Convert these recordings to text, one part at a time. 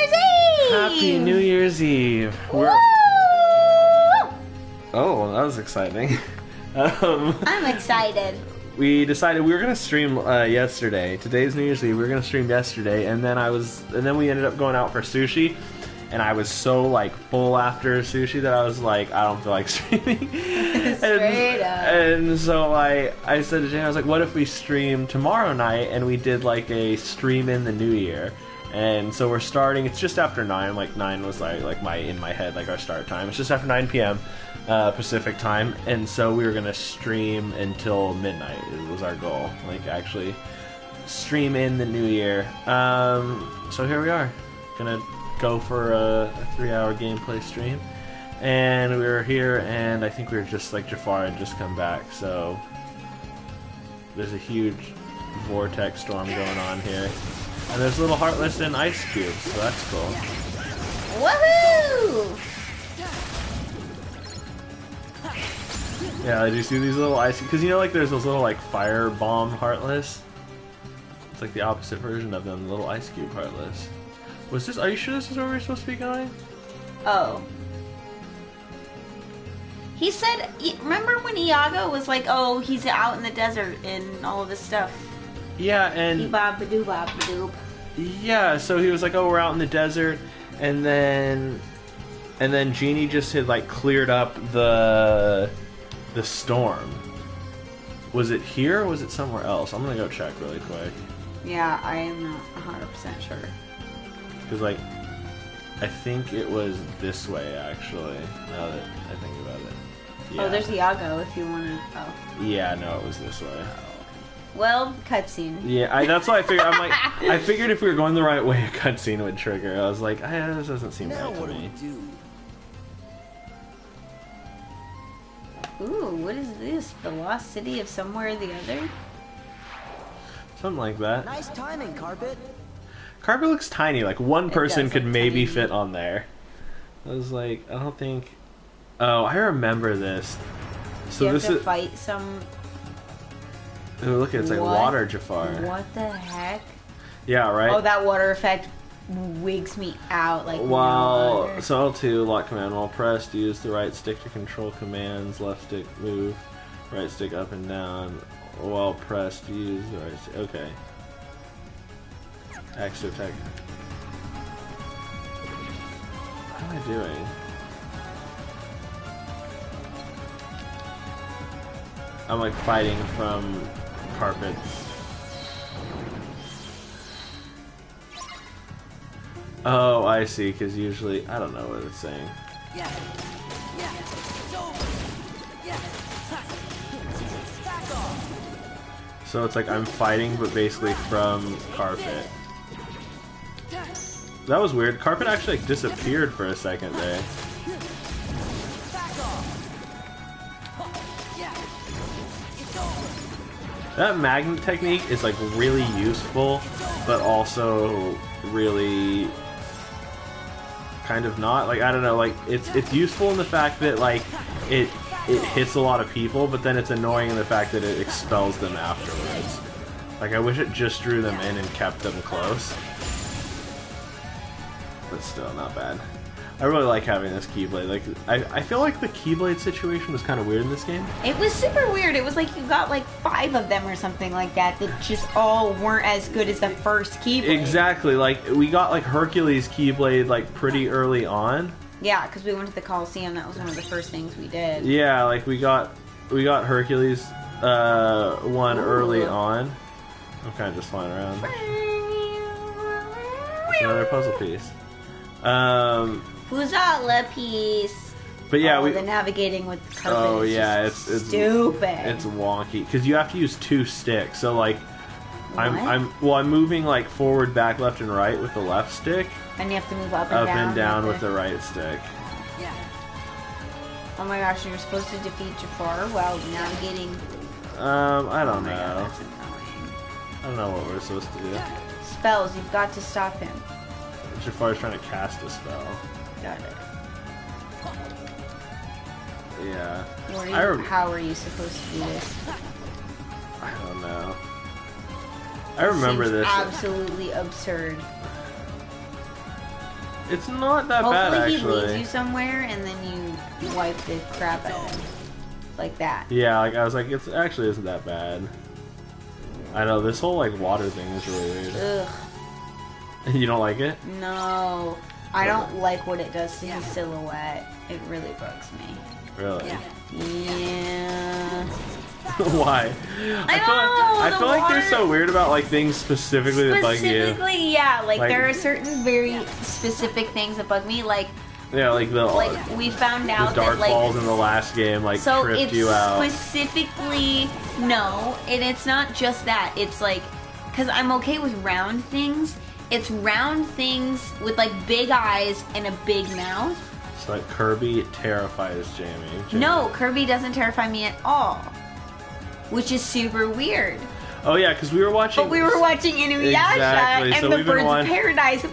Year's Eve! Happy New Year's Eve. Woo! Oh, that was exciting. I'm excited. We decided we were gonna stream yesterday. Today's New Year's Eve. We were gonna stream yesterday, and then we ended up going out for sushi. And I was so like full after sushi that I was like, I don't feel like streaming. Straight up. And so I said to Jane, I was like, what if we stream tomorrow night and we did like a stream in the new year? And so we're starting. It's just after 9. Like 9 was like my in my head like our start time. It's just after 9 p.m. Pacific time, and so we were gonna stream until midnight. It was our goal. Like actually stream in the new year. So here we are, gonna go for a 3-hour gameplay stream, and we were here, and I think we were just like Jafar had just come back, so there's a huge vortex storm going on here, and there's little Heartless and Ice Cubes, so that's cool. Woohoo! Yeah, did you see these little ice? Because you know, like there's those little like fire bomb Heartless. It's like the opposite version of them, the little Ice Cube Heartless. Was this? Are you sure this is where we're supposed to be going? Oh. He said, remember when Iago was like, oh, he's out in the desert and all of this stuff? Yeah, and... Bob-a-doo-bob-a-doop. Yeah, so he was like, oh, we're out in the desert, and then Genie just had like cleared up the storm. Was it here or was it somewhere else? I'm gonna go check really quick. Yeah, I am not 100% sure. Because, like, I think it was this way, actually, now that I think about it. Yeah. Oh, there's Iago if you want to... Oh. Yeah, no, it was this way. Well, cutscene. Yeah, that's why I figured, I'm like, I figured if we were going the right way, a cutscene would trigger. I was like, this doesn't seem right to me. Ooh, what is this? The lost city of somewhere or the other? Something like that. Nice timing, Carpet. Carpet looks tiny, like one It person does could look maybe tiny. fit on there. I was like, I don't think... Oh, I remember this. So You have this to is... fight some... Ooh, look, it's like What? water Jafar. What the heck? Yeah, right? Oh, that water effect wigs me out like no While other. so L2 lock command while pressed, use the right stick to control commands. Left stick move, right stick up and down. While pressed, use the right stick. Okay. X to attack. What am I doing? I'm like fighting from Carpet. Oh, I see, because usually, I don't know what it's saying. Yeah. Yeah. It's over. Yeah. Back off. So it's like I'm fighting, but basically from Carpet. That was weird. Carpet actually like, disappeared for a second there. Back off. Yeah. It's over. That magnet technique is like really useful, but also really kind of not. Like I don't know, like it's useful in the fact that like it hits a lot of people, but then it's annoying in the fact that it expels them afterwards. Like I wish it just drew them in and kept them close. But still not bad. I really like having this Keyblade. Like I feel like the Keyblade situation was kind of weird in this game. It was super weird. It was like you got like 5 of them or something like that just all weren't as good as the first Keyblade. Exactly. Like we got like Hercules Keyblade like pretty early on. Yeah, because we went to the Coliseum. That was one of the first things we did. Yeah, like we got Hercules one Ooh. early on. I'm kind of just flying around. It's another puzzle piece. Fuzala piece. But yeah, the navigating with the carpet. Oh is yeah, just it's stupid. It's wonky because you have to use 2 sticks. So like, What? I'm moving like forward, back, left, and right with the left stick. And you have to move up And down with with the right stick. Yeah. Oh my gosh, and you're supposed to defeat Jafar while navigating. I don't Oh my know. god, that's annoying. I don't know what we're supposed to do. Spells, you've got to stop him. Jafar's trying to cast a spell. Got it. Yeah. How are you supposed to do this? I don't know. I remember Seems this. absolutely absurd. It's not that Hopefully bad, he leads actually. you somewhere and then you wipe the crap out of him. Like that. Yeah, like I was like, it's actually isn't that bad. I know this whole like water thing is really weird. Ugh. You don't like it? No. I don't like what it does to his silhouette. It really bugs me. Really? Yeah. Yeah. Why? I feel like they're so weird about like things specifically that bug you. Specifically, yeah. Like, Like- there are certain very specific things that bug me. Like Yeah, like the we found the out dark that like balls in the last game like so tripped it's you out. specifically no, and it's not just that. It's like because I'm okay with round things. It's round things with like big eyes and a big mouth. So like Kirby terrifies Jamie. No, Kirby doesn't terrify me at all, which is super weird. Oh yeah, because we were watching. But we were watching Inuyasha, Exactly, and so the we've been Birds watch- of Paradise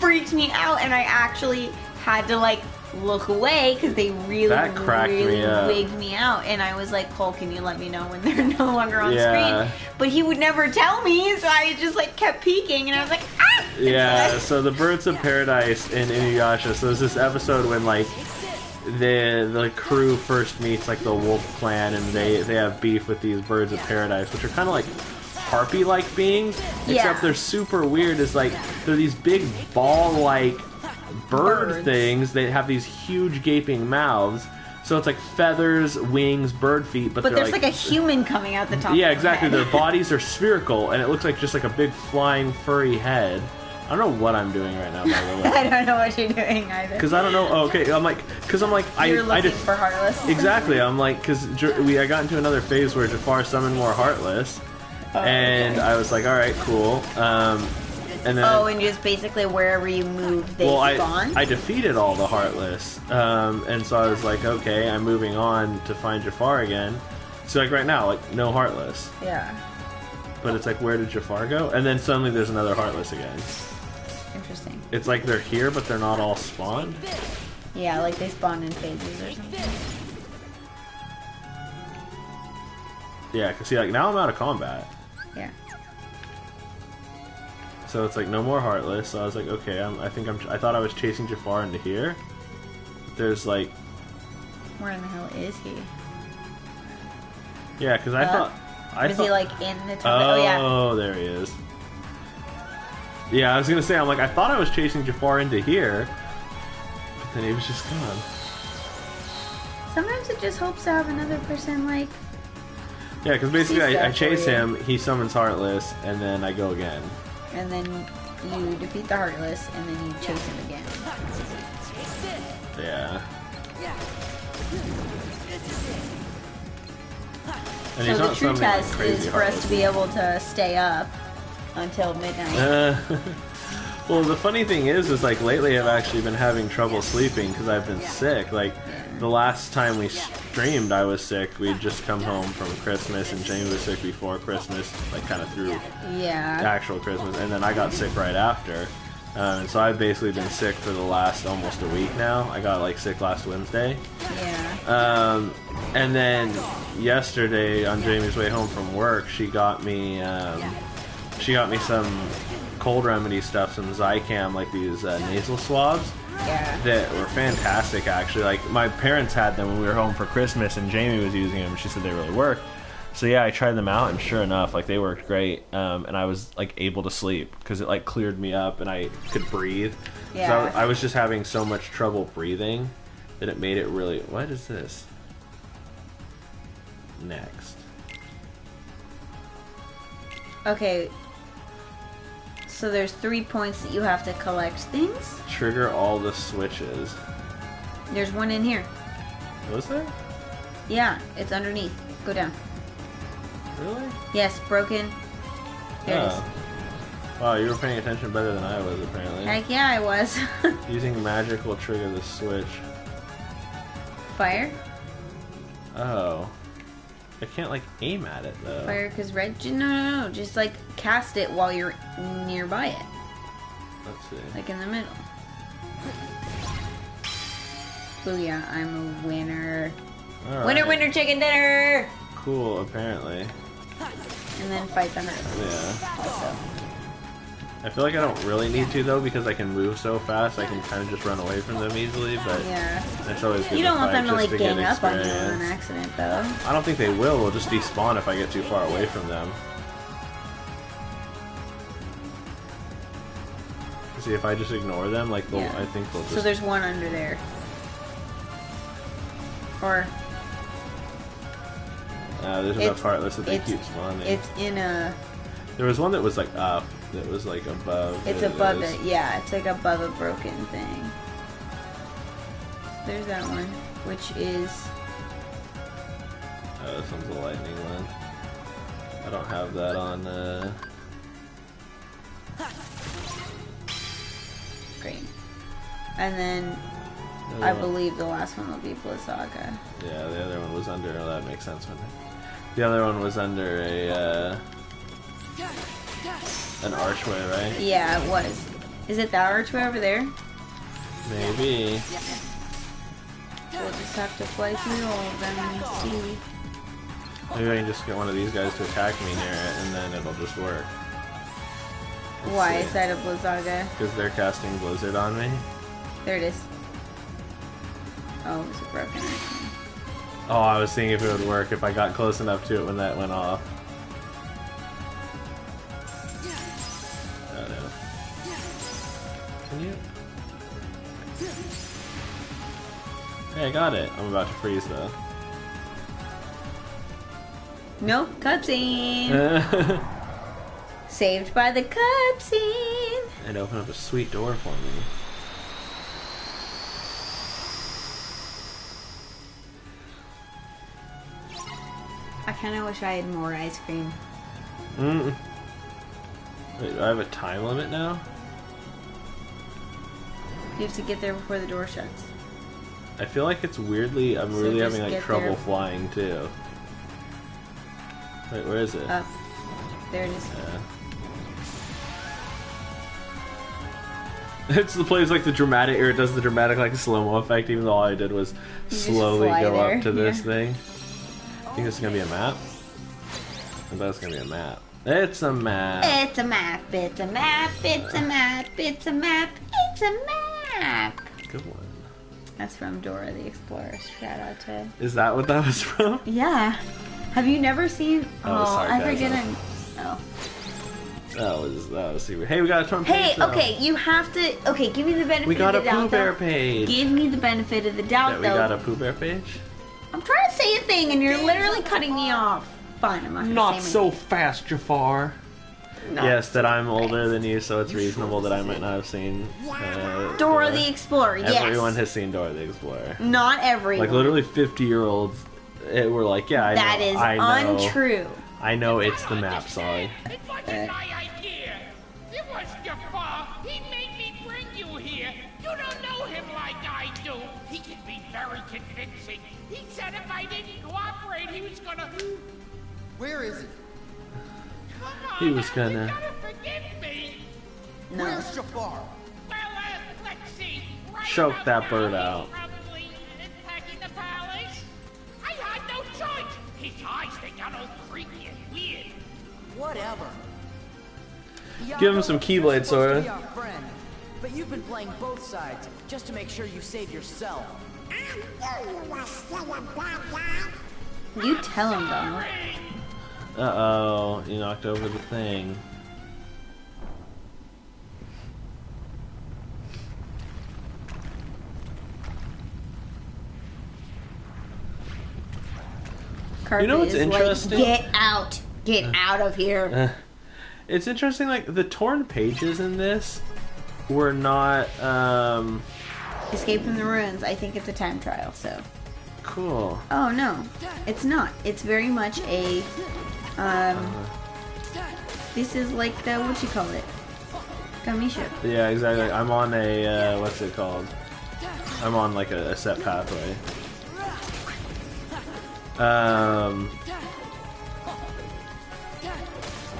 freaked me out, and I actually had to like look away because they really, That cracked me really up. wigged me out. And I was like, Cole, can you let me know when they're no longer on Yeah. screen? But he would never tell me, so I just like kept peeking, and I was like, ah! Yeah, so the Birds of Paradise in Inuyasha. So there's this episode when like the crew first meets like the Wolf Clan, and they have beef with these Birds of Paradise, which are kind of like harpy-like beings, except Yeah. they're super weird. It's like they're these big ball-like bird Birds. things. They have these huge gaping mouths. So it's like feathers, wings, bird feet, but But they're there's like a human coming out the top. yeah, of exactly. Their Their head. bodies are spherical, and it looks like just like a big flying furry head. I don't know what I'm doing right now, by the I way. don't know what you're doing either. Because I don't know. Oh, okay, I'm like, You're I looking just for Heartless. exactly. I'm like, because I got into another phase where Jafar summoned more Heartless, and okay. I was like, all right, cool. And then Oh, and just basically wherever you move, they well, spawn? I defeated all the Heartless, and so I was like, okay, I'm moving on to find Jafar again. So like right now, like no Heartless. Yeah. But it's like, where did Jafar go? And then suddenly there's another Heartless again. Interesting. It's like they're here, but they're not all spawned. Yeah, like they spawn in phases or something. Yeah, cause see, like now I'm out of combat, Yeah. so it's like no more Heartless. So I was like, okay, I thought I was chasing Jafar into here. But there's like, Where in the hell is he? yeah, cause I thought, Is he like in the top? oh, Oh yeah. there he is. Yeah, I was gonna say, I'm like, I thought I was chasing Jafar into here, but then he was just gone. Sometimes it just helps to have another person like. Yeah, because basically See I stuff chase for you. him, he summons Heartless, and then I go again. And then you defeat the Heartless, and then you chase him again. Yeah. Yeah. This is it. And he's So the not true summoning, like, test crazy is for us Heartless. to be able to stay up until midnight. Well, the funny thing is like lately I've actually been having trouble sleeping because I've been sick. Like the last time we streamed, I was sick. We'd just come home from Christmas, and Jamie was sick before Christmas, like kind of through Yeah. actual Christmas, and then I got sick right after. And so I've basically been sick for the last almost a week now. I got like sick last Wednesday. Yeah. And then yesterday on Jamie's way home from work, she got me some cold remedy stuff, some Zicam, like these nasal swabs Yeah. that were fantastic actually. Like my parents had them when we were home for Christmas, and Jamie was using them. She said they really work. So yeah, I tried them out, and sure enough, like they worked great. And I was like able to sleep because it like cleared me up, and I could breathe. 'Cause Yeah. I was just having so much trouble breathing that it made it really. What is this? Next. Okay. So there's 3 points that you have to collect things. Trigger all the switches. There's one in here. Was there? Yeah, it's underneath. Go down. Really? Yes, broken. There it is. Oh. Wow, you were paying attention better than I was, apparently. Heck yeah, I was. Using magic will trigger the switch. Fire? Oh. I can't, like, aim at it, though. Fire, because red. No. Just like cast it while you're nearby it. Let's see. Like in the middle. Booyah, I'm a winner. All Winner, right. winner, chicken dinner! Cool, apparently. And then fight the Heartless. Yeah. Also. I feel like I don't really need to though because I can move so fast. I can kind of just run away from them easily. But Yeah. it's always good. You don't to want fight them to just like get gang up on you in an experience. accident, though. I don't think they will. They'll just despawn if I get too far away from them. See, if I just ignore them, like they'll, Yeah. I think they'll just. So there's one under there. Or there's it's- enough heartless that they it's- keep spawning. it's in a. There was one that was like up. That was like above. It's it above is. it. Yeah, it's like above a broken thing. There's that one, which is. Oh, this one's a lightning one. I don't have that on. Great. And then the I other one- believe the last one will be Blizzaga. Yeah, the other one was under. Oh, that makes sense. The other one was under a an archway, right? Yeah, it was. Is it that archway over there? Maybe. We'll just have to fly through all of them and see. Maybe I can just get one of these guys to attack me near it, and then it'll just work. Why is that a Blizzaga? Because they're casting Blizzard on me. There it is. Oh, it was a broken one. Oh, I was seeing if it would work if I got close enough to it when that went off. Oh no. Can you? Hey, I got it. I'm about to freeze though. Nope, cutscene. Saved by the cutscene. And open up a sweet door for me. I kind of wish I had more ice cream. Mm. Wait, do I have a time limit now? You have to get there before the door shuts. I feel like it's weirdly. I'm So really just having like get trouble there. flying too. Wait, where is it? Up. There it is. It's the plays like the dramatic, or it does the dramatic like slow-mo effect, even though all I did was just slowly fly go there, up to this yeah. thing. I think this is gonna be a map. I bet it's gonna be a map. It's a map. It's a map, it's a map, it's a map, it's a map, it's a map. Good one. That's from Dora the Explorer. Shout out to. Is that what that was from? Yeah. Have you never seen? Oh, I sarcasm. forget him. Oh. That was super. Hey, we got a ton of Hey, page now. okay, you have to. Okay, give me the benefit We got a of the doubt. Pooh Bear though. page. Give me the benefit of the doubt, Yeah, we though. got a Pooh Bear page. I'm trying to say a thing, and you're literally cutting me off. Fine, I'm not gonna Not say so fast, Jafar. Not Yes, that I'm older than you, so it's reasonable that I might not have seen Dora the Explorer. Yes. Everyone has seen Dora the Explorer. Not everyone. Like literally 50-year-olds were like, yeah, I That know. is I know. untrue. I know it's the map song. It wasn't my idea. It was your fault. He made me bring you here. You don't know him like I do. He can be very convincing. He said if I didn't cooperate, he was gonna... Where is he? Come on, He was now, gonna- You gotta forgive me. No. Where's Jafar? Well, let's see. Right Choke about that now, bird he's out. Probably attacking the palace. I had no choice. His eyes, they got all creepy and weird. Whatever. Give him some Keyblade, You're supposed to Sora. be our friend, but you've been playing both sides just to make sure you save yourself. You tell him, Donald. Uh-oh, you knocked over the thing. Carpet You know what's is interesting? Like, get out. Get out of here. It's interesting, like, the torn pages in this were not, Escape from the ruins. I think it's a time trial, so. cool. Oh, no. It's not. It's very much a, this is like the, what you call it? Gummy ship. Yeah, exactly. I'm on a, what's it called? I'm on, like, a set pathway.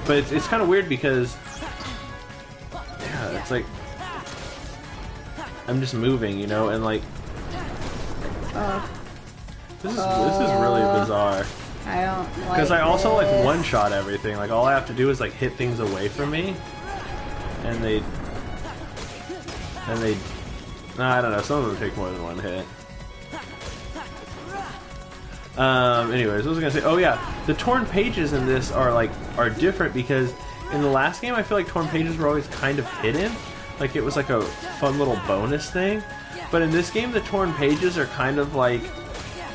But it's kind of weird because, yeah, it's like, I'm just moving, you know, and like, this is really bizarre. I don't like Because I also like this. one-shot everything. Like all I have to do is like hit things away from me, and they, no, I don't know. Some of them take more than one hit. Anyways, what was I gonna say? Oh yeah, the torn pages in this are different because in the last game I feel like torn pages were always kind of hidden, like it was like a fun little bonus thing. But in this game, the torn pages are kind of like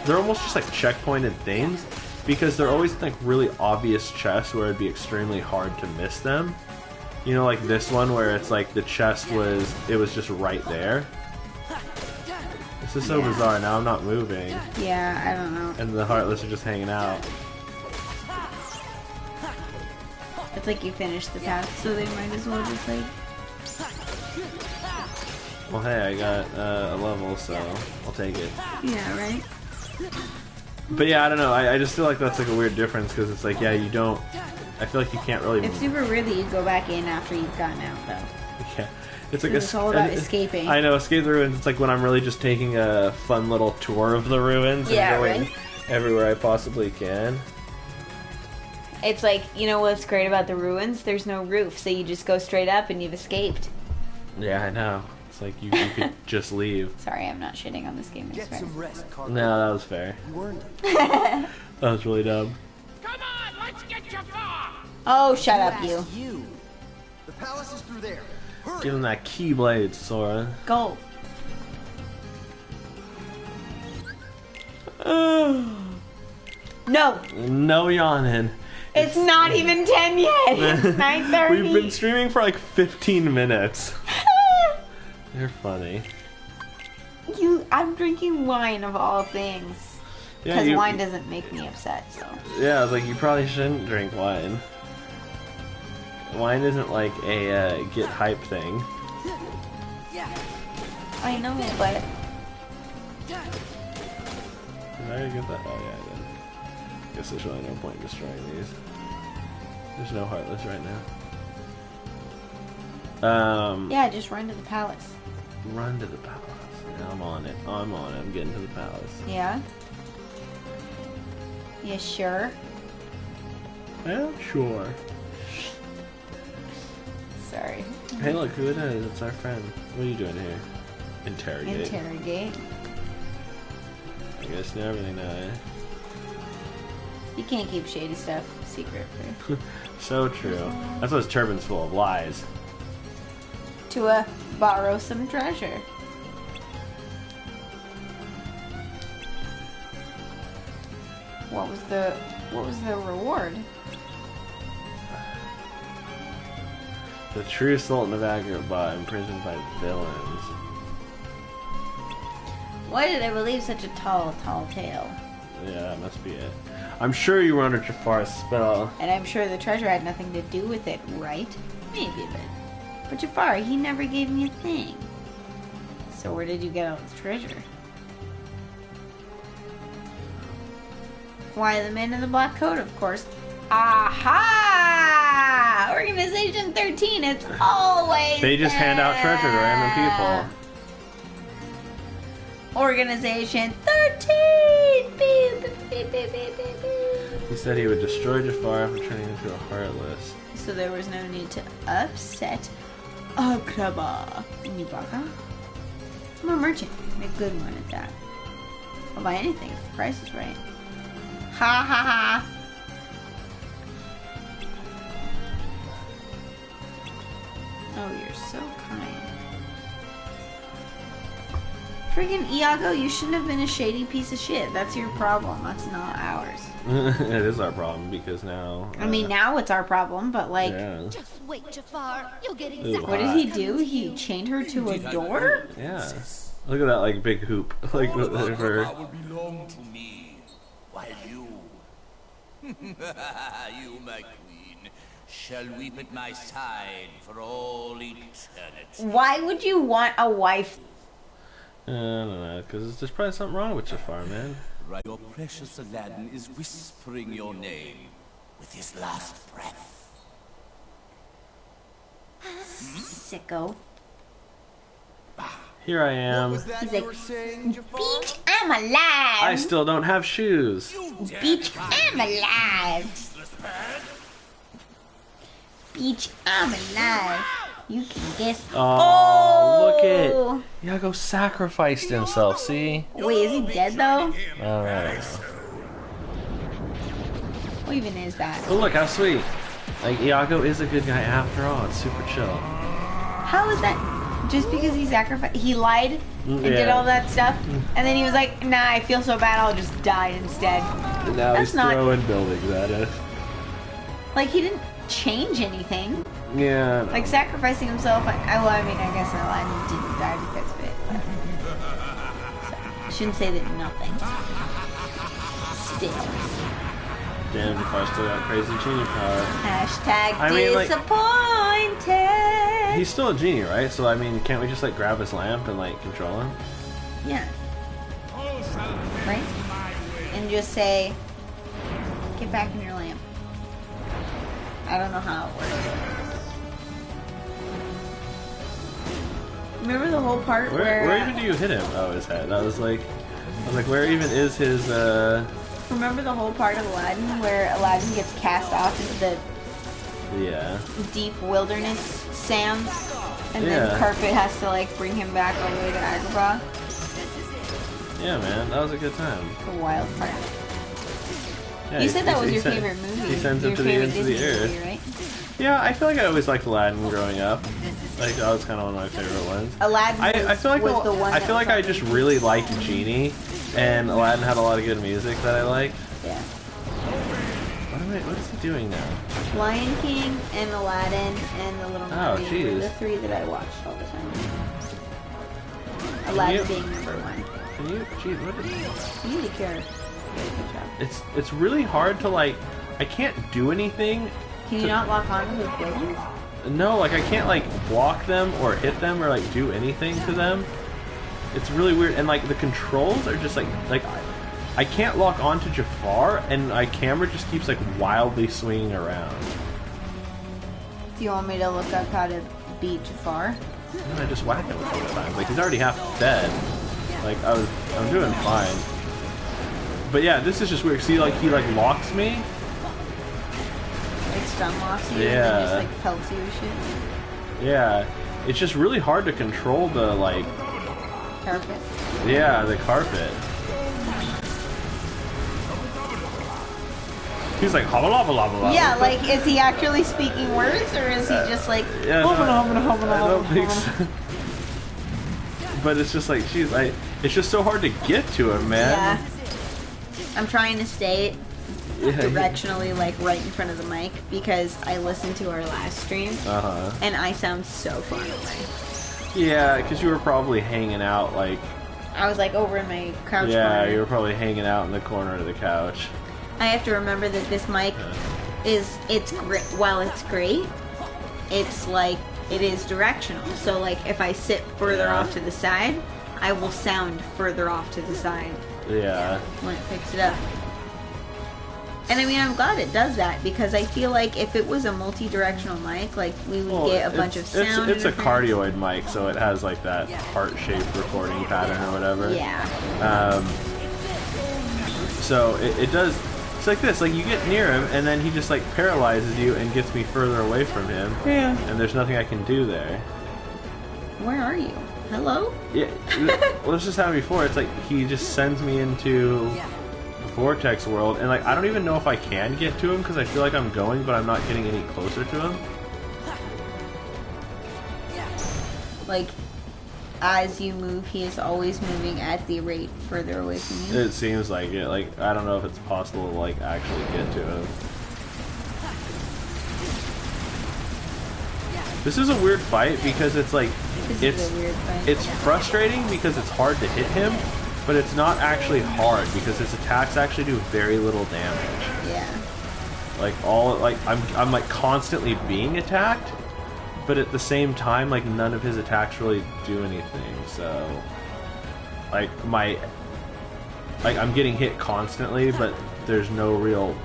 they're almost just like checkpointed things because they're always like really obvious chests where it'd be extremely hard to miss them. You know, like this one where it's like the chest was just right there. This is so bizarre. Now I'm not moving. Yeah, I don't know. And the Heartless are just hanging out. It's like you finished the task, so they might as well just like... Well, hey, I got a level, so I'll take it. Yeah, right? But yeah, I don't know. I just feel like that's like a weird difference because it's like, yeah, you don't... I feel like you can't really... It's super weird that you go back in after you've gotten out, though. Yeah. It's like It's all about escaping. I know, escape the ruins. It's like when I'm really just taking a fun little tour of the ruins and going right? everywhere I possibly can. It's like, you know what's great about the ruins? There's no roof, so you just go straight up and you've escaped. Yeah, I know. It's like you could just leave. Sorry, I'm not shitting on this game. Get some rest, Cartman. No, that was fair. You earned it. That was really dumb. Come on, let's get Jafar! Oh, shut up, you. You. The palace is through there. Hurry. Give him that Keyblade, Sora. Go. No, No yawning. it's not even 10 yet. It's 9:30. We've been streaming for like 15 minutes. They're funny. I'm drinking wine of all things. Yeah, Because wine doesn't make me upset, so. Yeah, I was like, you probably shouldn't drink wine. Wine isn't like a get hype thing. I know, but Did I already get that? Oh yeah, I did. Guess there's really no point in destroying these. There's no Heartless right now. yeah, just run to the palace. Run to the palace. Yeah, I'm on it. I'm on it. I'm getting to the palace. Yeah? You sure? Yeah, sure. Sorry. Hey, look who it is. It's our friend. What are you doing here? Interrogate. Interrogate. I guess now everything now, eh? You can't keep shady stuff secret. Right? So true. That's why his turban's full of lies. To borrow some treasure. What was the reward? The true Sultan of Agrabah, imprisoned by villains. Why did I believe such a tall tale? Yeah, that must be it. I'm sure you were under Jafar's spell. And I'm sure the treasure had nothing to do with it, right? Maybe a bit. But Jafar, he never gave me a thing. So where did you get all this treasure? Why, the man in the black coat, of course. Aha! Organization 13, it's always They just hand out treasure to random people. Organization 13! Beep, beep, beep, beep, beep, beep. He said he would destroy Jafar after turning into a Heartless. So there was no need to upset Agrabah. Nubaka? I'm a merchant. I'm a good one at that. I'll buy anything if the price is right. Ha ha ha! Oh, you're so kind. Friggin' Iago, you shouldn't have been a shady piece of shit. That's your problem. That's not ours. It is our problem because now. I mean, now it's our problem, but like... Yeah. Just wait, Jafar. You'll get exactly What did he do? He chained her to a door? Yeah. Look at that, like, big hoop. Like, All of for... Agrabah will belong to me, while you, you, my queen, shall weep at my side for all eternity. Why would you want a wife? I don't know, because there's probably something wrong with Jafar, man. Right, your precious Aladdin is whispering your name with his last breath. Sicko. Here I What am. was that He's you like, were saying, Jafar? Beach, I'm alive! I still don't have shoes. Beach, I'm alive! Beach, I'm alive! You can guess. Oh, look at Iago sacrificed himself. See? Wait, is he dead though? All right. What even is that? But look how sweet. Like Iago is a good guy after all. It's super chill. How is that? Just because he sacrificed, he lied and did all that stuff, and then he was like, "Nah, I feel so bad, I'll just die instead." And now That's he's not- throwing buildings at us. Like he didn't change anything. Yeah. Like sacrificing himself. I mean, I guess Aladdin didn't die because of it. But, so, I shouldn't say that nothing. Still. Damn, if I still got crazy genie power. Hashtag I mean, like- disappointed. He's still a genie, right? So I mean, can't we just like grab his lamp and like control him? Yeah. Right? And just say, get back in your lamp. I don't know how it works. Remember the whole part Where even do you hit him? Oh, his head. I was like, where even is his? Remember the whole part of Aladdin where Aladdin gets cast off into the Yeah. deep wilderness sands, and Yeah. then Carpet has to like bring him back all the way to Agrabah? Yeah, man, that was a good time. The wild part. Yeah, You said that was your sent- favorite movie. He sends him Your to the favorite ends of the Disney earth. movie, right? Yeah, I feel like I always liked Aladdin growing up. Like that was kind of one of my favorite ones. Aladdin I feel like was the one I that feel like was I on just the- really liked Genie, and Aladdin had a lot of good music that I liked. Yeah. What is he doing now? Lion King and Aladdin and The Little Mermaid were jeez. the three that I watched all the time. Aladdin being number one. Can you? Geez, what is? You need to care. Good job. It's really hard to like. I can't do anything. Can you not lock onto those buildings? No, like I can't like block them or hit them or like do anything to them. It's really weird, and like the controls are just like I can't lock onto Jafar, and my camera just keeps like wildly swinging around. Do you want me to look up how to beat Jafar? And I just whack him a couple times. Like he's already half dead. Like I'm doing fine. But yeah, this is just weird. See, like he like locks me. Like stun locks you and Yeah. then just like pelts you with shit? Yeah, it's just really hard to control the like. Carpet. Yeah, the carpet. He's like hobble lobble lobble lobble. Yeah, like is he actually speaking words or is he just like Yeah, no, hobble I don't think so. But it's just like, geez, it's just so hard to get to him, man. Yeah. I'm trying to stay Yeah, directionally like right in front of the mic because I listened to our last stream Uh-huh. and I sound so far away. Yeah, because you were probably hanging out, like... I was like over in my couch Yeah, corner. you were probably hanging out in the corner of the couch. I have to remember that this mic it's great. While it's great, it's like it is directional. So like if I sit further Yeah. off to the side, I will sound further off to the side Yeah. when it picks it up. And I mean, I'm glad it does that because I feel like if it was a multi-directional mic, like we would Well, get a bunch of sound. It's a interference. cardioid mic, so it has like that heart-shaped recording pattern or whatever. Yeah. So it does. It's like this. Like you get near him, and then he just like paralyzes you and gets me further away from him. Yeah. And there's nothing I can do there. Where are you? Hello? Yeah. Well, it's just happened before. It's like he just sends me into the vortex world, and like I don't even know if I can get to him because I feel like I'm going, but I'm not getting any closer to him. Like, as you move, he is always moving at the rate further away from you. It seems like it. Like I don't know if it's possible to like actually get to him. This is a weird fight because it's like This it's is a weird fight. it's frustrating because it's hard to hit him, but it's not actually hard because his attacks actually do very little damage. Yeah. Like I'm like constantly being attacked, but at the same time like none of his attacks really do anything. So like I'm getting hit constantly, but there's no real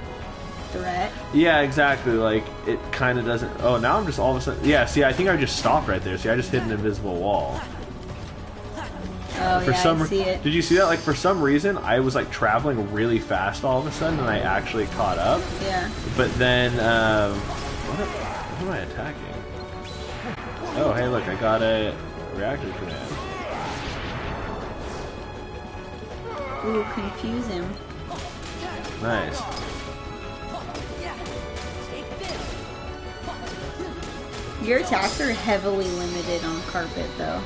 Threat. Yeah, exactly. Like it kind of doesn't. Oh, now I'm just all of a sudden. Yeah, see, I think I just stopped right there. See, I just hit an invisible wall. Oh, For yeah, some, I see it. Did you see that? Like for some reason, I was like traveling really fast all of a sudden, and I actually caught up. Yeah. But then, what am I attacking? Oh, hey, look, I got a reactor command. Ooh, confuse him. Nice. Your attacks are heavily limited on carpet, though.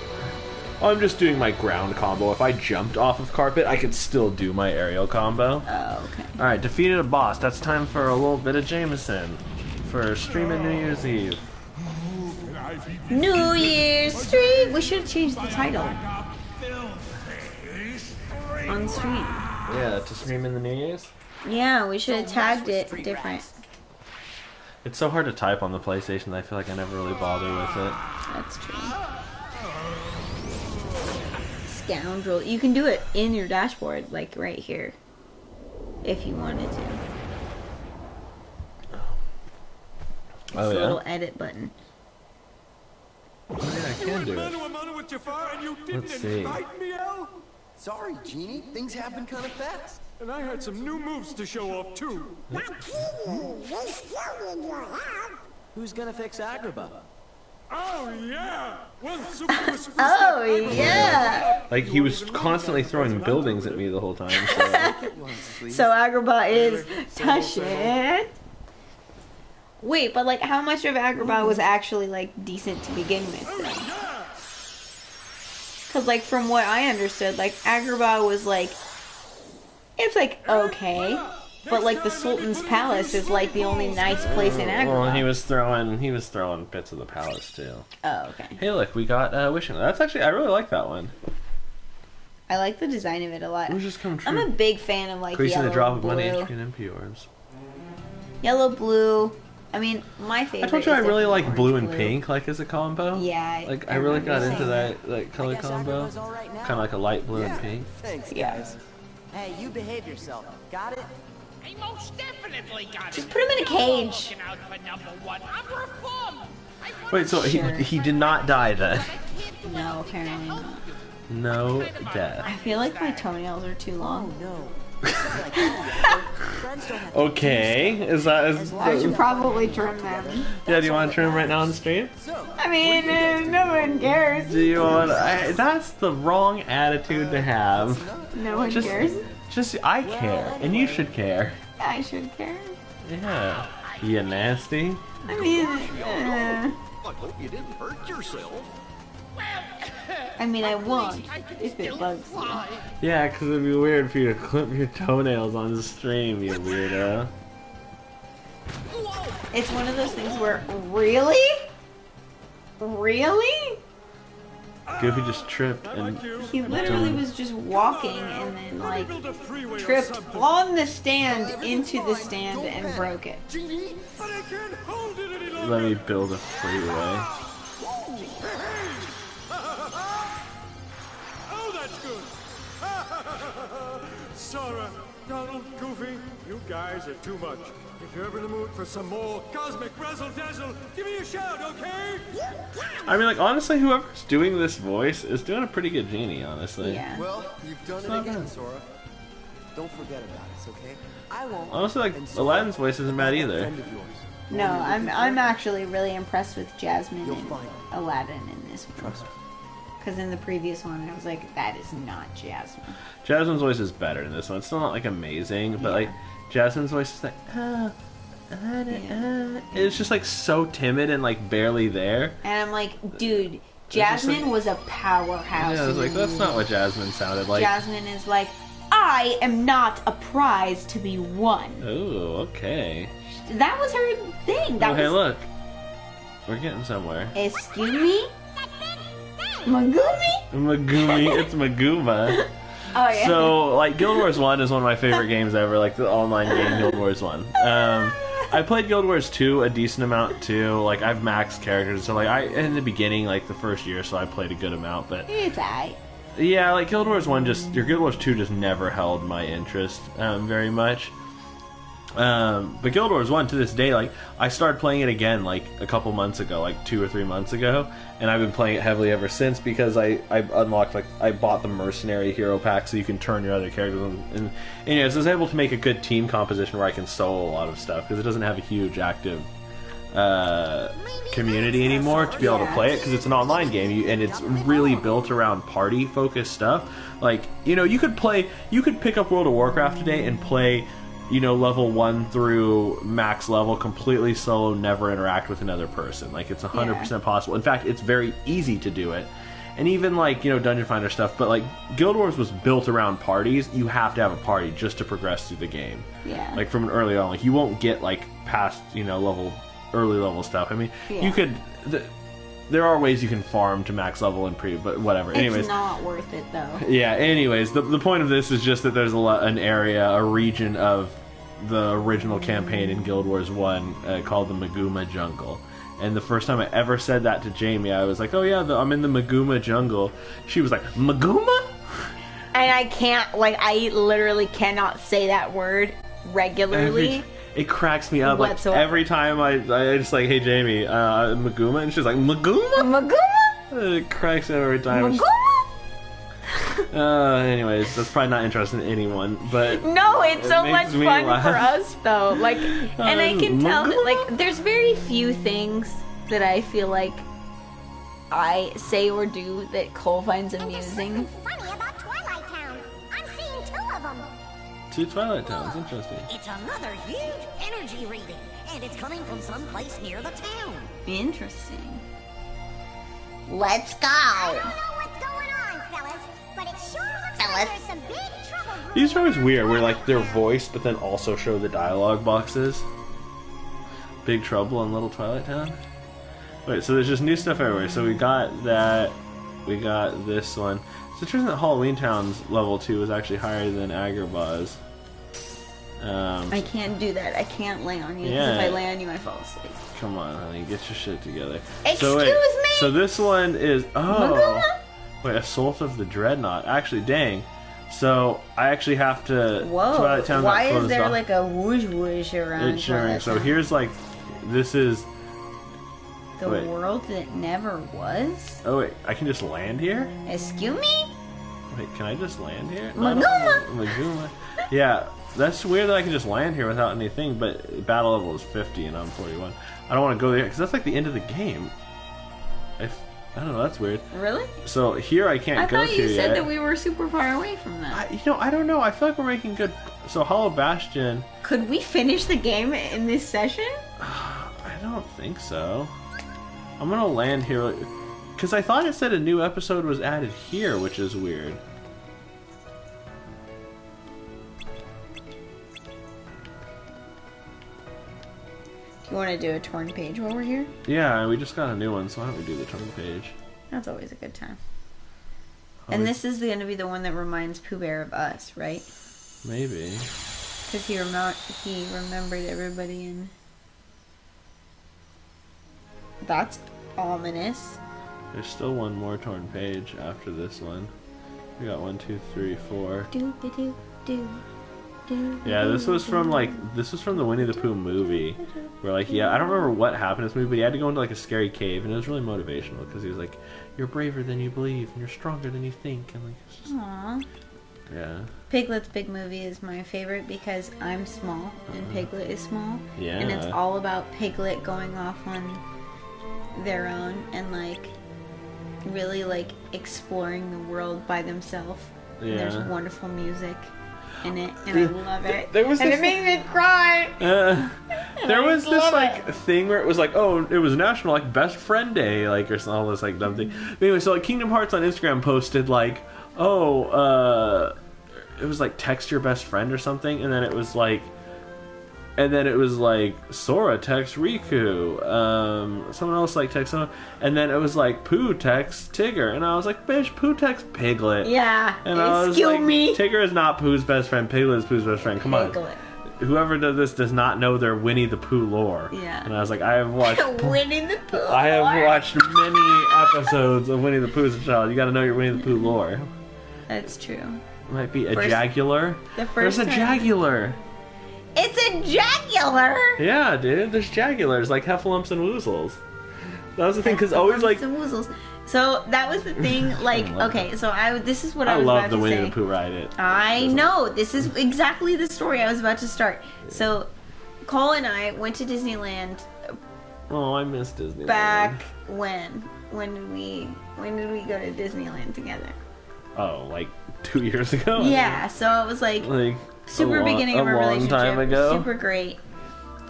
I'm just doing my ground combo. If I jumped off of carpet, I could still do my aerial combo. Oh, okay. Alright, defeated a boss. That's time for a little bit of Jameson. For streaming New Year's Eve. New Year's stream! We should have changed the title. On stream. Yeah, to stream in the New Year's? Yeah, we should have tagged it different. It's so hard to type on the PlayStation that I feel like I never really bother with it. That's true. Scoundrel. You can do it in your dashboard, like right here. If you wanted to. Oh, It's a yeah? little edit button. Oh, yeah, I can do it. Let's see. Sorry, Genie. Things happen kind of fast. And I had some new moves to show off, too. Who's gonna fix Agrabah? Oh, yeah! One super whisper. Oh, yeah! Like, he was constantly throwing buildings at me the whole time. So. So Agrabah is touching. Wait, but like, how much of Agrabah was actually like decent to begin with? Because like, from what I understood, like Agrabah was like, it's like okay, but like the Sultan's Palace is like the only nice place in Agrabah. Well, he was throwing bits of the palace too. Oh, okay. Hey, look, we got wishing. That's actually, I really like that one. I like the design of it a lot. Wishes come true. I'm a big fan of like Increasing yellow, the drop of blue, money, HP, and MP orbs. yellow, blue. I mean, my favorite. I told you is I really definitely like blue and orange, pink, like as a combo. Yeah, Like I really got into saying that color guess combo. Agrabah's all right now. Kind of like a light blue Yeah. and pink. Thanks, Yeah. guys. Hey, you behave yourself. Got it? I most definitely got Just it. put him in a No more cage. looking out for #1. I'm reformed. I wanna Wait, so Sure. he did not die then? but I can't do No, anything apparently without not. you. No I death. feel like my toenails are too Oh long. no. Like that, friends don't have to Okay, is that I should probably trim them. yeah? Do you want to trim right now on the stream? I mean, no one cares. Do you want? That's the wrong attitude to have. No one Just- cares. Just I care, and you should care. I should care. Yeah, you nasty. I mean, I hope you didn't hurt yourself. I mean, I won't if it bugs you. Yeah, because it'd be weird for you to clip your toenails on the stream, you weirdo. It's one of those things where, really? Really? Goofy just tripped and He literally was just walking and then, like, Build a freeway or tripped something. on the stand into the stand and broke it. Genie? But I can't hold it any longer. let me build a freeway. Oh, that's good. Sora, Donald, Goofy, you guys are too much. If you're ever in the mood for some more cosmic razzle dazzle, give me a shout, okay? I mean, like, honestly, whoever's doing this voice is doing a pretty good genie, honestly. Yeah. Well, you've done it not again, bad. Sora. Don't forget about us, okay? I won't. Honestly, like, And Sora, Aladdin's voice isn't bad a either. friend of yours. No, I'm actually really impressed with Jasmine You'll and find it. Aladdin in this one. Trust me. Because in the previous one, I was like, that is not Jasmine. Jasmine's voice is better in this one. It's still not, like, amazing, but, like, Jasmine's voice is like, it's just, like, so timid and, like, barely there. And I'm like, dude, just Jasmine like- was a powerhouse. Yeah, I was in like, the that's not movie. what Jasmine sounded like. Jasmine is like, I am not a prize to be won. Ooh, okay. That was her thing. That Oh, hey, was. look. We're getting somewhere. Excuse me? Magumi? Magumi, it's Maguma. Oh, yeah. So, like, Guild Wars 1 is one of my favorite games ever, like, the online game Guild Wars 1. I played Guild Wars 2 a decent amount, too. Like, I've maxed characters, so, like, in the beginning, like, the first year, so I played a good amount, but... It's alright. Yeah, like, Guild Wars 1 your Guild Wars 2 just never held my interest, very much. But Guild Wars 1, to this day, like, I started playing it again, like, a couple months ago, like, 2 or 3 months ago, and I've been playing it heavily ever since because I unlocked, like, I bought the Mercenary Hero Pack so you can turn your other characters and anyways, I was able to make a good team composition where I can solo a lot of stuff, because it doesn't have a huge active community anymore to be able to play it because it's an online game and it's really built around party focused stuff. Like, you know, you could pick up World of Warcraft today and play, you know, level 1 through max level completely solo, never interact with another person. Like, it's 100% possible. In fact, it's very easy to do it. And even, like, you know, Dungeon Finder stuff, but, like, Guild Wars was built around parties. You have to have a party just to progress through the game. Yeah. Like, from an early on. Like, you won't get, like, past, you know, early level stuff. I mean, you could... there are ways you can farm to max level and but whatever. Anyways, it's not worth it, though. Yeah, anyways, the point of this is just that there's a region of the original campaign in Guild Wars 1 called the Maguma Jungle. And the first time I ever said that to Jamie, I was like, oh yeah, I'm in the Maguma Jungle. She was like, Maguma? And I can't, like, I literally cannot say that word regularly. It cracks me up. Like, every time I just like, hey Jamie, Maguma? And she's like, Maguma? Maguma? It cracks me up every time. Maguma? Anyways, that's probably not interesting to anyone, but... No, it's so much fun for us, though. Like, and I can tell that, like, there's very few things that I feel like I say or do that Cole finds amusing. And there's something funny about Twilight Town. I'm seeing 2 of them. 2 Twilight Towns, interesting. It's another huge energy reading, and it's coming from someplace near the town. Interesting. Let's go. I don't know what's going on, fellas, but it sure looks like there's some big trouble. These are always weird, where like they're voiced, but then also show the dialogue boxes. Big Trouble in Little Twilight Town. Wait, so there's just new stuff everywhere. So we got that. We got this one. So it turns out that Halloween Town's level 2 is actually higher than Agrabah's. I can't do that. I can't lay on you. Because if I lay on you, I fall asleep. Come on, honey. Get your shit together. Excuse me? So this one is... Oh. Maguma? Wait, Assault of the Dreadnought. Actually, dang. So I actually have to... Whoa. Twilight Town Why is there like a whoosh whoosh around Twilight So Town? here's like... This is... The world that never was? Oh, wait. I can just land here? Excuse me? Wait, can I just land here? Maguma! Maguma. Yeah, that's weird that I can just land here without anything, but battle level is 50 and I'm 41. I don't want to go there, because that's like the end of the game. I don't know, that's weird. Really? So here I can't go to yet. I thought you said that we were super far away from that. I don't know. I feel like we're making good... So Hollow Bastion... Could we finish the game in this session? I don't think so. I'm gonna land here, because I thought it said a new episode was added here, which is weird. Do you want to do a torn page while we're here? Yeah, we just got a new one, so why don't we do the torn page? That's always a good time. And this is going to be the one that reminds Pooh Bear of us, right? Maybe. Because he remembered everybody in... That's ominous. There's still one more torn page after this one. We got 1, 2, 3, 4. Yeah, this was from the Winnie the Pooh movie, where like, yeah, I don't remember what happened in this movie, but he had to go into like a scary cave, and it was really motivational because he was like, "You're braver than you believe, and you're stronger than you think," and like, it's just, aww. Yeah. Piglet's Big Movie is my favorite because I'm small and Piglet is small. Yeah. And it's all about Piglet going off on their own and like really like exploring the world by themselves. Yeah. And there's wonderful music in it, and I love it. And it made me cry. There was this like thing where it was like, oh, it was National like Best Friend Day, like, or all this like dumb thing. But anyway, so like Kingdom Hearts on Instagram posted like, oh, it was like text your best friend or something, and then it was like Sora text Riku, someone else like text someone, and then it was like Pooh text Tigger, and I was like, bitch, Pooh text Piglet. Yeah, and I was like, Tigger is not Pooh's best friend, Piglet is Pooh's best friend, come on. Whoever does this does not know their Winnie the Pooh lore. Yeah. And I was like, I have watched Winnie the Pooh I have watched many episodes of Winnie the Pooh as a child. You gotta know your Winnie the Pooh lore. That's true. It might be a Jagular. There's a Jagular. It's a Jagular! Yeah, dude. There's Jagulars, like Heffalumps and Woozles. That was the thing, because always like... So that was the thing, like, okay, so this is what I was about to say. I love the Winnie the Pooh ride. I know. This is exactly the story I was about to start. So Cole and I went to Disneyland Oh, I miss Disneyland. Back when? When did we go to Disneyland together? Oh, like 2 years ago? Yeah, so it was like super beginning of our relationship. Time ago. Super great.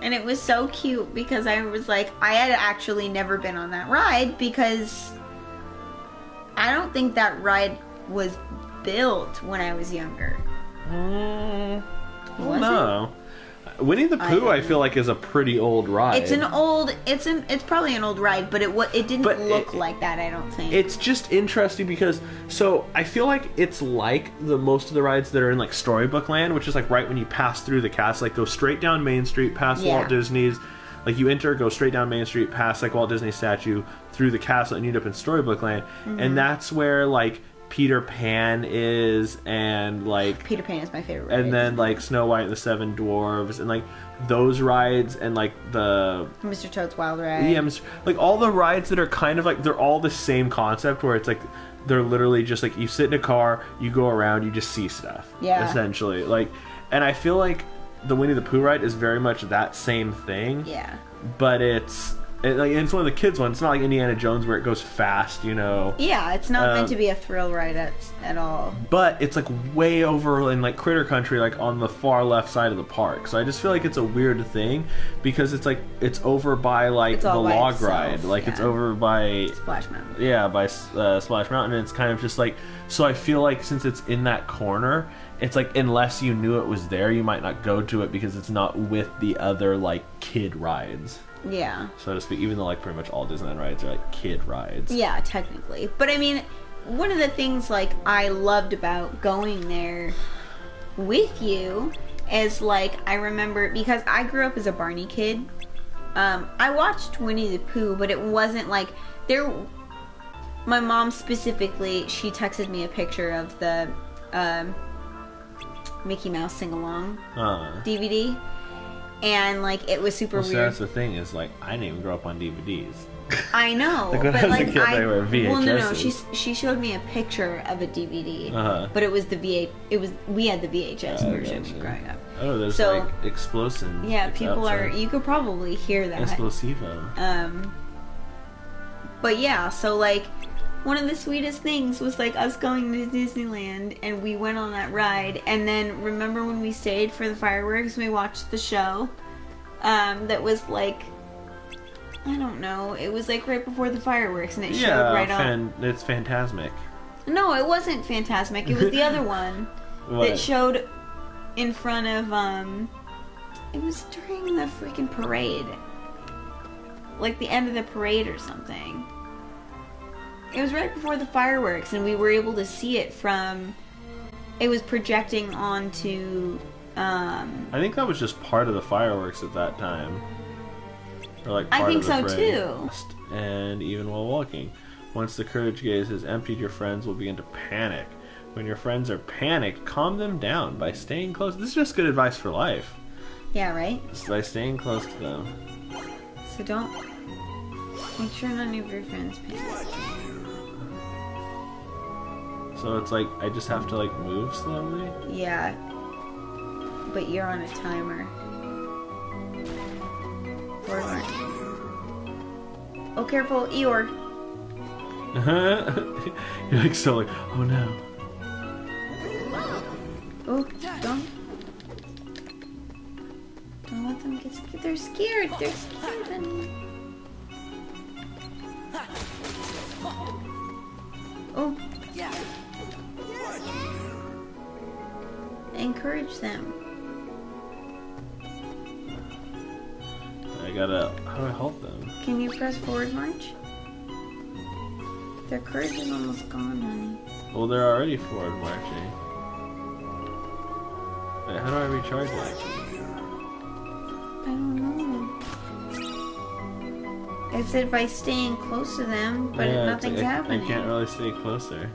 And it was so cute because I was like, I had actually never been on that ride because I don't think that ride was built when I was younger. Well, no. Winnie the Pooh, I feel like, is a pretty old ride. It's probably an old ride, but it didn't look like that, I don't think. It's just interesting because, so, I feel like it's like most of the rides that are in, like, Storybook Land, which is, like, right when you pass through the castle, like, go straight down Main Street, past Walt Disney's, like, you enter, go straight down Main Street, past, like, Walt Disney statue, through the castle, and you end up in Storybook Land. Mm-hmm. And that's where, like, Peter Pan is, and like Peter Pan is my favorite ride. And then like Snow White and the Seven Dwarves, and like those rides, and like the Mr. Toad's Wild Ride. Yeah, like all the rides that are kind of like, they're all the same concept, where it's like they're literally just like you sit in a car, you go around, you just see stuff. Yeah. Essentially, like, and I feel like the Winnie the Pooh ride is very much that same thing. Yeah. But it's one of the kids' ones. It's not like Indiana Jones where it goes fast, you know. Yeah, it's not meant to be a thrill ride at all. But it's like way over in like Critter Country, like on the far left side of the park. So I just feel like it's a weird thing because it's like it's over by like the log ride, like it's over by Splash Mountain. Yeah, by Splash Mountain. And it's kind of just like, so I feel like since it's in that corner, it's like unless you knew it was there, you might not go to it because it's not with the other like kid rides. Yeah. So to speak, even though like pretty much all Disneyland rides are like kid rides. Yeah, technically. But I mean, one of the things like I loved about going there with you is like, I remember, because I grew up as a Barney kid, I watched Winnie the Pooh, but it wasn't like, my mom specifically, she texted me a picture of the Mickey Mouse Sing-Along DVD. And like it was super weird. So that's the thing, is like I didn't even grow up on DVDs. I know, like when but I was like a kid, they were VHSs. Well, no, she showed me a picture of a DVD, but it was we had the VHS version growing up. Oh, there's so, like explosions. Yeah, people outside. you could probably hear that. Explosivo. But yeah, so like one of the sweetest things was like us going to Disneyland, and we went on that ride, and then remember when we stayed for the fireworks and we watched the show that was like, I don't know, it was like right before the fireworks, and it showed right on. It's Fantasmic. No, it wasn't Fantasmic, it was the other one that showed in front of it was during the freaking parade, like the end of the parade or something. It was right before the fireworks, and we were able to see it from... It was projecting onto... I think that was just part of the fireworks at that time. Or like part I think of the so, parade. too. And even while walking. Once the courage gaze is emptied, your friends will begin to panic. When your friends are panicked, calm them down by staying close. This is just good advice for life. Yeah, right? Just by staying close to them. So don't... Make sure none of your friends panic. So it's like, I just have to like move slowly? Yeah. But you're on a timer. Forward march. Oh, careful, Eeyore. You're like so like, oh no. Oh, don't let them get scared. They're scared. They're scared. Honey. Oh. Encourage them. How do I help them? Can you press forward march? Their courage is almost gone, honey. Well, they're already forward marching. Wait, how do I recharge that? I don't know. It said by staying close to them, but nothing's happening. I can't really stay closer.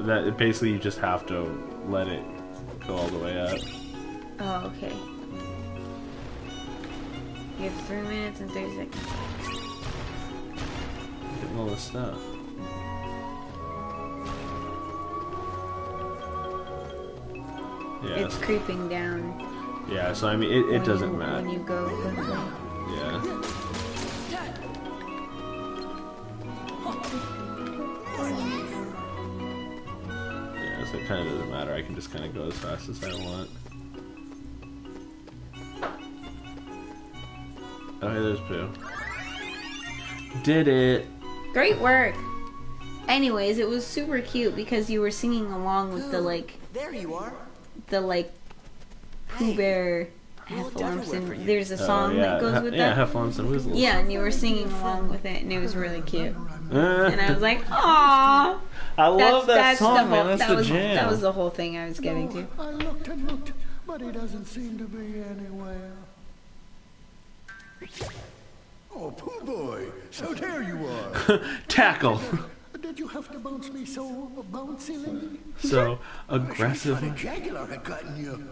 That basically you just have to let it go all the way up. Oh, okay. You have 3 minutes and 30 seconds. Getting all this stuff. Yeah. It's creeping down. Yeah, so I mean, it doesn't matter. When you go quickly. Yeah. Yeah, so it kind of doesn't matter. I can just kind of go as fast as I want. Oh, hey, there's Pooh. Did it! Great work! Anyways, it was super cute because you were singing along with the, like... There you are. The, like, Pooh Bear heffalumps, and there's a song that goes with yeah, that. heffalumps and whistles. Yeah, and you were singing along with it, and it was really cute. And I was like, aww! I love that song, man. That's the jam. That was the whole thing I was getting to. I looked and looked, but he doesn't seem to be anywhere. Oh, Pooh Boy, so there you are. Tackle. Did you have to bounce me so bouncily? So aggressive. A jaguar had gotten you.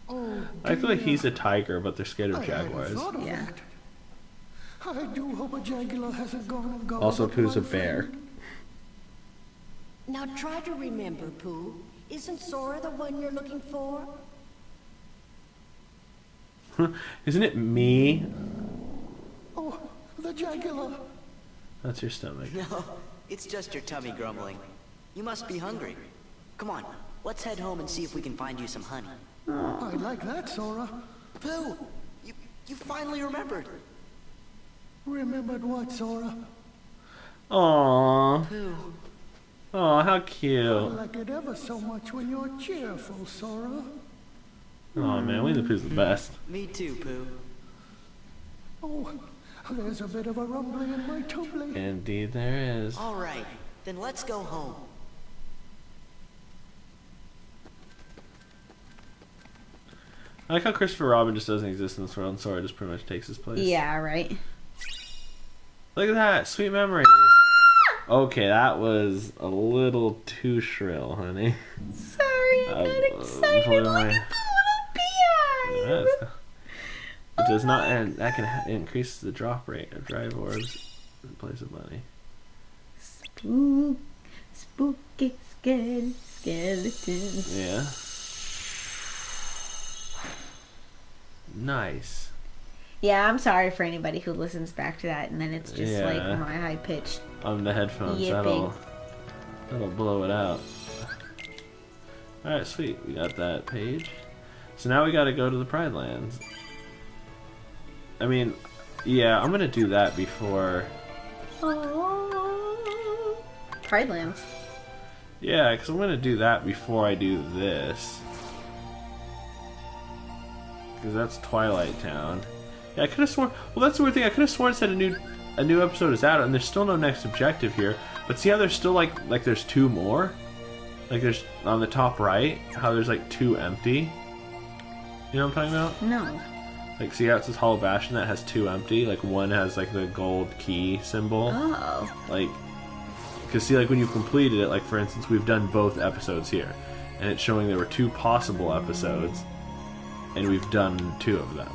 Oh, I feel like he's a tiger, but they're scared of jaguars. Yeah. I do hope a jaguar hasn't gone and gone. Also, Pooh's a bear. Now try to remember, Pooh. Isn't Sora the one you're looking for? Isn't it me? Oh, the jaguar. That's your stomach. No, it's just your tummy grumbling. You must be hungry. Come on, let's head home and see if we can find you some honey. I like that, Sora. Pooh, you finally remembered. Remembered what, Sora? Aww. Pooh. Aw, how I cute. like it ever so much when you're cheerful, Sora. Aw, man, Winnie the Pooh's the best. Me too, Pooh. Oh, there's a bit of a rumbling in my tumbly. Indeed there is. All right, then let's go home. I like how Christopher Robin just doesn't exist in this world and Sora just pretty much takes his place. Yeah, right. Look at that, sweet memories. Okay, that was a little too shrill, honey. Sorry, I got excited like a little beehive. Yes. It does not, and that can increase the drop rate of drive orbs in place of money. Spooky, scary skeletons. Yeah. Nice. Yeah, I'm sorry for anybody who listens back to that and then it's just like my high pitched. On the headphones, yipping. that'll blow it out. Alright, sweet. We got that page. So now we gotta go to the Pride Lands. I mean, yeah, I'm gonna do that before... Pride Lands. Yeah, because I'm gonna do that before I do this. Because that's Twilight Town. Yeah, I could have sworn... Well, that's the weird thing. I could have sworn it said a new episode is out, and there's still no next objective here. But see how there's still, like there's 2 more? Like, there's, on the top right, how there's, like, 2 empty? You know what I'm talking about? No. Like, see how it says Hollow Bastion that has 2 empty? Like, one has, like, the gold key symbol. Oh. Like, because see, like, when you completed it, like, for instance, we've done both episodes here. And it's showing there were 2 possible episodes, and we've done 2 of them.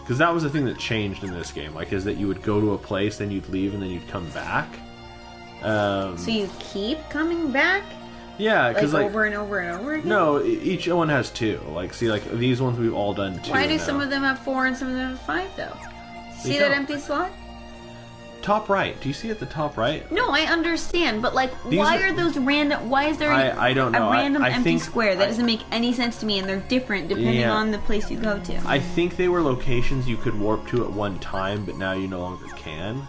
Because that was the thing that changed in this game, like, is that you would go to a place, then you'd leave, and then you'd come back. So you keep coming back? Yeah, because like over and over and over again? No, each one has 2. Like, see, like, these ones we've all done 2 Why do now. some of them have 4 and some of them have 5, though? See that empty slot? Top right. Do you see at the top right? No, I understand, but like, why are those random? Why is there I don't know. a random I empty think square? That doesn't make any sense to me, and they're different depending on the place you go to. I think they were locations you could warp to at one time, but now you no longer can.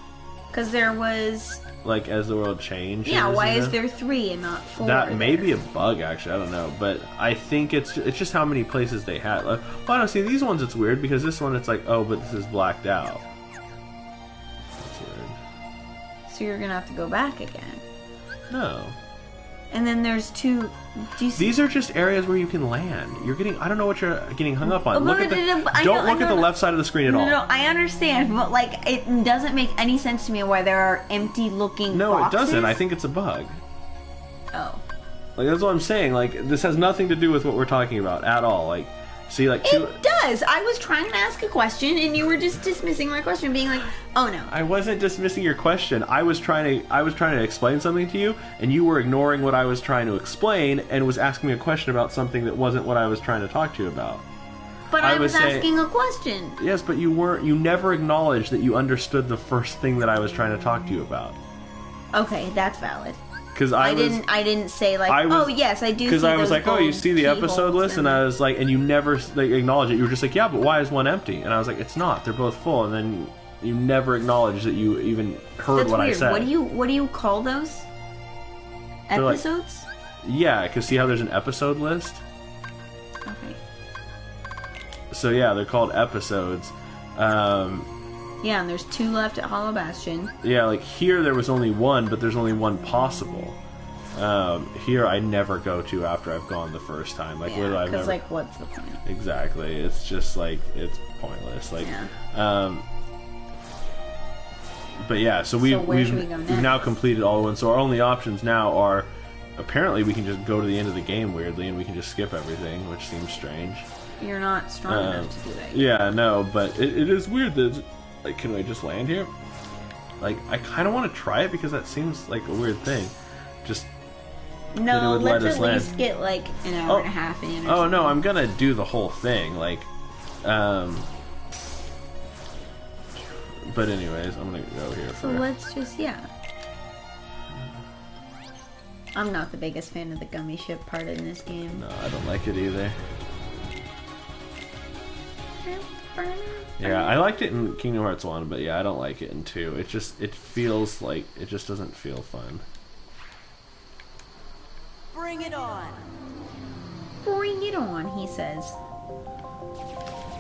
Because there was. Like, as the world changed. Yeah, why is there 3 and not 4? That may be a bug, actually. I don't know, but I think it's just how many places they had. Like, well, I don't see these ones. It's weird because this one, it's like, oh, but this is blacked out. That's weird. So you're gonna have to go back again. No. And then there's 2. Do you see? These are just areas where you can land. You're getting. I don't know what you're getting hung up on. No, Look at the. Don't look at the left side of the screen at all. No, I understand, but like, it doesn't make any sense to me why there are empty-looking. No, boxes. it doesn't. I think it's a bug. Oh. Like, that's what I'm saying. Like, this has nothing to do with what we're talking about at all. Like, see, like, It does. I was trying to ask a question, and you were just dismissing my question, being like, "Oh no." I wasn't dismissing your question. I was trying to explain something to you, and you were ignoring what I was trying to explain, and was asking me a question about something that wasn't what I was trying to talk to you about. But I was asking a question. Yes, but you never acknowledged that you understood the first thing that I was trying to talk to you about. Okay, that's valid. Because I didn't say like, oh yes, I do. Because I was like, oh, you see the episode list, and I was like, and you never like acknowledged it. You were just like, yeah, but why is one empty? And I was like, it's not. They're both full. And then you never acknowledged that you even heard what I said. What do you call those? Episodes? Yeah, because see how there's an episode list. Okay. So yeah, they're called episodes. Yeah, and there's 2 left at Hollow Bastion. Yeah, like here there was only 1, but there's only 1 possible. Here I never go to after I've gone the first time. Like, yeah, because like, what's the point? Exactly. It's just like it's pointless. Like, yeah. But yeah, so we've now completed all of them. So our only options now are apparently we can just go to the end of the game weirdly, and we can just skip everything, which seems strange. You're not strong enough to do that. Yeah, no, but it is weird that. Like, can I just land here? Like, I kind of want to try it because that seems like a weird thing. Just no, let's at least get like an hour and a half in. Oh no, I'm gonna do the whole thing. Like, but anyways, I'm gonna go here. So let's just I'm not the biggest fan of the gummy ship part in this game. No, I don't like it either. Yeah, I liked it in Kingdom Hearts 1, but yeah, I don't like it in 2. It feels like, it just doesn't feel fun. Bring it on! Bring it on, he says.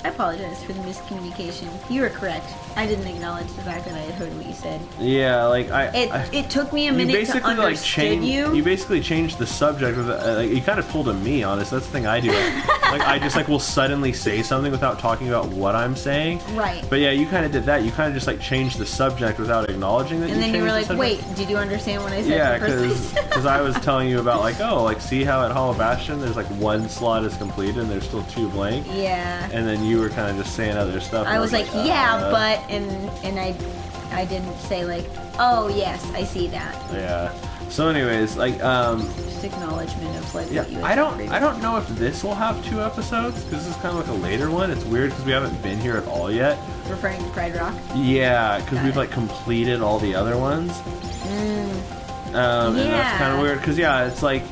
I apologize for the miscommunication. You were correct. I didn't acknowledge the fact that I had heard what you said. Yeah, like it took me a minute to understand you. You basically changed the subject of like you kind of pulled a me, honest. That's the thing I do. Like I just like will suddenly say something without talking about what I'm saying. Right. But yeah, you kind of did that. You kind of just like changed the subject without acknowledging that. And then you were like, "Wait, did you understand what I said?" Yeah, because I was telling you about like, oh, like see how at Hollow Bastion there's like 1 slot is completed and there's still 2 blank. Yeah. And then you were kind of just saying other stuff. I was like, yeah, but and I didn't say like, oh yes, I see that. Yeah. So anyways, like just acknowledgement of like what you had I don't know if this will have 2 episodes because this is kind of like a later one. It's weird because we haven't been here at all yet. Referring to Pride Rock? Yeah, because we've like completed all the other ones. And that's kind of weird because it's like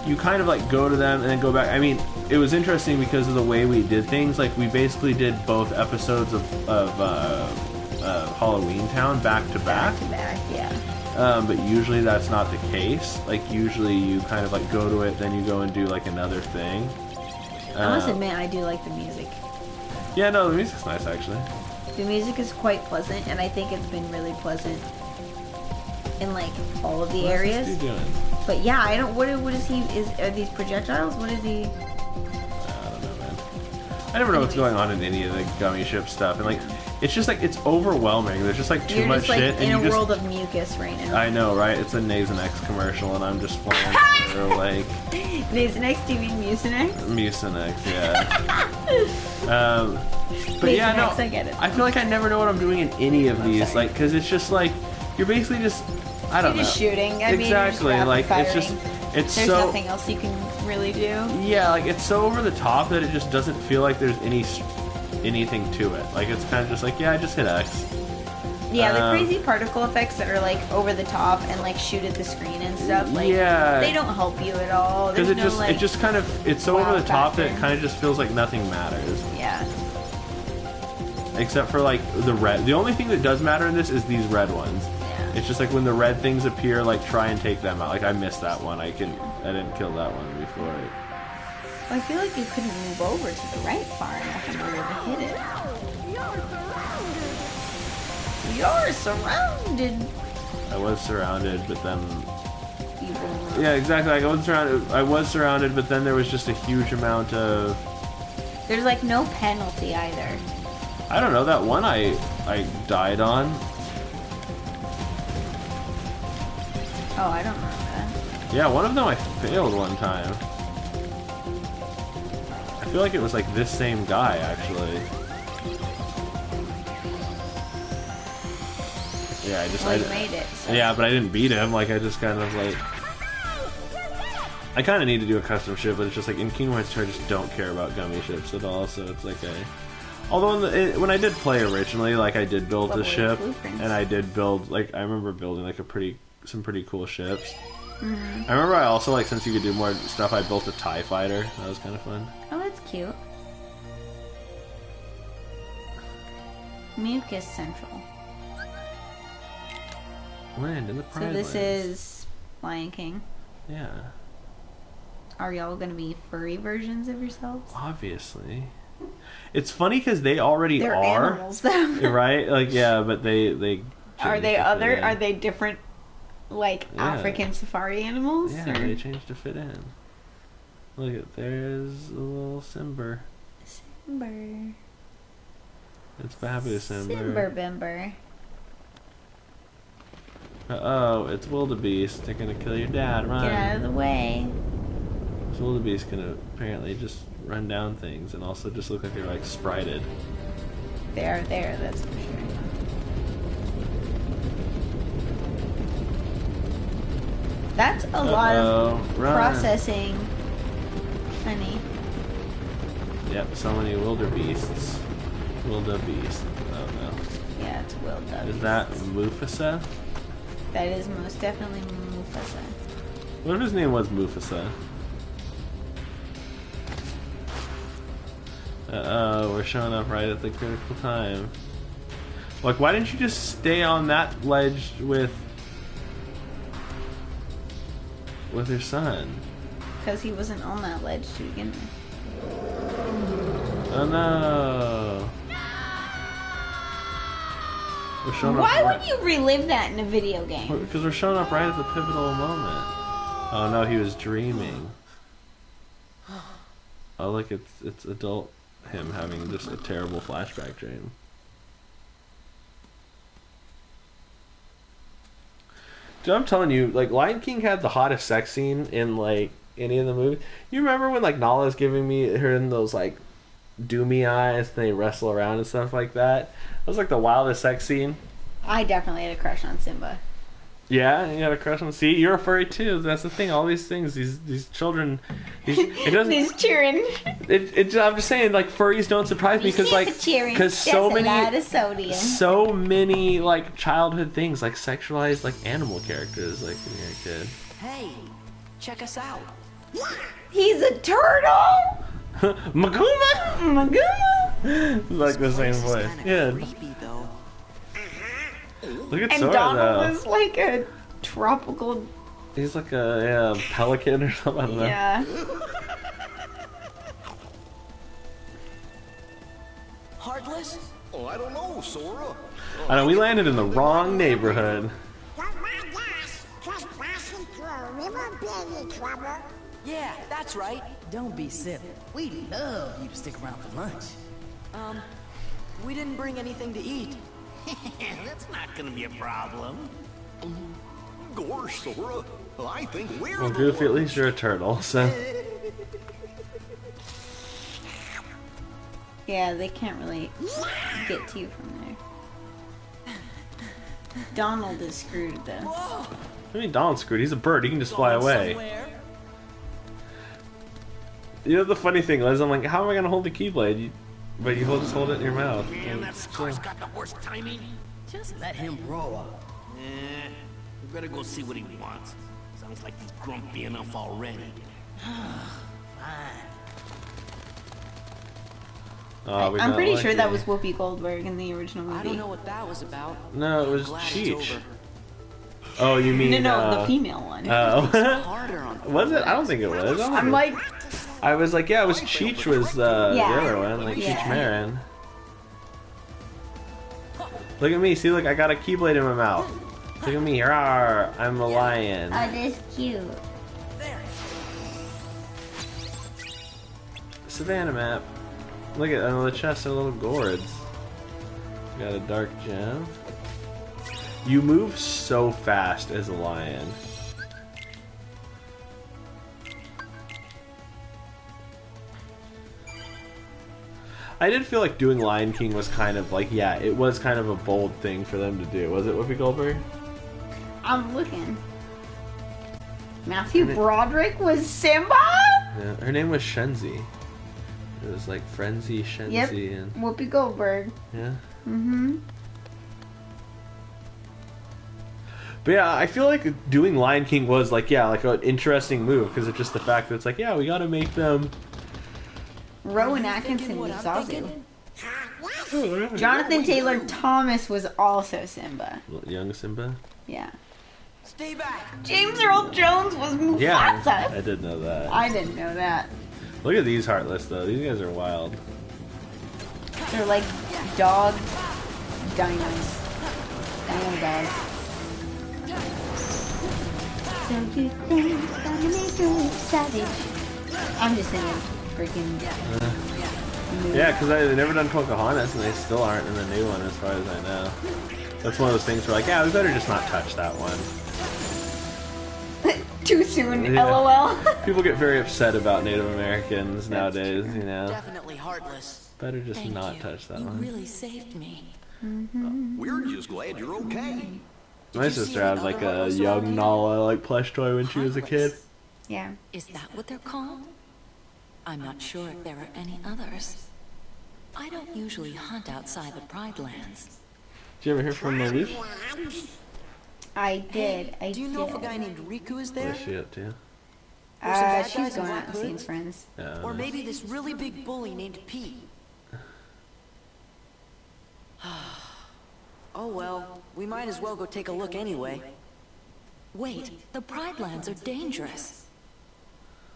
you kind of like go to them and then go back. I mean, it was interesting because of the way we did things. Like we basically did both episodes of Halloween Town back to back. Yeah. But usually that's not the case. Like usually you kind of like go to it, then you go and do like another thing. I must admit, I do like the music. Yeah, no, the music's nice actually. The music is quite pleasant, and I think it's been really pleasant in like all of the areas. What's he doing? But yeah, I don't. What is he? Are these projectiles? What is he? I don't know, man. I never know what's going on in any of the gummy ship stuff, and like it's just like it's overwhelming. There's just like too much like, shit. In a world of mucus right now. I know, right? It's a Nasonex commercial, and I'm just flying through like Nasonex. Do you mean Mucinex? Mucinex, yeah. But yeah, no, I get it. I feel like I never know what I'm doing in any of these, like, because it's just like you're basically just. I don't know. Just shooting. I exactly. Mean, like firing. There's so nothing else you can really do. Yeah, like it's so over the top that it just doesn't feel like there's anything to it. Like it's kind of just like I just hit X. Yeah, the crazy particle effects that are like over the top and like shoot at the screen and stuff. Like they don't help you at all. Because it just kind of it's so over the top that it kind of just feels like nothing matters. Yeah. Except for like the red. The only thing that does matter in this is these red ones. It's just like when the red things appear, like try and take them out. Like I missed that one. I didn't kill that one before. I feel like you couldn't move over to the right far enough in order to hit it. You're surrounded. I was surrounded, but then. Yeah, exactly. Like I was surrounded, but then there was just a huge amount of. There's like no penalty either. I don't know. That one I died on. Oh, I don't remember that. Yeah, one of them I failed one time. I feel like it was like this same guy, actually. Yeah, I just... Well, you made it. So. Yeah, but I didn't beat him. Like, I just kind of like... I kind of need to do a custom ship, but it's just like in Kingdom Hearts 2, I just don't care about gummy ships at all, so it's like a... Although when I did play originally, like I did build the ship, and I did build, like, I remember building like some pretty cool ships. I remember I also, like, since you could do more stuff, I built a TIE fighter. That was kind of fun. Oh, that's cute. Mucus Central. Land in the Pride So this Lands. is Lion King. Yeah. Are y'all gonna be furry versions of yourselves? Obviously. It's funny because they already They're are. animals, though. Right? Like, yeah, but they Are they changed to fit in. Are they different, like, Yeah. African safari animals? Yeah, or? they changed to fit in. Look at, there's a little Simber. Simber. It's Babu Simber. Simber Bimber. Uh-oh, it's Wildebeest. They're gonna kill your dad, run. Get out of the way. This Wildebeest gonna apparently just run down things and also just look like they're like sprited. They are there, that's for sure. That's a lot of Run. processing, honey. Yep, so many wildebeests. Wildebeest. Oh no. Yeah, it's wildebeest. Is that Mufasa? That is most definitely Mufasa. What if his name was Mufasa? Uh-oh, we're showing up right at the critical time. Like, why didn't you just stay on that ledge with your son? Because he wasn't on that ledge to begin with. Oh no! We're showing Why up would you relive that in a video game? Because we're showing up right at the pivotal moment. Oh no, he was dreaming. Oh look, it's adult him having just a terrible flashback dream. Dude, I'm telling you, like, Lion King had the hottest sex scene in, like, any of the movies. You remember when, like, Nala's giving her in those, like, doomy eyes and they wrestle around and stuff like that? That was, like, the wildest sex scene. I definitely had a crush on Simba. Yeah, you got a crush on... See, you're a furry, too. That's the thing. All these things, these children... It doesn't... He's cheering. I'm just saying, like, furries don't surprise me because, like... Because so many, like, childhood things, like, sexualized, like, animal characters, like, when you're a kid. Hey, check us out. He's a turtle! Maguma? Maguma? Like the same voice. Yeah. Creepy, though. Look at And Sora, Donald though. is like a tropical... He's like a pelican or something. I don't know. Yeah. Heartless? Oh, I don't know, Sora. I know, we landed in the wrong neighborhood. Oh my gosh, trespassing through a river big trouble. Yeah, that's right. Don't be silly. We'd love you to stick around for lunch. We didn't bring anything to eat. That's not gonna be a problem. Gosh, Sora. I think we're Well, the Goofy, at ones. least you're a turtle, so... Yeah, they can't really get to you from there. Donald is screwed, though. I mean, Donald's screwed. He's a bird. He can just fly away. You know, the funny thing was, I'm like, how am I going to hold the Keyblade? But you just hold it in your mouth. Man, that scar's got the worst timing. Just let him roll. We better go see what he wants. Sounds like he's grumpy enough already. Oh, we I'm got pretty sure lucky. that was Whoopi Goldberg in the original movie. I don't know what that was about. No, it was Glad it's Cheech. over. Oh, you mean... No, the female one. Oh. Harder on Was it? I don't think it was. I don't I'm think- like, I was like, yeah, it was Cheech was the Yeah. other one, like Yeah. Cheech Marin. Look at me, see, look, I got a Keyblade in my mouth. Look at me, rawr, I'm a lion. oh, this cute. Savannah map. Look at the chest, are little gourds. Got a dark gem. You move so fast as a lion. I did feel like doing Lion King was kind of like, yeah, it was kind of a bold thing for them to do. Was it, Whoopi Goldberg? I'm looking. Matthew Broderick was Simba? Yeah, her name was Shenzi. It was like Frenzy, Shenzi, Yep. and Whoopi Goldberg. yeah. Mm-hmm. But yeah, I feel like doing Lion King was like, yeah, like an interesting move because of just the fact that it's like, yeah, we got to make them. Rowan Atkinson was Zazu. Jonathan Taylor Thomas was also Simba. Young Simba. Yeah. Stay back. James Earl Jones was Mufasa. Yeah, I did know that. I didn't know that. Look at these Heartless though; these guys are wild. They're like dog dinos. Dino dogs. So you think gonna make you savage? I'm just saying, freaking. Yeah, because they've never done Pocahontas, and they still aren't in the new one, as far as I know. That's one of those things where, like, yeah, we better just not touch that one. Too soon, Yeah. LOL. People get very upset about Native Americans nowadays, you know. Definitely heartless. Better just not touch that one. Really saved me. We're just glad you're okay. My sister had like a young Nala like plush toy when she was a kid. Yeah. Is that what they're called? I'm not sure if there are any others. I don't usually hunt outside the Pride Lands. Did you ever hear from Melissa? I did. I Do you know if a guy named Riku is there? What's she up to? She's going out and seeing friends. Or maybe this really big bully named Pete. Oh well, we might as well go take a look anyway. Wait, the Pride Lands are dangerous.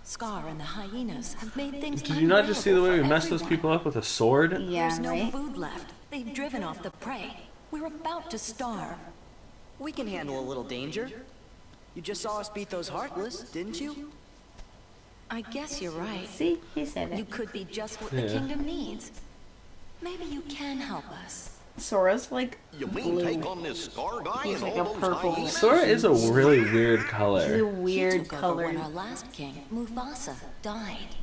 Scar and the hyenas have made things Did you not just see the way we unbearable for messed those everyone. people up with a sword? Yeah, There's no right? food left. They've driven off the prey. We're about to starve. We can handle a little danger. You just saw us beat those Heartless, didn't you? I guess you're right. See? He said You it. could be just what the Yeah. kingdom needs. Maybe you can help us. Sora's like You mean take blue. on this Scar guy He's and like a all those purple. hyenas? Sora is a really weird It's a color. weird He took over color. when our last king, Mufasa, died.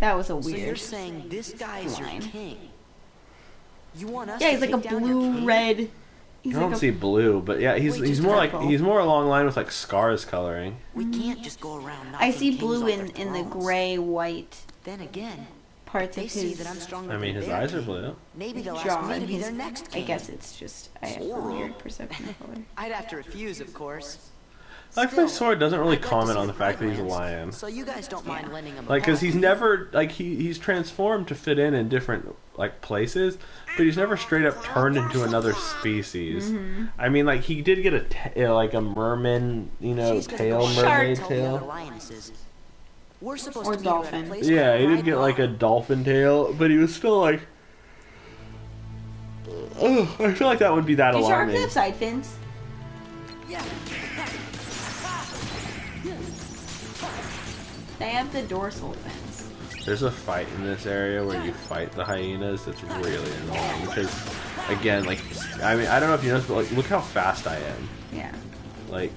That was a So you're weird. saying this guy is your line. king? You want us Yeah, to he's like a take down your blue king? red. I He's don't like see blue, but yeah, he's Wait, he's just more like purple. he's more along line with like Scar's coloring. We can't just go around I knocking see kings blue off their in the thrones. gray white Then again, parts they of see his that I'm stronger I mean, than his their eyes are king. blue. Maybe they'll jaw ask me and to be his. their next I king. guess it's just I have a weird perception of color. I'd have to refuse, of course. I feel like Sora doesn't really comment on the fact that he's a lion. So you guys don't mind lending him a Like, cause paw. he's never like he's transformed to fit in different like places, but he's never straight up turned into another species. I mean, like he did get like a merman, you know, She's gonna tail, go out mermaid and tell the other tail. lionnesses. We're supposed Or to be at a dolphin. place Yeah, called he did Pride get like a Rock. dolphin tail, but he was still like. Oh, I feel like that would be that Do sharks alarming. have side fins? They have the dorsal fins. There's a fight in this area where you fight the hyenas. That's really annoying because, again, like I mean, I don't know if you noticed, but like, look how fast I am. Yeah. Like,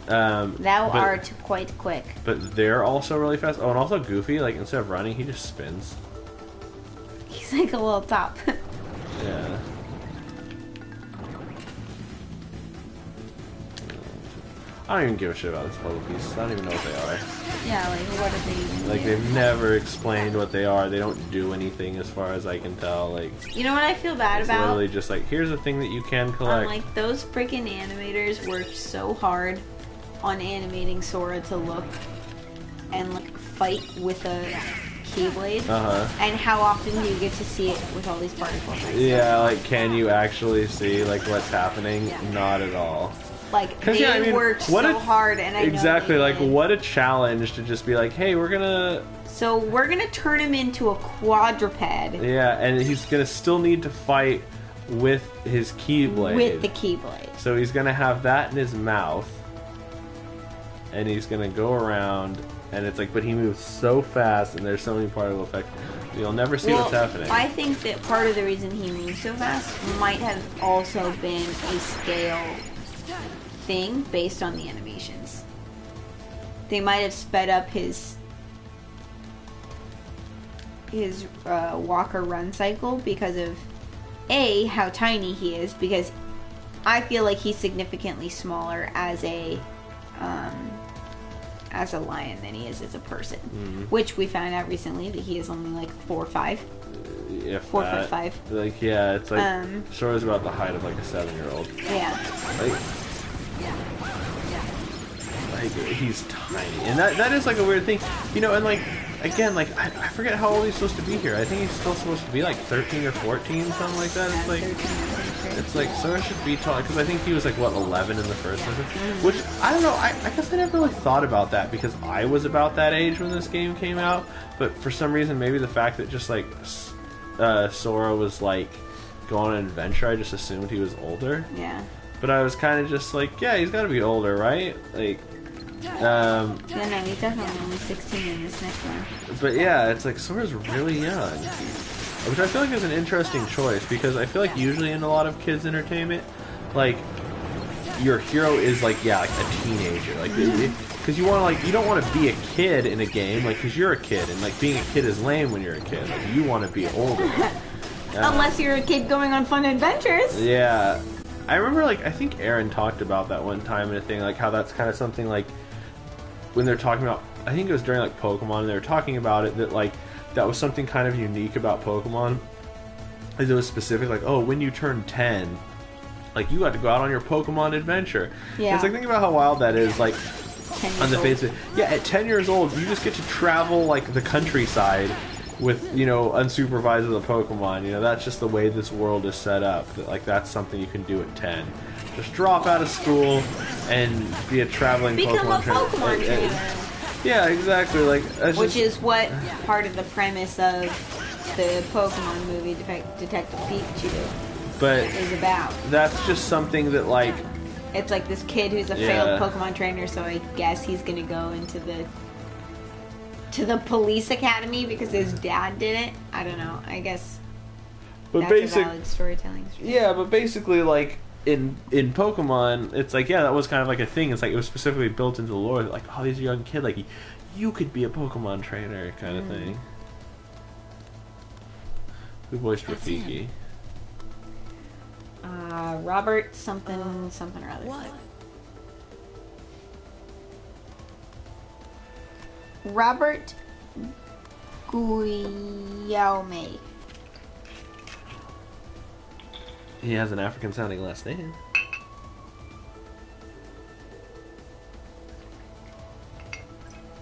Thou but- art quite quick. But they're also really fast. Oh, and also Goofy, like instead of running, he just spins. He's like a little top. Yeah. I don't even give a shit about this puzzle piece. I don't even know what they are. Yeah, like what are they even Like do? they've never explained what they are. They don't do anything as far as I can tell. Like You know what I feel bad it's about? literally just like here's a thing that you can I'm collect. like, those freaking animators worked so hard on animating Sora to look and like fight with a Keyblade. And how often do you get to see it with all these particle effects? Yeah, like can you actually see like what's happening? Not at all. Like 'Cause, they yeah, I mean, worked what so a- hard, and I know Exactly, they like did. what a challenge to just be like, hey, we're gonna So we're gonna turn him into a quadruped yeah, and he's gonna still need to fight with his Keyblade. with the Keyblade. So he's gonna have that in his mouth, and he's gonna go around, and it's like, but he moves so fast, and there's so many particle effects, you'll never see what's happening. I think that part of the reason he moves so fast might have also been a scale thing based on the animations. They might have sped up his walk or run cycle because of A, how tiny he is, because I feel like he's significantly smaller as a lion than he is as a person. Which we found out recently that he is only like 4 or 5. If 4'5". Like, yeah, it's like Sora's about the height of like a 7-year-old. Yeah. Like he's tiny, and that is like a weird thing, you know. And like again, like I forget how old he's supposed to be here. I think he's still supposed to be like 13 or 14, something like that. It's like Sora should be tall, because I think he was like what, 11 in the first one, which I don't know. I guess I never really thought about that because I was about that age when this game came out. But for some reason, maybe the fact that just like Sora was like going on an adventure, I just assumed he was older. Yeah. But I was kind of just like, yeah, he's got to be older, right? Like. Yeah, no, he's definitely only 16 in this next one. But yeah, it's like Sora's really young, which I feel like is an interesting choice, because I feel like usually in a lot of kids entertainment, like your hero is like like a teenager, like because you want to you don't want to be a kid in a game, like because you're a kid, and like being a kid is lame when you're a kid. Like you want to be older, unless you're a kid going on fun adventures. Yeah, I remember like I think Aaron talked about that one time in a thing, like how that's kind of something like. When they're talking about, I think it was during like Pokemon, and they were talking about it, that like that was something kind of unique about Pokemon, is it was specific, like, oh, when you turn 10, like you got to go out on your Pokemon adventure. Yeah. It's like, think about how wild that is, like on the face of it. Yeah, at 10 years old, you just get to travel like the countryside with, you know, unsupervised with a Pokemon. You know, that's just the way this world is set up. That, like, that's something you can do at 10. Just drop out of school and be a traveling Pokemon trainer. Yeah, exactly. Like, which is what part of the premise of the Pokemon movie Detective Pikachu is about. That's just something that, like, it's like this kid who's a failed Pokemon trainer, so I guess he's gonna go into the police academy because his dad did it. I don't know. I guess that's a valid storytelling. Yeah, but basically, like, in Pokemon, it's like, yeah, that was kind of like a thing. It's like it was specifically built into the lore that, like, oh, he's a young kid, like, you could be a Pokemon trainer kind of thing. Who voiced Rafiki? Robert something or other. What? Robert Guillaume. He has an African-sounding last name.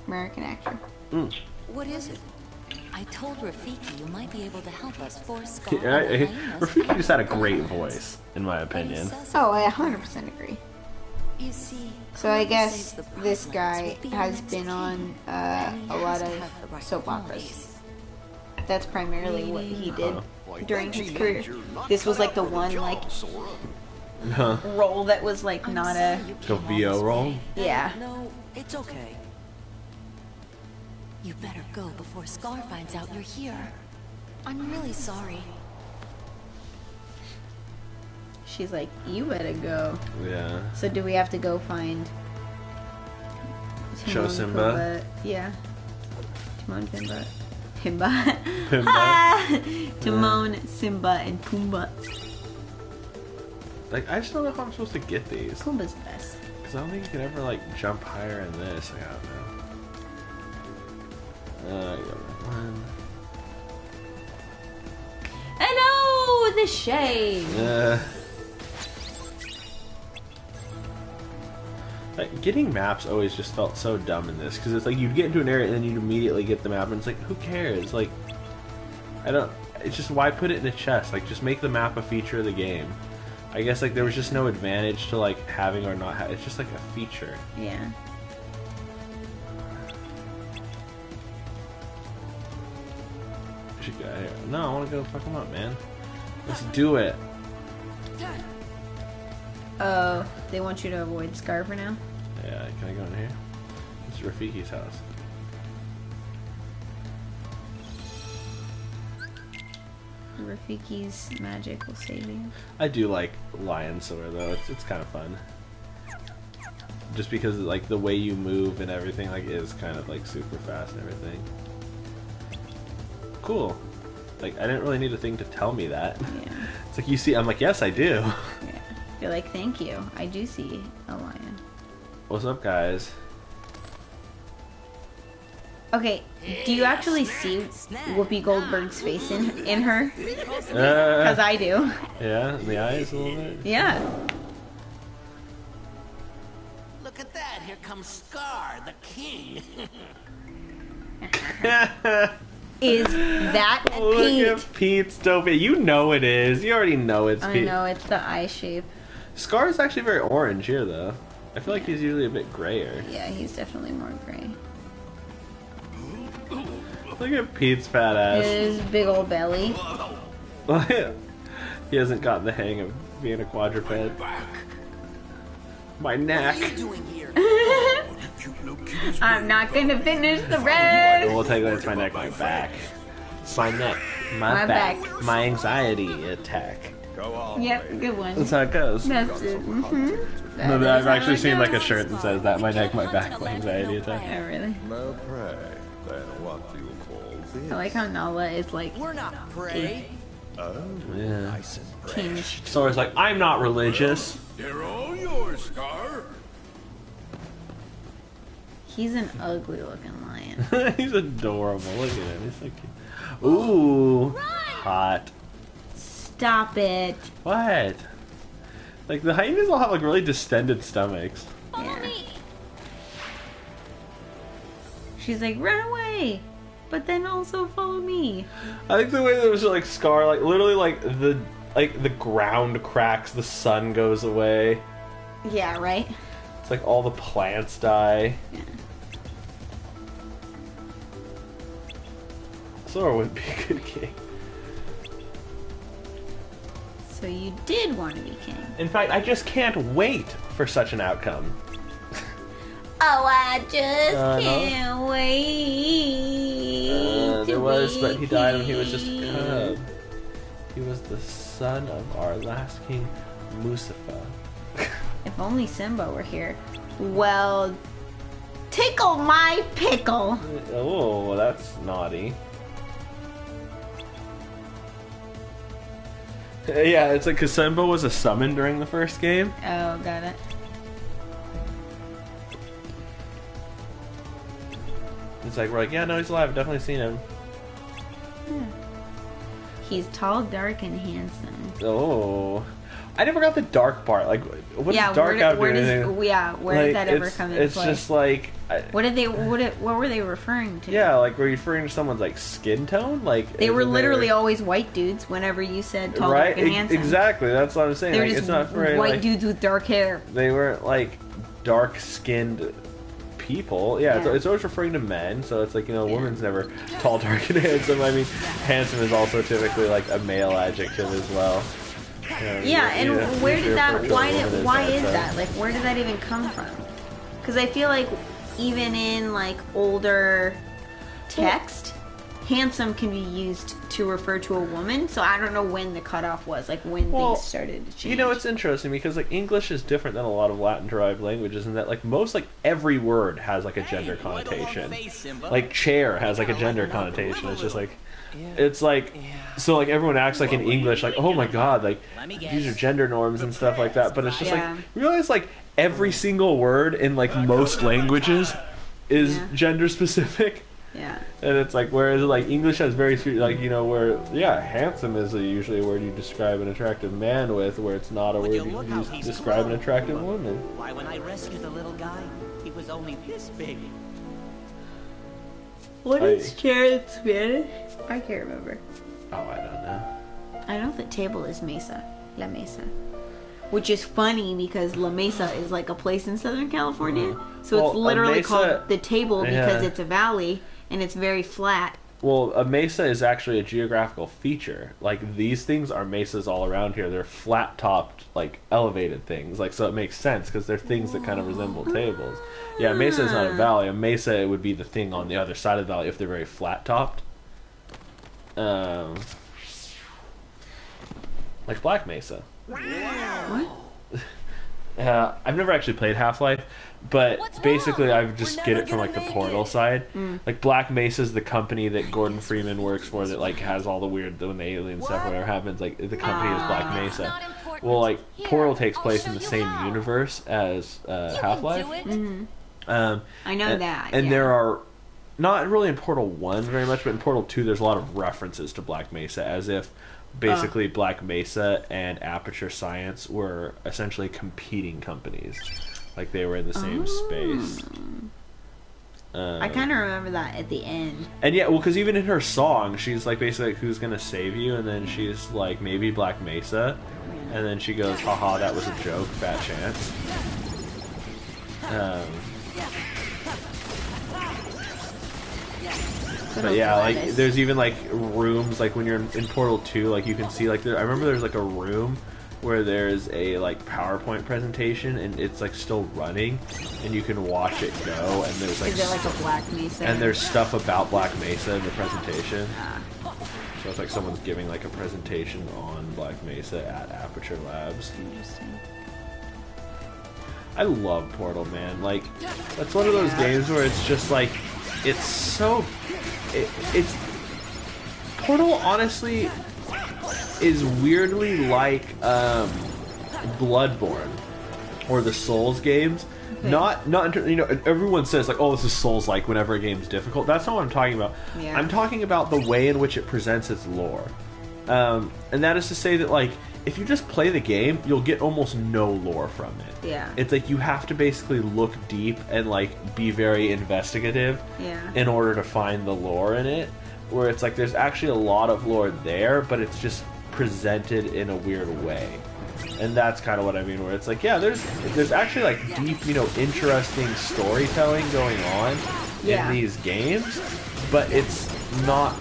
American actor. What is it? I told Rafiki you might be able to help us force Scar. Rafiki just had a great voice, in my opinion. Oh, I 100% agree. You see, so I guess this guy has been on a lot of soap operas. That's primarily what he did during his career. This was like the one like role that was like not a VO role. Yeah. No, it's okay. You better go before Scar finds out you're here. I'm really sorry. She's like, you better go. Yeah. So do we have to go find Show Simba? Yeah. Timon, Pumbaa. Timon, Simba, and Pumbaa. Like, I just don't know how I'm supposed to get these. Pumbaa's the best. Because I don't think you can ever, like, jump higher in this. I don't know. I got one. Hello, the shade. Like, getting maps always just felt so dumb in this, because it's like you'd get into an area and then you'd immediately get the map, and it's like, who cares? Like, I don't. It's just, why put it in a chest? Like, just make the map a feature of the game. I guess like there was just no advantage to like having or not having. It's just like a feature. Yeah. No, I want to go fuck him up, man. Let's do it. Oh, they want you to avoid Scar for now? Yeah, can I go in here? It's Rafiki's house. Rafiki's magic will save you. I do like Lion Sora though. It's kind of fun. Just because like the way you move and everything like is kind of like super fast and everything. cool. Like, I didn't really need a thing to tell me that. Yeah. It's like, you see, I'm like, yes, I do. Yeah. You're like, thank you. I do see a lion. What's up, guys? Okay, do you actually see Whoopi Goldberg's face in her? Because I do. Yeah, in the eyes a little bit. Yeah. Look at that. Here comes Scar, the king. Is that Look Pete? at Pete's dope. You know it is. You already know it's I Pete. know, it's the eye shape. Scar is actually very orange here, though. I feel like he's usually a bit grayer. Yeah, he's definitely more gray. Look at Pete's fat ass. His big old belly. He hasn't gotten the hang of being a quadruped. My neck. What are you doing here? I'm not gonna finish the rest. We'll take that. It's my neck, my back. My neck, my back, my anxiety attack. Go on. Yep, good one. That's how it goes. That's it. No, but I've actually seen like a shirt that says that, my neck, my back, my anxiety attack. Oh, really? No prey. Then what do you call this? I like how Nala is like We're not prey. Oh, Yeah. nice and fresh. tinged. Sora's like, I'm not religious. They're all yours, Scar. He's an ugly looking lion. He's adorable. Look at him. He's so cute. Ooh, hot. Stop it. What? Like the hyenas all have like really distended stomachs. Yeah. She's like, run away, but then also follow me. I think the way that it was like Scar, like literally like the ground cracks, the sun goes away. Yeah, right? It's like all the plants die. Yeah. Sora would be a good king. So you did want to be king. In fact, I just can't wait for such an outcome. Oh, I just Uh-huh. can't wait. There to was, be but he died when he was just a king. cub. He was the son of our last king, Mustafa. If only Simba were here. Well, tickle my pickle. Oh, that's naughty. Yeah, it's like because Simba was a summon during the first game. Oh, got it. It's like we're like, yeah, no, he's alive. I've definitely seen him. He's tall, dark, and handsome. Oh, I never got the dark part. Like, what does dark have to do with anything? Where did that ever come into It's play? just like, What were they referring to? yeah, like were you referring to someone's like skin tone? Like They were literally always white dudes whenever you said tall, right, dark, and handsome. exactly. That's what I'm saying. They were Like, just it's not for white like, dudes with dark hair. They weren't like dark-skinned people. Yeah, Yeah. It's always referring to men. So it's like, you know, a woman's never tall, dark, and handsome. I mean, handsome is also typically like a male adjective as well. You know, Yeah, and where usually did that? refer to a Why woman as Why is handsome. that? Like, where did that even come from? Because I feel like even in like older text, handsome can be used to refer to a woman. So I don't know when the cutoff was, like when things started to change. You know, it's interesting because like English is different than a lot of Latin-derived languages in that like most like every word has like a gender connotation. Like chair has like a gender connotation. It's just like it's like so like everyone acts like in English like, oh my god, like these are gender norms and stuff like that. But it's just Yeah. like you realize like every single word in like most languages is gender specific. Yeah. And it's like, whereas like English has very like, you know, where handsome is usually a word you describe an attractive man with, where it's not a word you use to describe an attractive woman. Why, when I rescued the little guy, he was only this big. What is chair in Spanish? I can't remember. Oh, I don't know. I know the table is mesa, la mesa, which is funny because La Mesa is like a place in Southern California, so Well, it's a literally mesa- called the table because yeah. it's a valley and it's very flat. Well, a mesa is actually a geographical feature. Like these things are mesas all around here. They're flat-topped, like elevated things. Like so, it makes sense because they're things that kind of resemble tables. Yeah, a mesa is not a valley. A mesa it would be the thing on the other side of the valley if they're very flat-topped. Like Black Mesa. What? I've never actually played Half-Life, but basically I just get it from like the Portal side. Like Black Mesa is the company that Gordon Freeman works for that like has all the weird when the alien stuff whatever happens. Like the company is Black Mesa. Well, like Portal takes place in the same universe as Half-Life. I know that. And yeah. there are not really in Portal 1 very much, but in Portal 2 there's a lot of references to Black Mesa as if basically Black Mesa and Aperture Science were essentially competing companies. Like they were in the same space. I kind of remember that at the end. And yeah, well, because even in her song, she's like basically like, who's gonna save you? And then she's like, maybe Black Mesa. And then she goes, haha, that was a joke, fat chance. But yeah, like there's even like rooms like when you're in Portal 2, like you can see like I remember there's like a room where there's a like PowerPoint presentation and it's like still running and you can watch it go and there's like is it like a Black Mesa? And there's stuff about Black Mesa in the presentation. So it's like someone's giving like a presentation on Black Mesa at Aperture Labs. Interesting. I love Portal, man. Like that's one of those games where it's just like it's so it's Portal honestly is weirdly like Bloodborne or the Souls games. Okay. Not you know, everyone says like, oh, this is Souls like whenever a game's difficult. That's not what I'm talking about. Yeah. I'm talking about the way in which it presents its lore. And that is to say that like if you just play the game, you'll get almost no lore from it. Yeah. It's like you have to basically look deep and like be very investigative in order to find the lore in it. Where it's like there's actually a lot of lore there, but it's just presented in a weird way. And that's kind of what I mean, where it's like, yeah, there's actually like deep, you know, interesting storytelling going on in these games, but it's not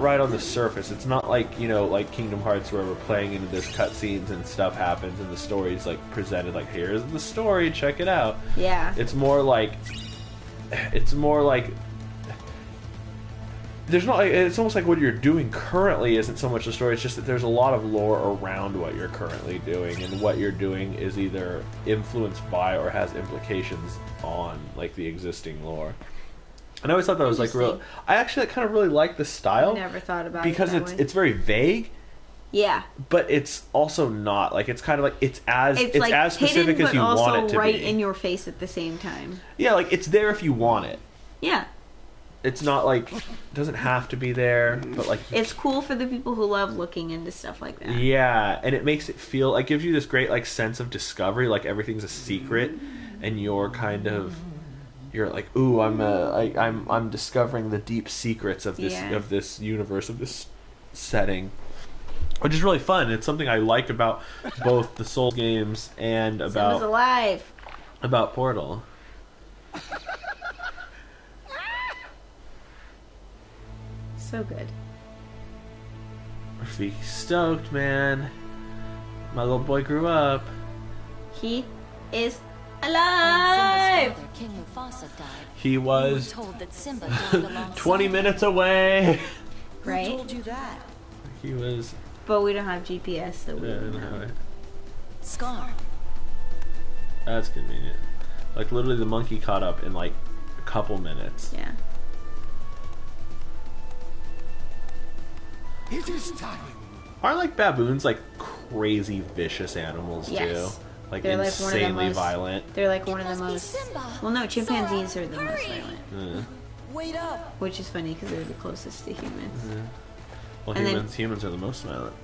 right on the surface. It's not like, you know, like Kingdom Hearts where we're playing into this cutscenes and stuff happens and the story's like presented like, here's the story, check it out. Yeah. It's more like there's not. It's almost like what you're doing currently isn't so much the story. It's just that there's a lot of lore around what you're currently doing, and what you're doing is either influenced by or has implications on like the existing lore. And I always thought that was like real. I actually kind of really like the style. I never thought about because it that way. it's very vague. Yeah. But it's also not like it's kind of like it's as like as specific hidden, as you but want also it to right be. in your face at the same time. Yeah, like it's there if you want it. Yeah. It's not like it doesn't have to be there, but like it's cool for the people who love looking into stuff like that. Yeah, and it makes it feel like gives you this great like sense of discovery, like everything's a secret, and you're like, ooh, I'm discovering the deep secrets of this universe, of this setting, which is really fun. It's something I like about both the Souls games and Simba's alive. about Portal. So good. Rafiki stoked, man. My little boy grew up. He is alive. When Simba's father, King Mufasa, died, He was we were told that Simba died alongside 20 minutes away. Right? Who told you that? He was. But we don't have GPS, so we don't know. Scar. That's convenient. Like literally, the monkey caught up in like a couple minutes. Yeah. It is time. Aren't like baboons like crazy vicious animals Yes. too? Like They're insanely like one of the most violent. They're like one of the Must be most. Simba. Well, no, chimpanzees are the most violent, Wait up! which is funny because they're the closest to humans. Well, And then- humans are the most violent.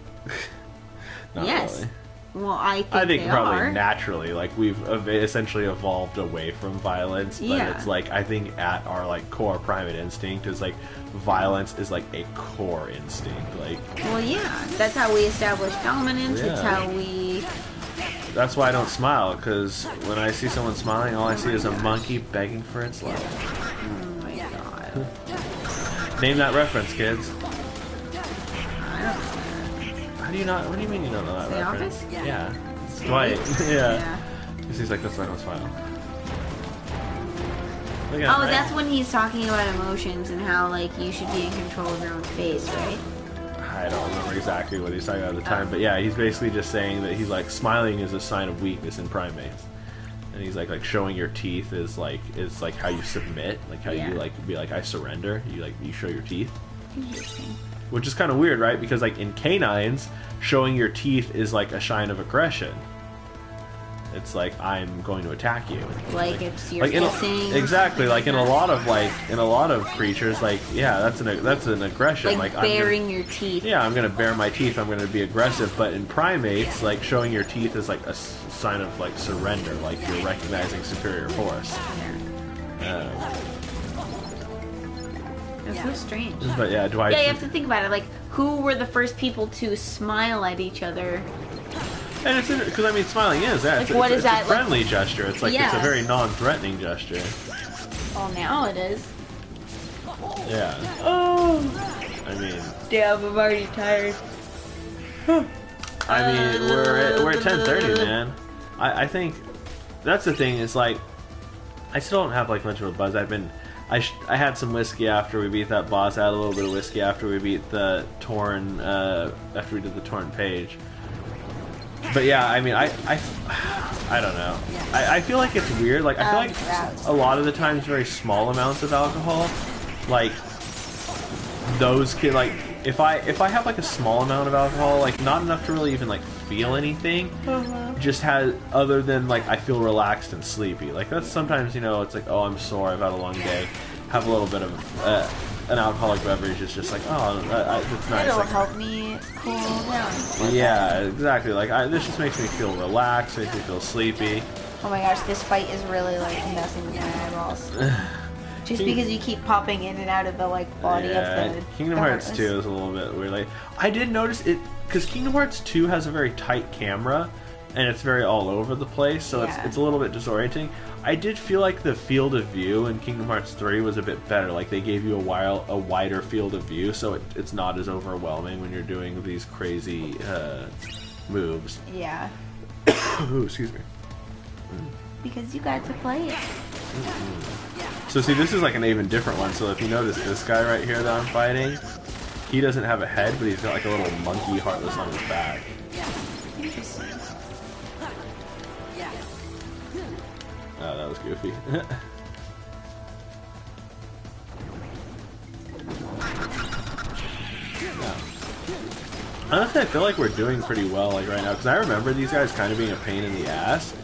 Not Yes. really. Well, I I think they probably are. naturally, like we've essentially evolved away from violence, but Yeah. it's like I think at our like core primate instinct is like violence is like a core instinct. Like Well, yeah, that's how we establish dominance. It's Yeah. how we. that's why I don't smile, because when I see someone smiling, all I see is a monkey begging for its life. Oh my god. Name that reference, kids. I don't know. How do you not? What do you mean you don't know that The reference? Office? Yeah. It's Dwight. yeah. Yeah. He's like, that's why I don't smile. Look at Oh, him, right? that's when he's talking about emotions and how like you should be in control of your own face, right? I I don't remember exactly what he's talking about at the time, but yeah, he's basically just saying that he's like smiling is a sign of weakness in primates, and he's like showing your teeth is like how you submit, like how you like be like I surrender. You show your teeth. Interesting. Which is kind of weird, right? Because like in canines, showing your teeth is like a sign of aggression. It's like I'm going to attack you. Like it's your like kissing. Exactly. Like in a lot of creatures, like yeah, that's an aggression. Like baring your teeth. Yeah, I'm gonna bare my teeth. I'm gonna be aggressive. But in primates, like showing your teeth is like a sign of like surrender. Like you're recognizing superior force. It's so strange. But yeah, you have to think about it. Like, who were the first people to smile at each other? And it's because I mean, smiling is Like, it's a friendly gesture. It's like it's a very non-threatening gesture. Well, now it is. Yeah. Oh. I mean. Damn, I'm already tired. I mean, we're at 10:30, man. I think that's the thing. Is like, I still don't have like much of a buzz. I had some whiskey after we beat that boss. I had a little bit of whiskey after we beat the Torn. After we did the Torn page. But yeah, I mean, I don't know. I feel like it's weird. Like I feel like a lot of the times, very small amounts of alcohol, like those can like if I have like a small amount of alcohol, like not enough to really even like feel anything, just has other than like I feel relaxed and sleepy. Like that's sometimes it's like oh I'm sore, I've had a long day, have a little bit of an alcoholic beverage is just like oh it's nice. It'll like, help me cool down. Yeah, exactly. Like this just makes me feel relaxed, makes me feel sleepy. Oh my gosh, this fight is really like messing with my eyeballs. Just because you keep popping in and out of the like body of the Kingdom Hearts 2 is a little bit weird. Like I did notice it because Kingdom Hearts 2 has a very tight camera and it's very all over the place, so it's a little bit disorienting. I did feel like the field of view in Kingdom Hearts 3 was a bit better. Like they gave you a wider field of view, so it's not as overwhelming when you're doing these crazy moves. Yeah. Ooh, excuse me. Because you got to play it. So see, this is like an even different one. So if you notice this guy right here that I'm fighting, he doesn't have a head, but he's got like a little monkey heartless on his back. Interesting. Oh, that was goofy. Honestly, I feel like we're doing pretty well like right now because I remember these guys kind of being a pain in the ass,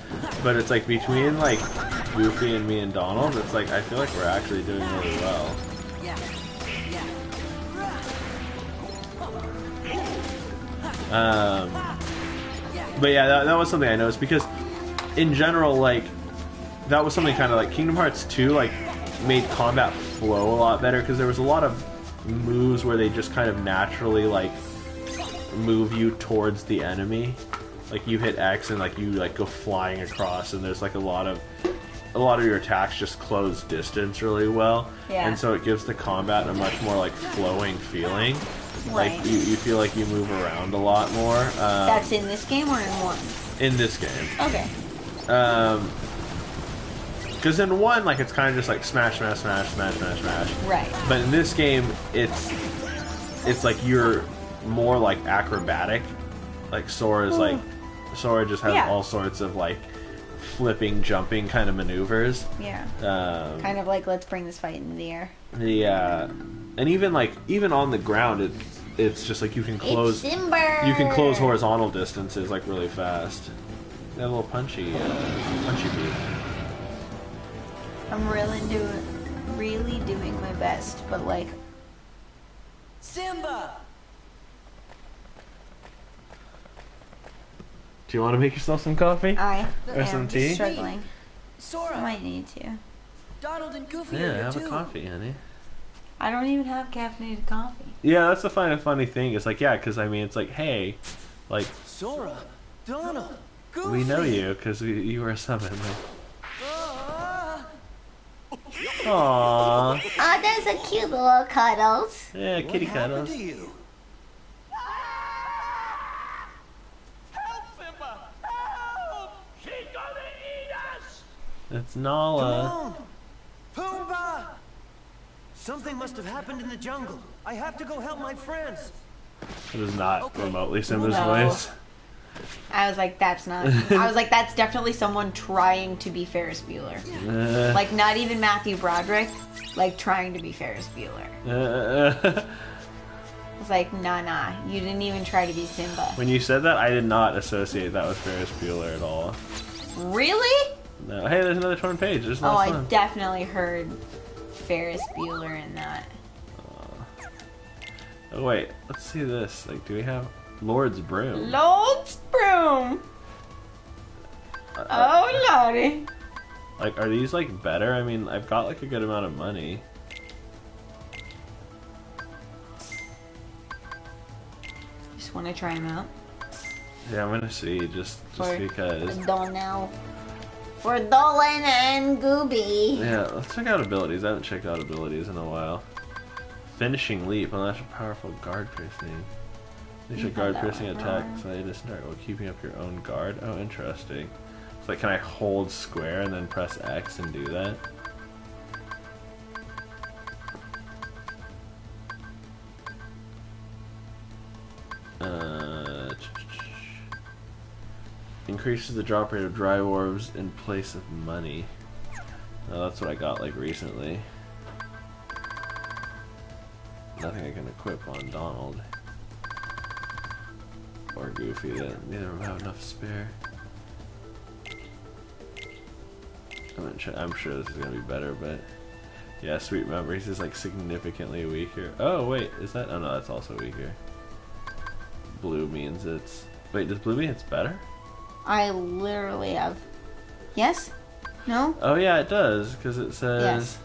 but it's like between like Goofy and me and Donald, it's like I feel like we're actually doing really well. But yeah, that was something I noticed because in general, like that was something kind of like Kingdom Hearts 2 like made combat flow a lot better because there was a lot of moves where they just kind of naturally like move you towards the enemy. Like you hit X and like you like go flying across, and there's like a lot of your attacks just close distance really well. Yeah. And so it gives the combat a much more like flowing feeling. Right. Like you feel like you move around a lot more. That's in this game or in 1? In this game. Okay. Because in 1, like it's kind of just like smash, smash, smash, smash, smash, smash. Right. But in this game, it's like you're more like acrobatic. Like Sora just has all sorts of like flipping, jumping kind of maneuvers. Yeah. Kind of like let's bring this fight into the air. Yeah. And even on the ground, it's just like you can close horizontal distances like really fast. That little punchy beat. I'm really doing my best, but like Simba. Do you want to make yourself some coffee? Or some tea? Struggling. Sora. I might need to. Donald and Goofy are Yeah, here have too. a coffee, honey. I don't even have caffeinated coffee. Yeah, that's the funny thing. It's like, yeah, because I mean, it's like, hey, like Sora, Donald, Goofy. we know you because you were summoned. Aww. Oh, those are cute little cuddles. Yeah, kitty cuddles. Help, Simba! Help! She's gonna eat us! It's Nala. Pumbaa! Something must have happened in the jungle. I have to go help my friends. It is not remotely Simba's No. voice. I was like, that's not. I was like, that's definitely someone trying to be Ferris Bueller. Like, not even Matthew Broderick, like trying to be Ferris Bueller. I was like, nah, you didn't even try to be Simba. When you said that, I did not associate that with Ferris Bueller at all. Really? No. Hey, there's another torn page. There's no Oh, I fun. definitely heard Ferris Bueller in that. Oh wait, let's see this. Like, do we have Lord's Broom? Lord's Broom! Oh, lordy. Like, are these like better? I mean, I've got like a good amount of money. Just want to try them out. Yeah, I'm gonna see just because. Now. For Dolan and Gooby. Yeah, let's check out abilities. I haven't checked out abilities in a while. Finishing leap, unless a powerful guard piercing. These are guard piercing attacks. So they just start while keeping up your own guard. Oh, interesting. So like, can I hold square and then press X and do that? Increases the drop rate of dry orbs in place of money. Oh, that's what I got like recently. Nothing I can equip on Donald or Goofy. Neither of them have enough spare. I'm sure this is gonna be better, but yeah, Sweet Memories is like significantly weaker. Oh wait, is that? Oh no, that's also weaker. Blue means it's. Wait, does blue mean it's better? I literally have. Yes? No? Oh yeah, it does because it says. Yes.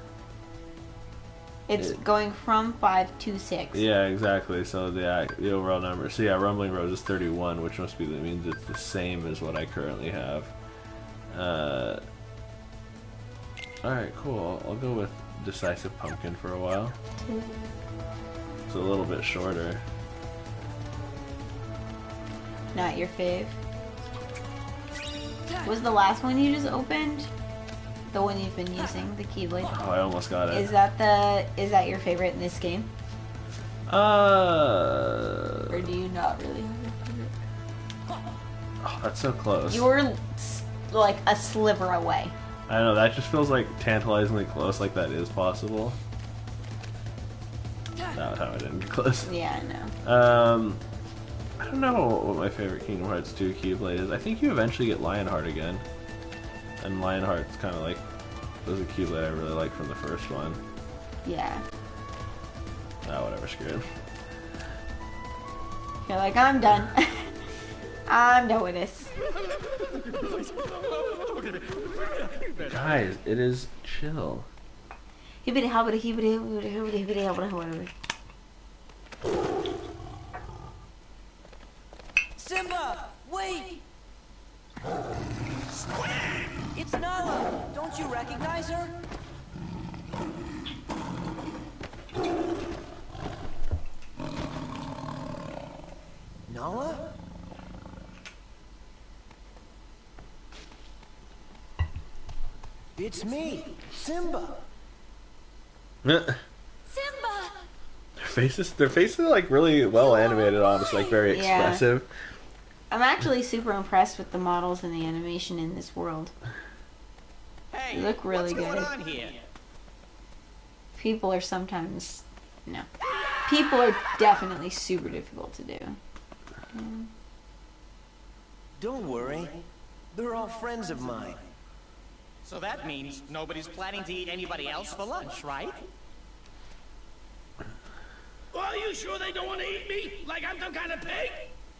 It's going from 5 to 6. Yeah, exactly. So the overall number. So yeah, Rumbling Rose is 31, which must be that means it's the same as what I currently have. All right, cool. I'll go with Decisive Pumpkin for a while. It's a little bit shorter. Not your fave. Was the last one you just opened? The one you've been using, the Keyblade? Oh, I almost got it. Is that your favorite in this game? Or do you not really have a favorite? Oh, that's so close. You were like a sliver away. I know, that just feels like tantalizingly close, like that is possible. No, I didn't get close. Yeah, I know. I don't know what my favorite Kingdom Hearts 2 Keyblade is. I think you eventually get Lionheart again. And Lionheart's kind of like, was a Keyblade I really liked from the first one. Yeah. Oh, whatever, screw it. You're like, I'm done. I'm done with this. Guys, it is chill. Hibbity hobbity hibbity hibbity hibbity hibbity hobbity hobbity. Simba, wait! It's Nala! Don't you recognize her? Nala? It's me, Simba. Simba! Their faces are like really well animated, honestly, like very Yeah. expressive. I'm actually super impressed with the models and the animation in this world. Hey, They look really what's good. going on here? People are sometimes... No. People are definitely super difficult to do. Don't worry. They're all friends of mine. So that means nobody's planning to eat anybody else for lunch, right? Are you sure they don't want to eat me? Like I'm some kind of pig?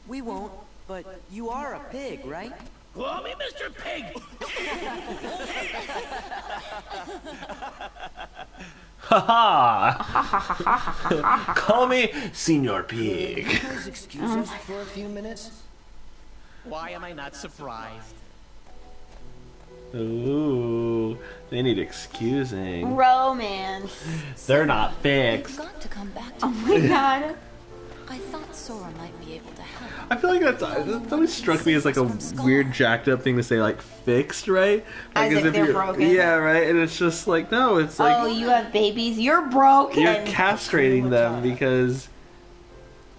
We won't, but you are a pig, right? Call me Mr. Pig! Haha! Call me Senor Pig. Please excuse us for a few minutes. Why am I not surprised? Ooh, they need excusing. Romance. They're not You've fixed. got to come back to Oh my god. I thought Sora might be able to help. I feel like that always struck me as like a weird jacked up thing to say, like fixed, right? Like As if they're you're broken. Yeah, right. And it's just like no, it's like Oh, you have babies. You're broken. you're castrating them because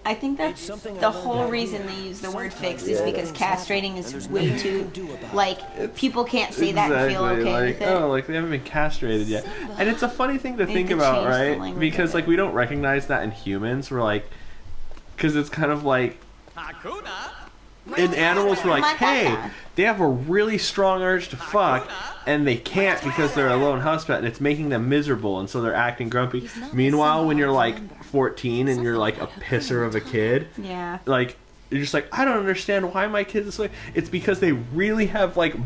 I think that's the whole reason they use the word fixed is because castrating is way too, like, people can't say that and feel okay like, with it. oh, like they haven't been castrated yet. And it's a funny thing to think could about, change the right? language Because, of like, it. we don't recognize that in humans. We're like, because it's kind of like, in animals, we're like, hey, they have a really strong urge to fuck, and they can't because they're a lone husband, and it's making them miserable, and so they're acting grumpy. Meanwhile, when you're like 14 and you're like a pisser of a kid, Yeah. like you're just like, I don't understand why my kid's this way. It's because they really have like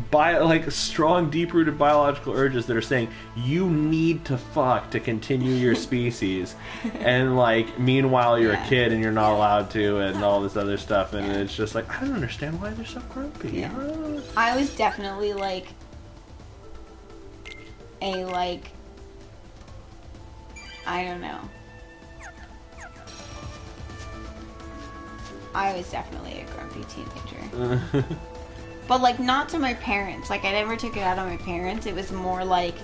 strong, deep-rooted biological urges that are saying you need to fuck to continue your species, and like meanwhile you're a kid and you're not allowed to, and all this other stuff, and it's just like, I don't understand why they're so grumpy. Yeah. I was definitely like a I don't know. I was definitely a grumpy teenager. But like not to my parents. Like I never took it out on my parents. It was more like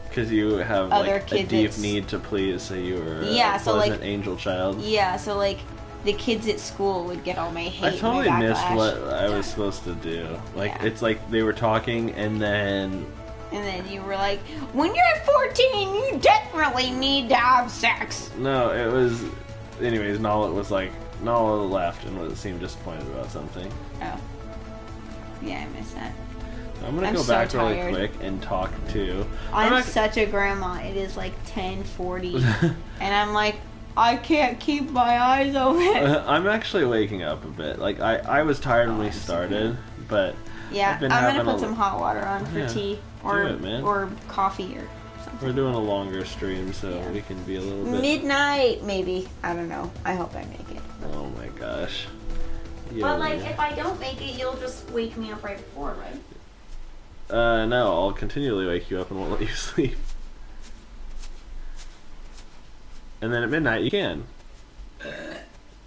because you have other like a kids deep it's- need to please, so you were Yeah, a so, pleasant like- angel child. yeah, so like the kids at school would get all my hate I totally and my missed backlash. what I was supposed to do. Like Yeah. it's like they were talking, and then And then you were like, when you're 14, you definitely need to have sex. no, it was. Anyways, Nala was like, Nala left and seemed disappointed about something. Oh. Yeah, I missed that. I'm gonna I'm go so back really tired. quick and talk to. I'm not- such a grandma. It is like 10:40, and I'm like, I can't keep my eyes open. I'm actually waking up a bit. Like I was tired when we started, but Yeah, I've been I'm gonna having put some hot water on for Yeah, tea do or it, man. or coffee or something. we're doing a longer stream, so we can be a little bit. Midnight, maybe. I don't know. I hope I make it. Oh my gosh. But like, if I don't make it, you'll just wake me up right before, right? No, I'll continually wake you up and won't let you sleep. And then at midnight you can.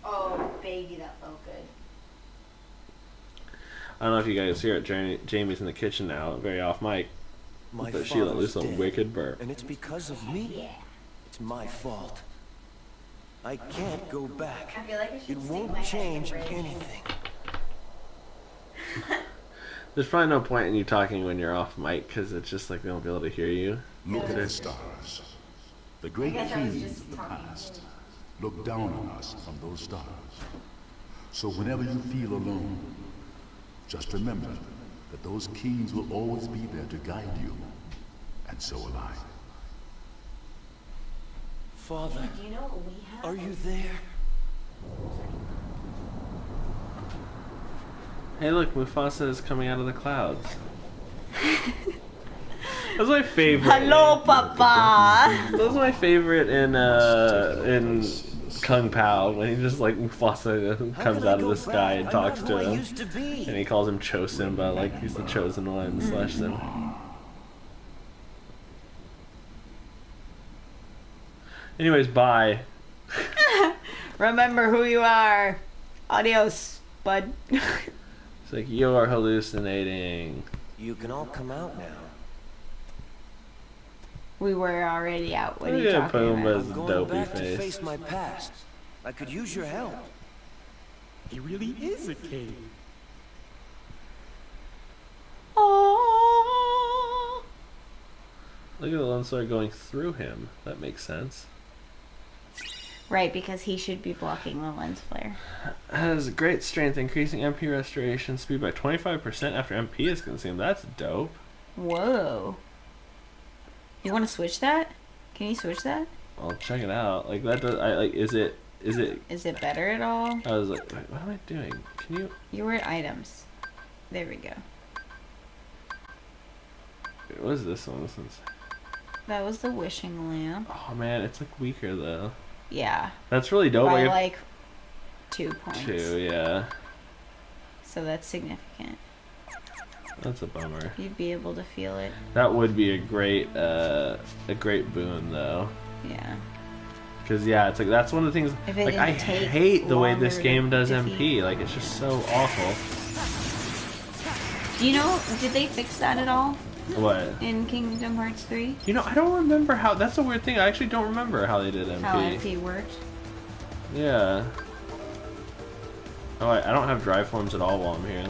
Oh, baby, that felt good. I don't know if you guys hear it. Jamie's in the kitchen now, very off mic. My But she let father's loose a dead, wicked burp. and it's because of me. It's my fault. I can't go back. I feel like I should It stick won't my head change in the fridge. anything. There's probably no point in you talking when you're off mic, because it's just like they won't be able to hear you. Look at the stars. The great guess I was kings just of the talking. past look down on us from those stars. So whenever you feel alone, just remember that those kings will always be there to guide you. And so will I. Father, Do you know what we have? are you there? Hey look, Mufasa is coming out of the clouds. That's my favorite. Hello, Papa. That was my favorite in Kung Pao, when he just like Mufasa comes can I out of go the sky back? and I'm talks not to who I him. used to be. And he calls him Cho Simba, like he's the chosen one slash Simba. Anyways, bye. Remember who you are. Adios, bud. It's like, you're hallucinating. You can all come out now. We were already out. What are you Yeah, talking about? Pumbaa's I'm going dopey back to face. face my past. I could use your help. He really is a cave. Oh. Look at the Lone Star going through him. That makes sense. Right, because he should be blocking the lens flare. Has great strength, increasing MP restoration speed by 25% after MP is consumed. That's dope. Whoa. You want to switch that? Can you switch that? I'll check it out. Like that does. Is it? Is it better at all? I was like, wait, what am I doing? Can you? You were at items. There we go. What is this one? This one's. That was the wishing lamp. Oh man, it's like weaker though. Yeah. That's really dope. By Like, like 2 points. 2, yeah. So that's significant. That's a bummer. You'd be able to feel it. That would be a great boon though. Yeah. Because yeah, it's like that's one of the things. If it Like I didn't take hate the way this longer game to does defeat. MP. Like it's just so awful. Do you know, did they fix that at all What? in Kingdom Hearts 3? You know, I don't remember how. That's a weird thing. I actually don't remember how they did MP. How MP worked? Yeah. Oh, I don't have drive forms at all while I'm here.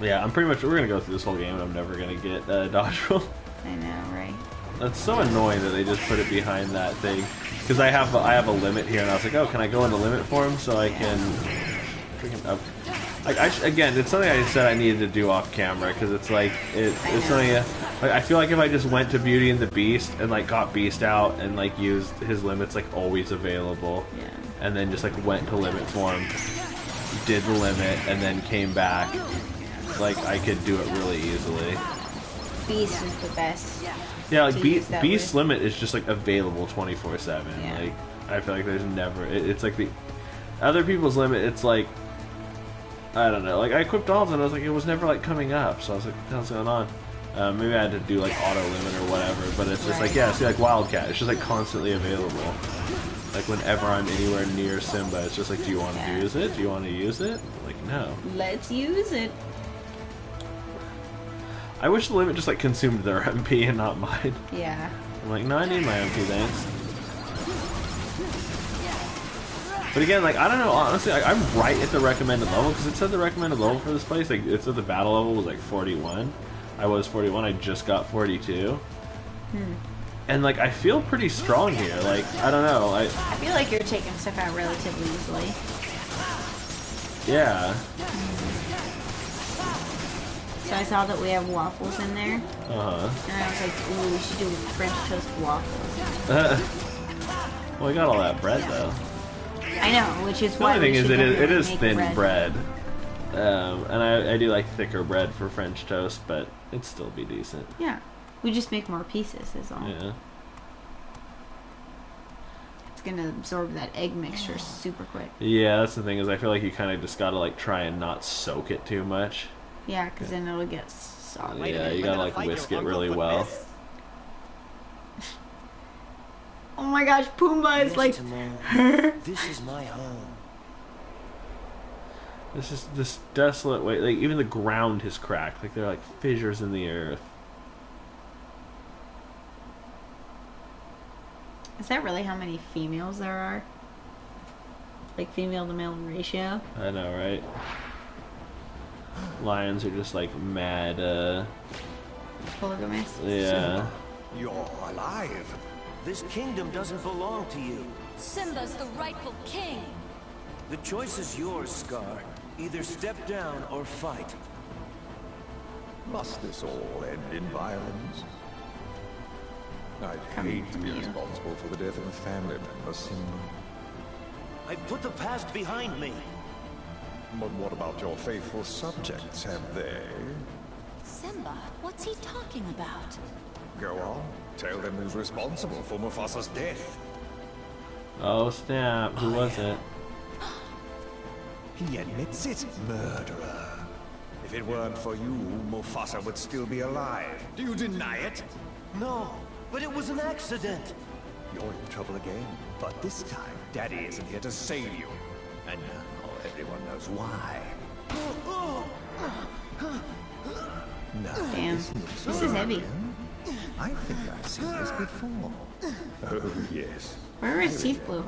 Yeah, I'm pretty much. We're gonna go through this whole game, and I'm never gonna get dodge roll. I know, right? That's so annoying that they just put it behind that thing. Because I have a limit here, and I was like, oh, can I go into limit form so I can freaking up? Again, it's something I said I needed to do off camera because it's like it's something. Like, I feel like if I just went to Beauty and the Beast and like got Beast out and like used his limits like always available, and then just like went to limit form, did the limit, and then came back, like I could do it really easily. Beast is the best. Yeah, like Beast limit is just like available 24/7. Yeah. Like I feel like there's never. It's like the other people's limit. It's like I don't know. Like I equipped Alden, and I was like it was never like coming up. So I was like, what the hell's going on? Maybe I had to do like auto limit or whatever. But it's just like see like Wildcat. It's just like constantly available. Like whenever I'm anywhere near Simba, it's just like, do you want to use it? Do you want to use it? I'm like no. Let's use it. I wish the limit just like consumed their MP and not mine. Yeah. I'm like, no, I need my MP, thanks. But again, like I don't know, honestly, I'm right at the recommended level because it said the recommended level for this place. Like it said the battle level was like 41. I was 41. I just got 42. And like I feel pretty strong here. Like I don't know. I feel like you're taking stuff out relatively easily. Yeah. So I saw that we have waffles in there. Uh-huh. And I was like, ooh, we should do French toast waffles. Well, we got all that bread though. I know, which is why the thing we is, should it is thin bread. And I do like thicker bread for French toast, but it'd still be decent. Yeah, we just make more pieces is all. Yeah. It's gonna absorb that egg mixture super quick. Yeah, that's the thing is I feel like you kind of just gotta like try and not soak it too much. Yeah, because then it'll get soggy. Yeah, you gotta like whisk it really well. Oh my gosh, Pumbaa is like This is my home. This is this desolate way. Like even the ground has cracked. Like there are like fissures in the earth. Is that really how many females there are? Like female to male ratio? I know, right? Lions are just like mad. Polygamous. Yeah. You're alive. This kingdom doesn't belong to you. Simba's the rightful king. The choice is yours, Scar. Either step down or fight. Must this all end in violence? I'd hate to be responsible for the death of a family member, Simba. I've put the past behind me. But what about your faithful subjects? Have they? Simba, what's he talking about? Go on. Tell them who's responsible for Mufasa's death. Oh snap! Who was it? He admits it, murderer. If it weren't for you, Mufasa would still be alive. Do you deny it? No, but it was an accident. You're in trouble again. But this time, Daddy isn't here to save you. And now everyone knows why. Now, Damn, this is heavy. I think I've seen this before. Oh, yes. Where are his teeth blue?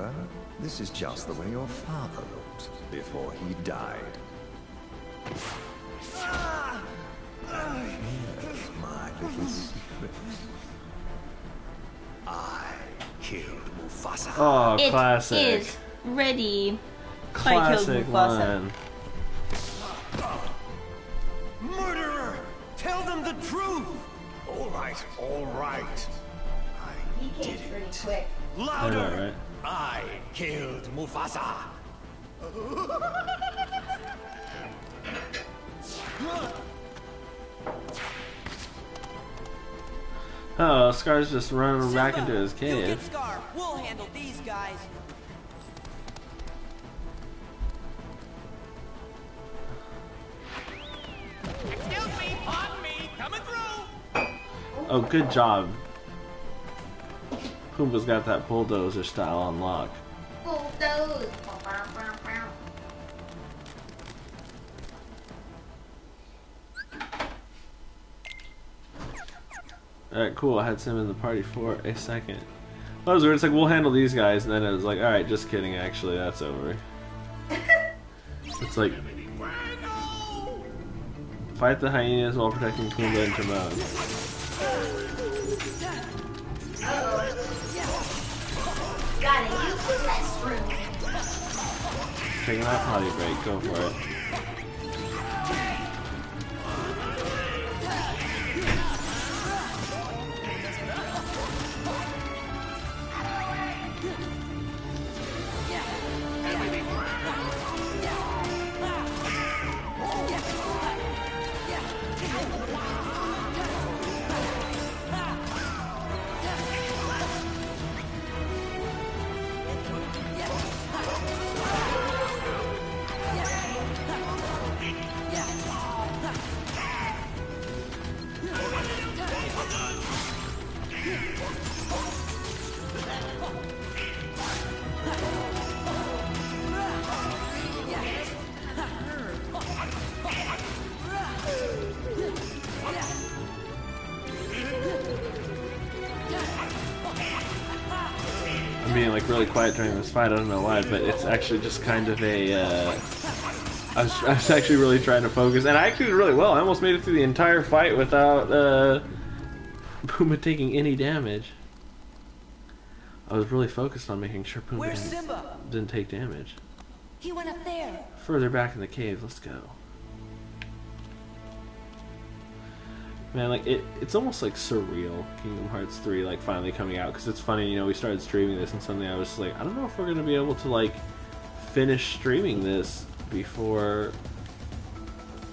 This is just the way your father looked before he died. Here's my little secret. I killed Mufasa. Oh, It classic. is ready. Classic line. Murderer! Tell them the truth! All right, all right. He came pretty quick. Louder! I know, right? I killed Mufasa. Oh, Scar's just running back into his You cave. get Scar. We'll handle these guys. Excuse me, pardon me, coming through. Oh, good job. Pumbaa's got that bulldozer style on lock. Bulldoze. Alright, cool. I had Sim in the party for a second. That was weird. It's like, we'll handle these guys, and then it was like, alright, just kidding, actually, that's over. It's like fight the hyenas while protecting Pumbaa and Timon. Gotta use the restroom. Taking that potty break, go for it. I'm being like really quiet during this fight, I don't know why, but it's actually just kind of a, I was actually really trying to focus, and I actually did really well. I almost made it through the entire fight without, Pumbaa taking any damage. I was really focused on making sure Pumbaa didn't take damage. He went up there. Further back in the cave, let's go. Man, like, it's almost like surreal, Kingdom Hearts 3, like, finally coming out, because it's funny, you know, we started streaming this, and suddenly I was like, I don't know if we're going to be able to, like, finish streaming this before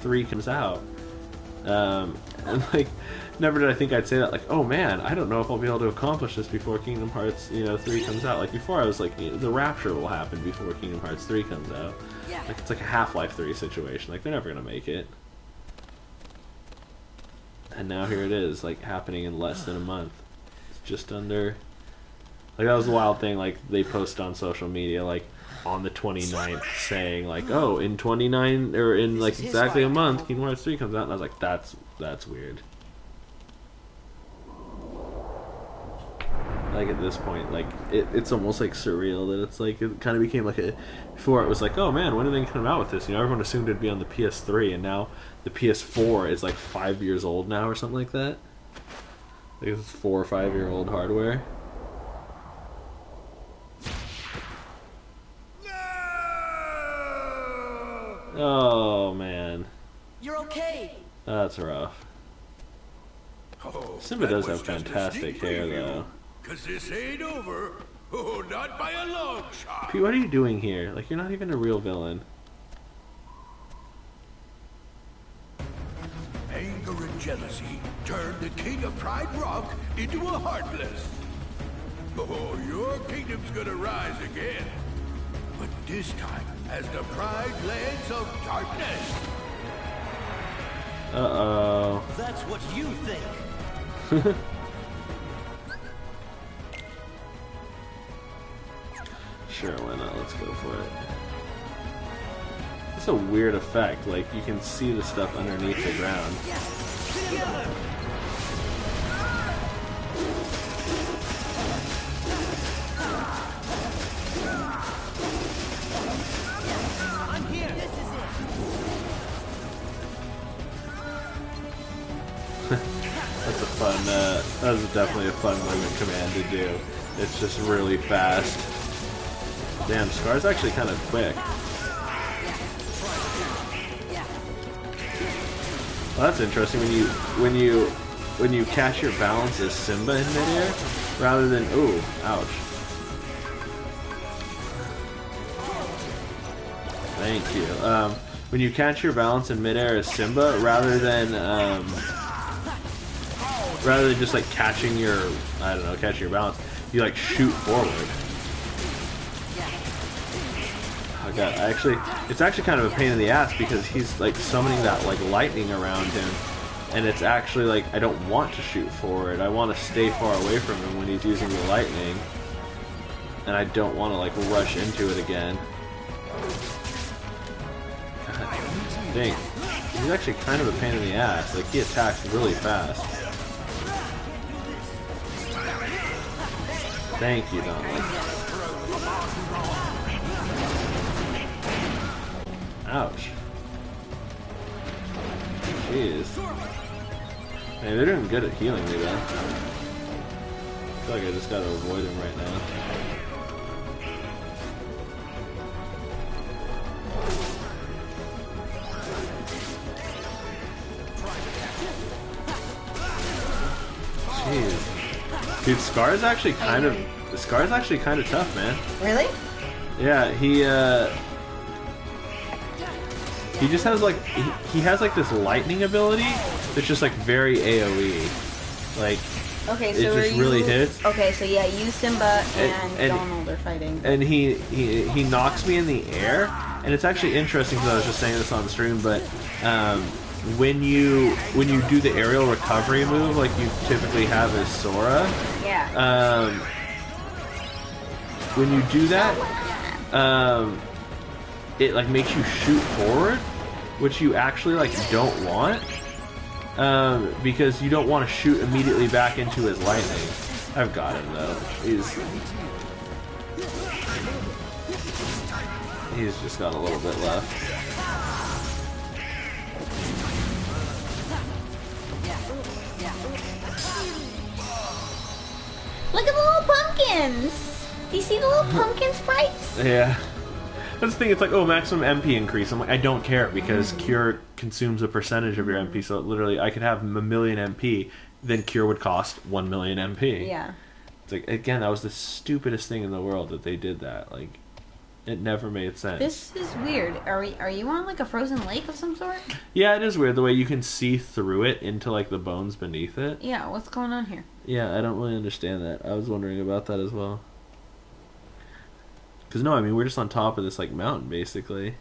3 comes out. And, like, never did I think I'd say that, like, oh man, I don't know if I'll be able to accomplish this before Kingdom Hearts, 3 comes out. Like, before I was like, the rapture will happen before Kingdom Hearts 3 comes out. Yeah. Like, it's like a Half-Life 3 situation. Like, they're never going to make it. And now here it is, like, happening in less than a month. It's just under... Like, that was the wild thing, like, they posted on social media, like, on the 29th, saying, like, oh, in 29, or in, like, exactly a month, Kingdom Hearts 3 comes out, and I was like, that's weird. Like, at this point, like, it's almost, like, surreal that it's, like, it kind of became, like, a... Before, it was like, oh, man, when are they come out with this? You know, everyone assumed it'd be on the PS3, and now the PS4 is, like, 5 years old now, or something like that. I think it's 4 or 5 year old hardware. Oh, man. You're okay. That's rough. Simba does have fantastic hair, though. Cause this ain't over. Oh, not by a long shot. Pete, what are you doing here? Like, you're not even a real villain. Anger and jealousy turned the king of Pride Rock into a Heartless. Oh, your kingdom's gonna rise again. But this time as the Pride Lands of Darkness. Uh-oh. That's what you think. Sure, why not? Let's go for it. It's a weird effect. Like, you can see the stuff underneath the ground. I'm here. This is it. That's a fun, that was definitely a fun movement command to do. It's just really fast. Damn, Scar's actually kind of quick. Well, that's interesting. When you catch your balance as Simba in midair, rather than ooh, ouch. Thank you. When you catch your balance in midair as Simba, rather than just like catching your, I don't know, catching your balance, you like shoot forward. Oh god, it's actually kind of a pain in the ass because he's like summoning that like lightning around him, and it's actually like I don't want to shoot forward. I want to stay far away from him when he's using the lightning, and I don't want to like rush into it again. God, dang, he's actually kind of a pain in the ass. Like he attacks really fast. Thank you, Donald. Ouch. Jeez. Hey, they're doing good at healing me though. I feel like I just gotta avoid him right now. Jeez. Dude, Scar's actually kind of tough, man. Really? Yeah, he just has like he has like this lightning ability that's just like very AoE. Like okay, so it just really hits. Okay, so yeah, you, Simba, and Donald are fighting. And he knocks me in the air, and it's actually interesting because I was just saying this on the stream, but when you do the aerial recovery move like you typically have as Sora, yeah. When you do that, it like makes you shoot forward, which you actually like don't want, because you don't want to shoot immediately back into his lightning. I've got him though. He's just got a little bit left. Look at the little pumpkins! Do you see the little pumpkin sprites? Yeah. That's the thing, it's like, oh, maximum MP increase. I'm like, I don't care, because Cure consumes a percentage of your MP, so literally I could have a million MP, then Cure would cost 1 million MP. Yeah. It's like, again, that was the stupidest thing in the world that they did that. Like, it never made sense. This is weird. Are you on like a frozen lake of some sort? Yeah, it is weird, the way you can see through it into like the bones beneath it. Yeah, what's going on here? Yeah, I don't really understand that. I was wondering about that as well. Because no, I mean, we're just on top of this like mountain, basically.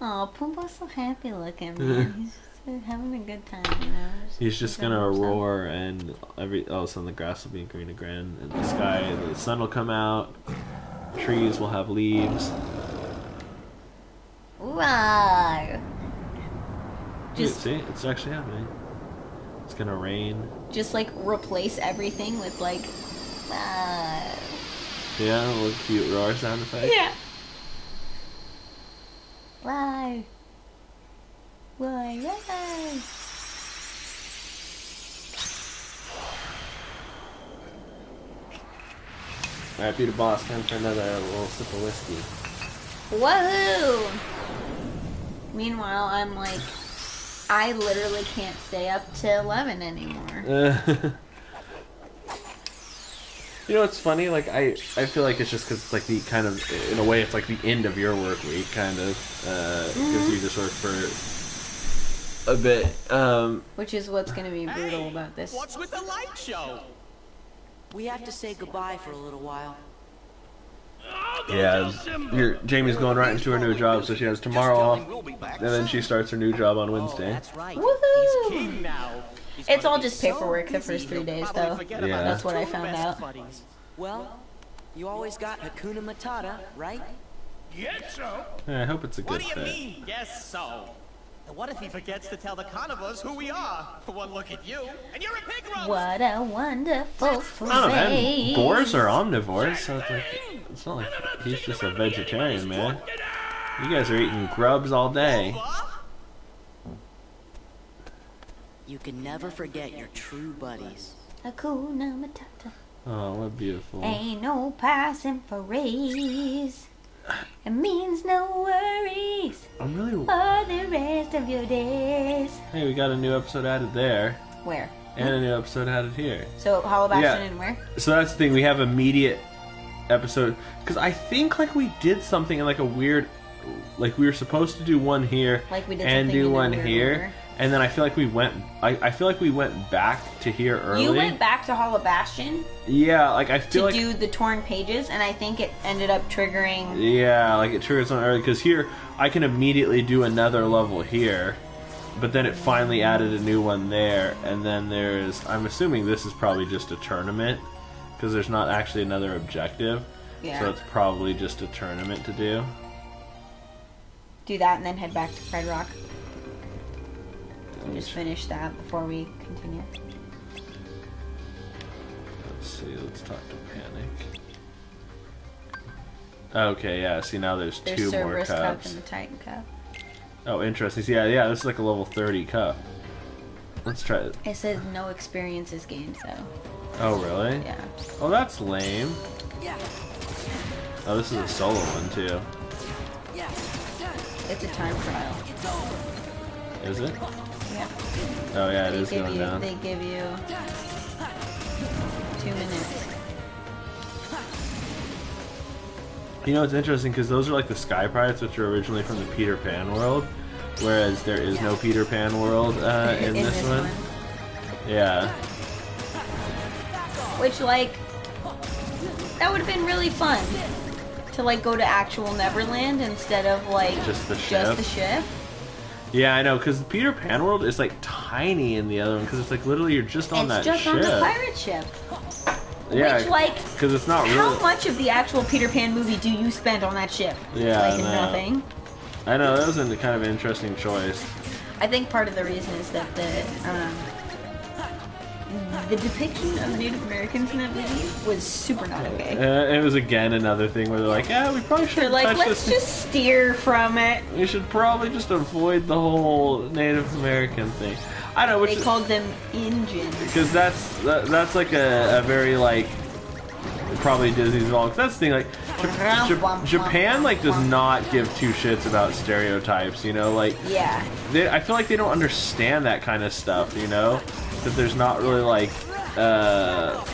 Oh, Pumbaa's so happy looking, man. He's just having a good time, you know. He's just gonna roar, and all of a sudden the grass will be green again, and the sky, the sun will come out, trees will have leaves. Wow. Dude, see, it's actually happening. It's gonna rain. Just like replace everything with like. Yeah, a little cute roar sound effect. Yeah. Why? Why? Alright, be the boss. Time for another little sip of whiskey. Woohoo! Meanwhile, I'm like, I literally can't stay up to 11 anymore. You know, it's funny, like, I feel like it's just because it's like the kind of, in a way, it's like the end of your work week, kind of, because you just work for a bit. Which is what's going to be brutal about this. What's with the light show? We have to say goodbye for a little while. Yeah, Jamie's going right into her new job, so she has tomorrow off, and then she starts her new job on Wednesday. That's right. Woohoo! He's king now. It's all just paperwork the first 3 days, though. Yeah. That's what I found out. Well, you always got Hakuna Matata, right? Yes, so. I hope it's a good What do you fit. mean, yes, so? And what if he forgets to tell the carnivores who we are? One look at you, and you're a pig roast! What a wonderful I don't know, man. face. Boars are omnivores, so it's like, it's not like he's just a vegetarian, man. You guys are eating grubs all day. You can never forget your true buddies. Hakuna Matata. Oh, what beautiful. Ain't no passing phrase. It means no worries I'm really. for the rest of your days. Hey, we got a new episode added there, Where? and a new episode added here. So, Hollow Bastion Yeah. and where? So that's the thing. We have immediate episode because I think like we did something in like a weird, like we were supposed to do one here Like we did and something do in a one weird here, order. and then I feel like we went. I feel like we went back to here early. You went back to Hollow Bastion Yeah, like I feel to like. do the torn pages, and I think it ended up triggering. Yeah, like it triggers something early because here I can immediately do another level here, but then it finally added a new one there, and then there's. I'm assuming this is probably just a tournament because there's not actually another objective. Yeah. So it's probably just a tournament to do. Do that and then head back to Pride Rock. And just finish that before we continue. Let's see, let's talk to Panic. Okay, yeah. See, now there's There's two more Cerberus Cup cups. and the Titan Cup. Oh, interesting. So, yeah. This is like a level 30 cup. Let's try it. It says no experiences gained, though. Oh, really? Yeah. Oh, that's lame. Oh, this is a solo one too. It's a time trial. Is it? Yeah. Oh yeah, it is going down. They give you 2 minutes. You know, it's interesting because those are like the Sky Pirates, which are originally from the Peter Pan world, whereas there is no Peter Pan world in this one. Yeah. Which, like, that would have been really fun to like go to actual Neverland instead of like just the ship. Yeah, I know, because Peter Pan world is like tiny in the other one because it's like literally you're just on that ship. It's just on the pirate ship. Yeah, which, like, because it's not really. How much of the actual Peter Pan movie do you spend on that ship? Yeah, like nothing. I know, that was a kind of interesting choice. I think part of the reason is that the depiction of Native Americans in that movie was super not okay. It was again another thing where they're like, yeah, we probably shouldn't like, touch let's this. just steer from it. We should probably just avoid the whole Native American thing. I don't know, which they called them Indians. Because that's like a very like probably Disney's involved. That's the thing, like Japan like does not give two shits about stereotypes. You know, like yeah. I feel like they don't understand that kind of stuff. You know, that there's not really like a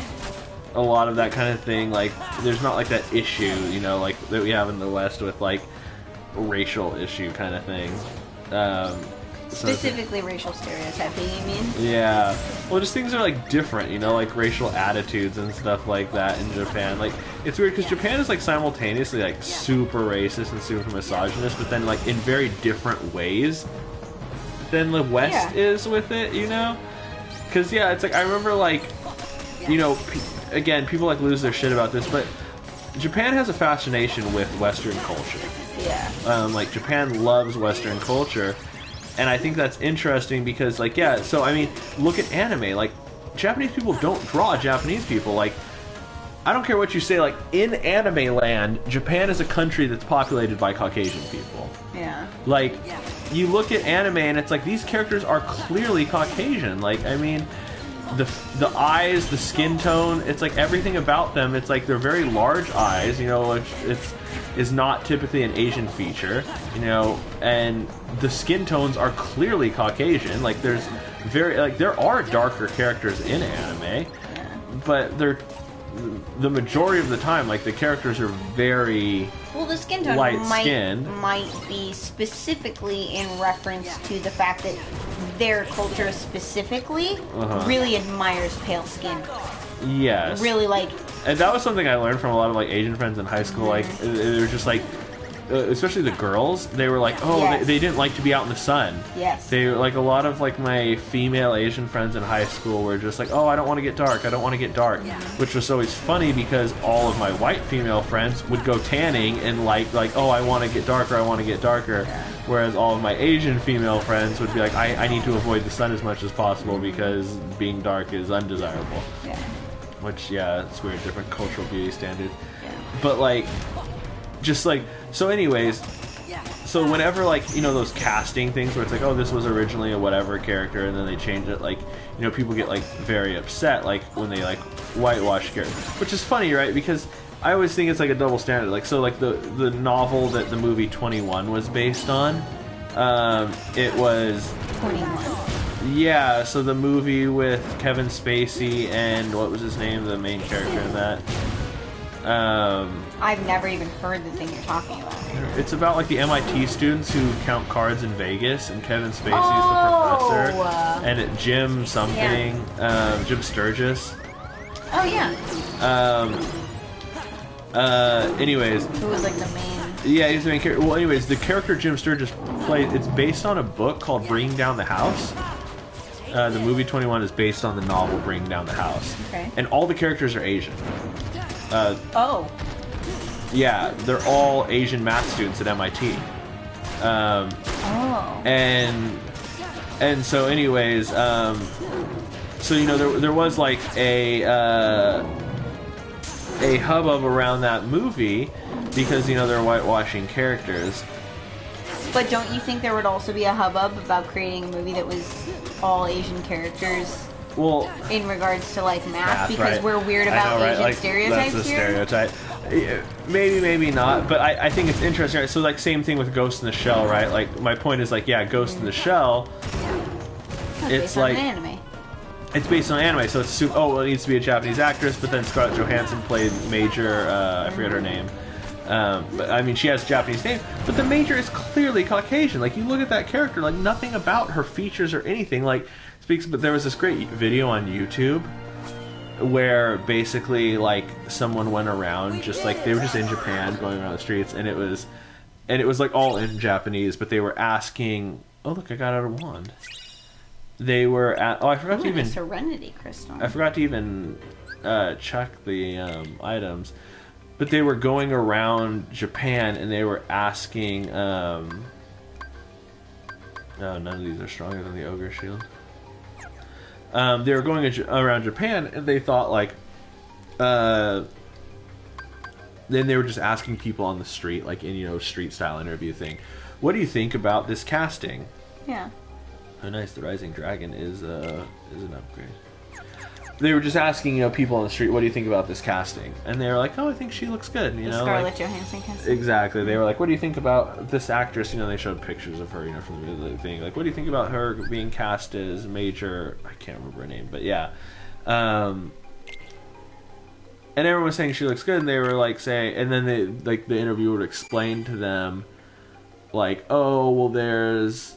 lot of that kind of thing. Like there's not like that issue. You know, like that we have in the West with like racial issue kind of thing. Specifically racial stereotyping, you mean? Yeah. Well, just things are like different, you know, like racial attitudes and stuff like that in Japan. Like, it's weird because Japan is like simultaneously like super racist and super misogynist, but then like in very different ways than the West is with it, you know? Because, yeah, it's like, I remember like, you know, again, people like lose their shit about this, but Japan has a fascination with Western culture. Yeah. Like, Japan loves Western culture. And I think that's interesting because, like, yeah, so, I mean, look at anime. Like, Japanese people don't draw Japanese people. Like, I don't care what you say, like, in anime land, Japan is a country that's populated by Caucasian people. Yeah. Like, you look at anime and it's like, these characters are clearly Caucasian. Like, I mean, the eyes, the skin tone, it's like everything about them, it's like they're very large eyes, you know, which is not typically an Asian feature, you know, and the skin tones are clearly Caucasian. Like there are darker characters in anime, but the majority of the time, like the characters are very the skin tone might be specifically in reference to the fact that their culture specifically really admires pale skin. Yes. Really like. And that was something I learned from a lot of like Asian friends in high school. Like they were just like, especially the girls, they were like, oh, they didn't like to be out in the sun. Yes. They like a lot of like my female Asian friends in high school were just like, oh, I don't want to get dark. I don't want to get dark. Yeah. Which was always funny because all of my white female friends would go tanning and like oh, I want to get darker. I want to get darker. Yeah. Whereas all of my Asian female friends would be like, I need to avoid the sun as much as possible because being dark is undesirable. Yeah. Which, yeah, it's weird, different cultural beauty standards. Yeah. But, like, just, like, so anyways, so whenever, like, you know, those casting things where it's like, oh, this was originally a whatever character, and then they change it, like, you know, people get, like, very upset, like, when they, like, whitewash characters. Which is funny, right? Because I always think it's, like, a double standard. Like, so, like, the novel that the movie 21 was based on, it was... 21. Yeah, so the movie with Kevin Spacey and what was his name, the main character in that? I've never even heard the thing you're talking about. It's about like the MIT students who count cards in Vegas, and Kevin Spacey's the professor, and Jim something, Jim Sturgis. Oh yeah. Anyways. Who was like the main? Yeah, he's the main character. Well, anyways, the character Jim Sturgis plays. It's based on a book called Bringing Down the House. The movie 21 is based on the novel Bringing Down the House. Okay. And all the characters are Asian. Oh. Yeah, they're all Asian math students at MIT. And so anyways, so you know there was like a a hubbub around that movie because they're whitewashing characters. But don't you think there would also be a hubbub about creating a movie that was all Asian characters? Well, in regards to like math, because right. we're weird about Asian like, stereotypes that's a here. stereotype. Maybe, maybe not. But I think it's interesting. Right? So like same thing with Ghost in the Shell, right? Like my point is like Ghost in the Shell. It's like an anime. It's based on anime, so it's it needs to be a Japanese actress. But then Scarlett Johansson played Major. I forget her name. But I mean, she has a Japanese name, but the Major is clearly Caucasian. Like you look at that character, like nothing about her features or anything like speaks. But there was this great video on YouTube where basically like someone went around just like they were just in Japan going around the streets, and it was like all in Japanese, but they were asking. Oh look, I got out a wand. They were at. Oh, I forgot to even. Serenity Crystal. I forgot to even check the items. But they were going around Japan and they were asking. No, none of these are stronger than the Ogre Shield. They were going around Japan and they thought like. Then they were just asking people on the street, like in street style interview thing. What do you think about this casting? Yeah. Oh, nice! The Rising Dragon is an upgrade. They were just asking, people on the street, what do you think about this casting? And they were like, oh, I think she looks good. Scarlett Johansson casting. Exactly. They were like, what do you think about this actress? They showed pictures of her, from the thing. Like, what do you think about her being cast as Major? I can't remember her name, but yeah. And everyone was saying she looks good, and they were like saying, and then the interviewer would explain to them, like, oh, well, there's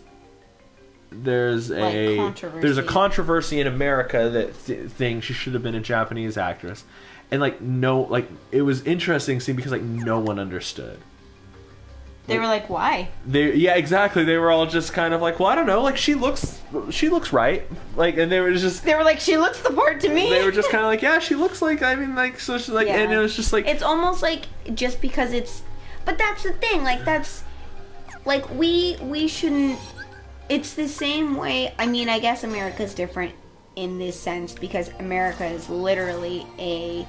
a controversy in America that thinks she should have been a Japanese actress, and it was interesting seeing because no one understood. They were like, why? Exactly. They were all just kind of like, well, I don't know. Like she looks right. Like, and they were like, she looks the part to me. They were just kind of like, yeah, she looks like. I mean, like, so she's like, yeah. And it was just like, it's almost like just because it's, but that's the thing. Like that's, like we shouldn't. It's the same way. I mean, I guess America's different in this sense because America is literally a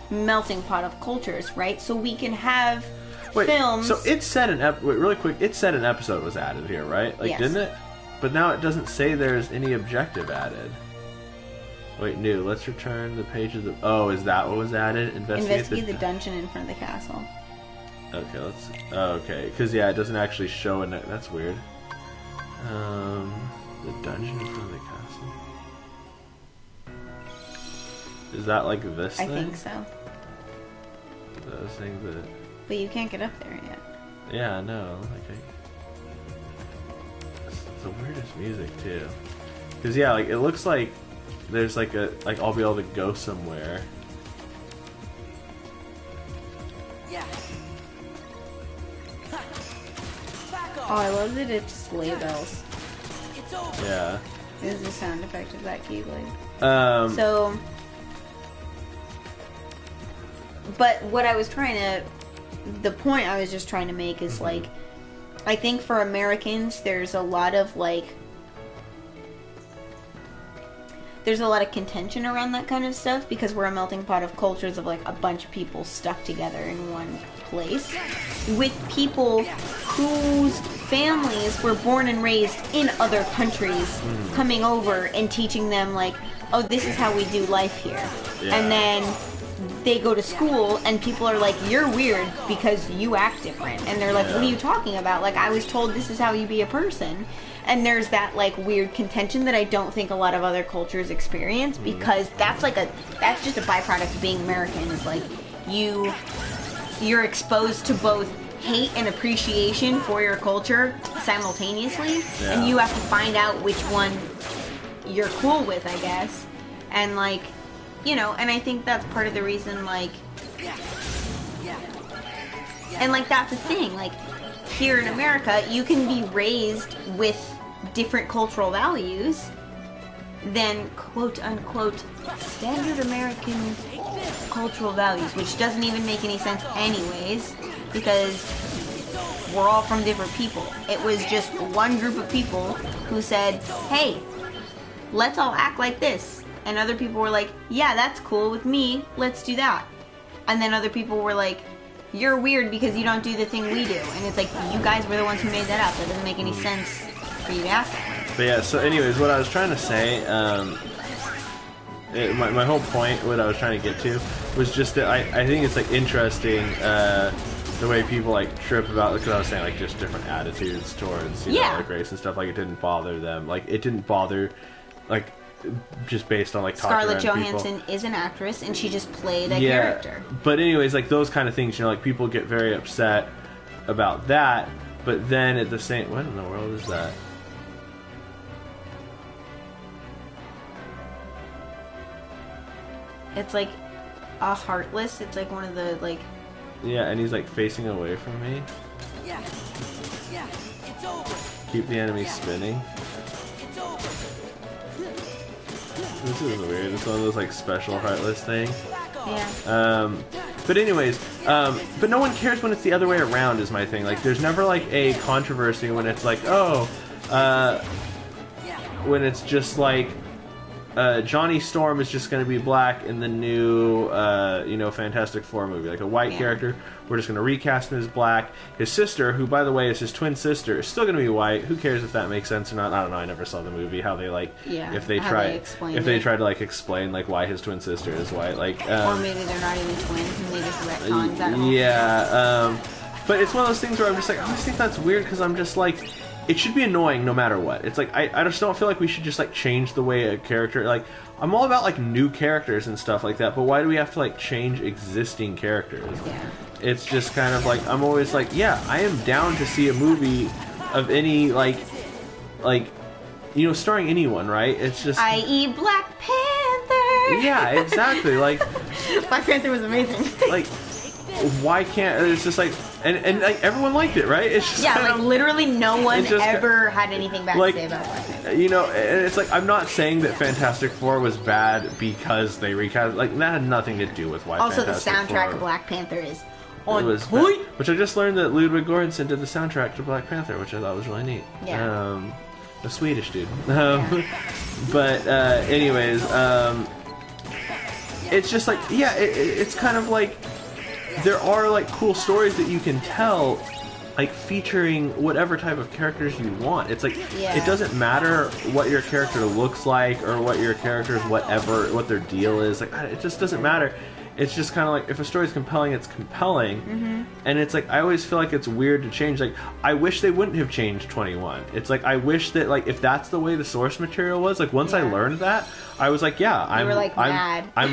melting pot of cultures, right? So we can have films. So it said really quick. It said an episode was added here, right? Like, yes. Didn't it? But now it doesn't say there's any objective added. Wait, new. Let's return the page of the. Oh, is that what was added? Investigate the dungeon in front of the castle. Okay, let's. Oh, okay, because it doesn't actually show in it. That's weird. The dungeon in front of the castle. Is that like this thing? I think so. Those things that. But you can't get up there yet. Yeah, no. It's the weirdest music too. Because it looks like there's I'll be able to go somewhere. Yeah. Oh, I love that it's sleigh bells. Yeah. This is the sound effect of that Keyblade. But what I was the point I was just trying to make is I think for Americans there's a lot of contention around that kind of stuff because we're a melting pot of cultures of a bunch of people stuck together in one place with people whose families were born and raised in other countries coming over and teaching them oh, this is how we do life here. Yeah. And then they go to school and people are like, you're weird because you act different. And they're like, what are you talking about? I was told this is how you be a person. And there's that weird contention that I don't think a lot of other cultures experience because that's just a byproduct of being American. Is you're exposed to both hate and appreciation for your culture simultaneously, and you have to find out which one you're cool with, I guess. And and I think that's part of the reason and that's the thing, here in America you can be raised with different cultural values than quote unquote standard American cultural values, which doesn't even make any sense anyways because we're all from different people. It was just one group of people who said, hey, let's all act like this. And other people were like, yeah, that's cool with me, let's do that. and then other people were like, you're weird because you don't do the thing we do. And it's like, you guys were the ones who made that up. That doesn't make any sense for you to act that way. But yeah, so anyways, what I was trying to say, my whole point, what I was trying to get to, was just that I think it's like interesting the way people like trip about, because I was saying like just different attitudes towards you know, like race and stuff. Like it didn't bother them. Like it didn't bother, like just based on like Scarlett talking Johansson people. is an actress and she just played a character. But anyways, like those kind of things, you know, like people get very upset about that. But then at the same, what in the world is that? It's like a Heartless. It's like one of the like. Yeah, and he's like facing away from me. Yeah, it's over. Keep the enemy spinning. It's over. This is weird. It's one of those like special Heartless things. Yeah. But anyways, but no one cares when it's the other way around is my thing. Like there's never like a controversy when it's like, oh, when it's just like Johnny Storm is just going to be black in the new, you know, Fantastic Four movie. Like a white character, we're just going to recast him as black. His sister, who by the way is his twin sister, is still going to be white. Who cares if that makes sense or not? I don't know. I never saw the movie. How they like, if they try to like explain like why his twin sister is white, like, or maybe they're not even twins and they just retconned that. Yeah, but it's one of those things where I'm just like, I just think that's weird because I'm just like. It should be annoying no matter what. It's like, I just don't feel like we should just like change the way a character, like, I'm all about like new characters and stuff like that, but why do we have to like change existing characters? Yeah. It's just kind of like, I'm always like, yeah, I am down to see a movie of any, like, you know, starring anyone, right? It's just... i.e. Black Panther! Yeah, exactly, like... Black Panther was amazing. Like, why can't... It's just like... And like, everyone liked it, right? It's just like, literally no one ever had anything bad to say about Black Panther. You know, and it's like, I'm not saying that Fantastic Four was bad because they recast... Like, that had nothing to do with why also, Fantastic the soundtrack Four, of Black Panther is on point! Which I just learned that Ludwig Göransson did the soundtrack to Black Panther, which I thought was really neat. Yeah. A Swedish dude. But, anyways, it's just like, yeah, it's kind of like... There are like cool stories that you can tell, like featuring whatever type of characters you want. It's like it doesn't matter what your character looks like or what your character's what their deal is. Like it just doesn't matter. It's just kind of like if a story's compelling, it's compelling. And it's like I always feel like it's weird to change. Like I wish they wouldn't have changed 21. It's like I wish that like if that's the way the source material was, like once I learned that, I was like, yeah, I'm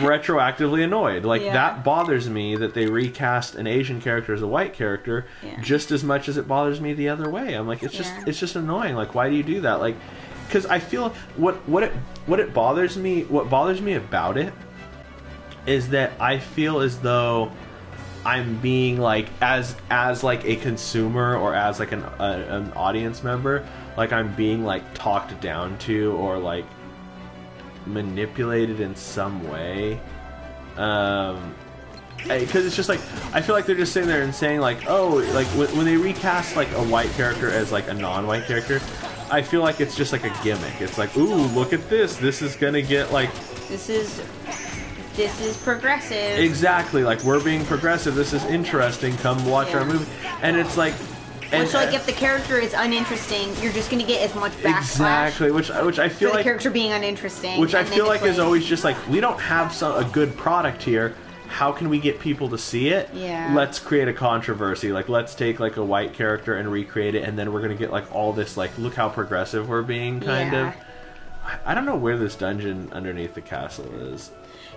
retroactively annoyed. Like that bothers me that they recast an Asian character as a white character just as much as it bothers me the other way. I'm like, it's just annoying. Like why do you do that? Like because I feel what bothers me about it is that I feel as though I'm being like as like a consumer or as like an audience member, like I'm being like talked down to or like manipulated in some way, because it's just like I feel like they're just sitting there and saying like, oh, like when they recast like a white character as like a non-white character, I feel like it's just like a gimmick. It's like, ooh, look at this is gonna get like this is progressive. Exactly, like we're being progressive. This is interesting. Come watch our movie. And it's like, which like if the character is uninteresting, you're just going to get as much backlash. Exactly, which I feel for like the character being uninteresting. Which I feel like is always just like we don't have a good product here. How can we get people to see it? Yeah. Let's create a controversy. Like let's take like a white character and recreate it, and then we're going to get like all this like look how progressive we're being kind of. I don't know where this dungeon underneath the castle is.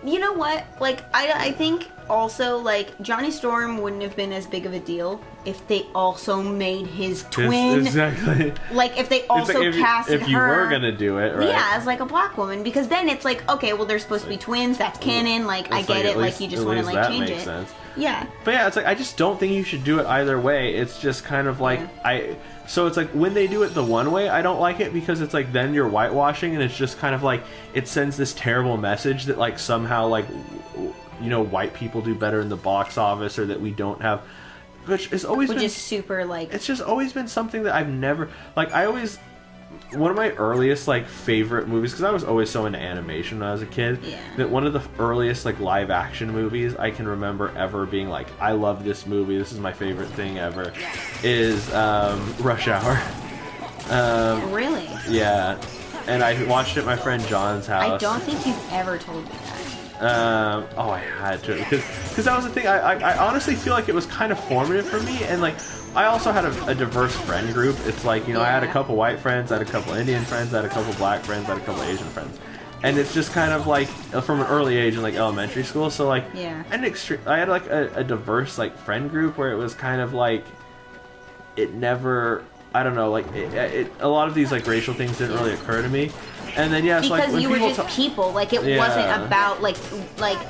You know what? Like, I think also, like, Johnny Storm wouldn't have been as big of a deal if they also made his twin. Exactly. Like, if they also casted her. If you were going to do it, right? Yeah, as, like, a black woman. Because then it's like, okay, well, they're supposed to be twins. That's canon. Like, I get it. Like, you just want to, like, change it. Sense. Yeah. But yeah, it's like, I just don't think you should do it either way. It's just kind of like, so it's like, when they do it the one way, I don't like it because it's like, then you're whitewashing and it's just kind of like, it sends this terrible message that like, somehow like, you know, white people do better in the box office or that we don't have, which is always been... Which is super like... It's just always been something that I've never, like, I always... one of my earliest like favorite movies, because I was always so into animation when I was a kid, that one of the earliest like live action movies I can remember ever being like, I love this movie, this is my favorite thing ever, is Rush Hour. Really? Yeah, and I watched it at my friend John's house. I don't think you've ever told me that. Oh, I had to, because that was the thing. I honestly feel like it was kind of formative for me, and like I also had a diverse friend group. It's like, you know, I had a couple white friends, I had a couple Indian friends, I had a couple black friends, I had a couple Asian friends, and it's just kind of like from an early age in like elementary school. So like, I had like a diverse like friend group where it was kind of like it never. I don't know, like a lot of these like racial things didn't really occur to me, and then because like when you were just people, like it wasn't about like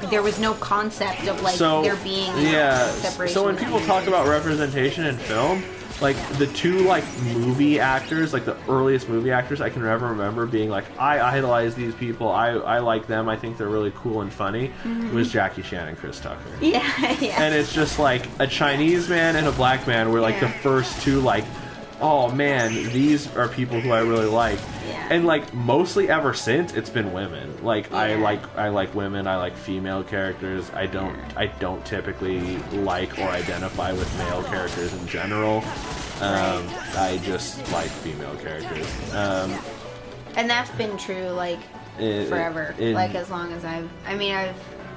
there was no concept of like there being separation. So when people talk about representation in film, like the two like movie actors, like the earliest movie actors I can ever remember being like, I idolize these people, I like them, I think they're really cool and funny, was Jackie Chan and Chris Tucker. Yeah. And it's just like a Chinese man and a black man were like the first two like, oh man, these are people who I really like. And like mostly ever since, it's been women. Like I like women, I like female characters. I don't typically like or identify with male characters in general. I just like female characters. And that's been true like forever. Like as long as I've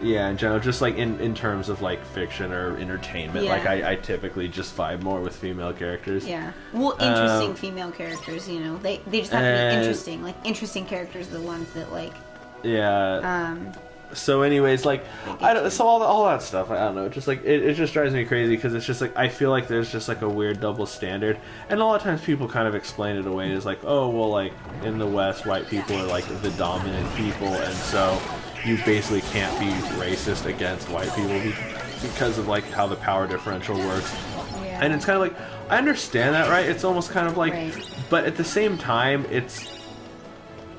yeah, in general, just like in terms of like fiction or entertainment, like I typically just vibe more with female characters. Yeah, well, interesting female characters, you know, they just have to be interesting. Like interesting characters are the ones that like. Yeah. So, anyways, like so all that stuff, I don't know, just like it just drives me crazy because it's just like I feel like there's just like a weird double standard, and a lot of times people kind of explain it away as like, oh well, like in the West, white people are like the dominant people, and so you basically can't be racist against white people because of like how the power differential works. And it's kind of like, I understand that, right? It's almost kind of like, but at the same time, it's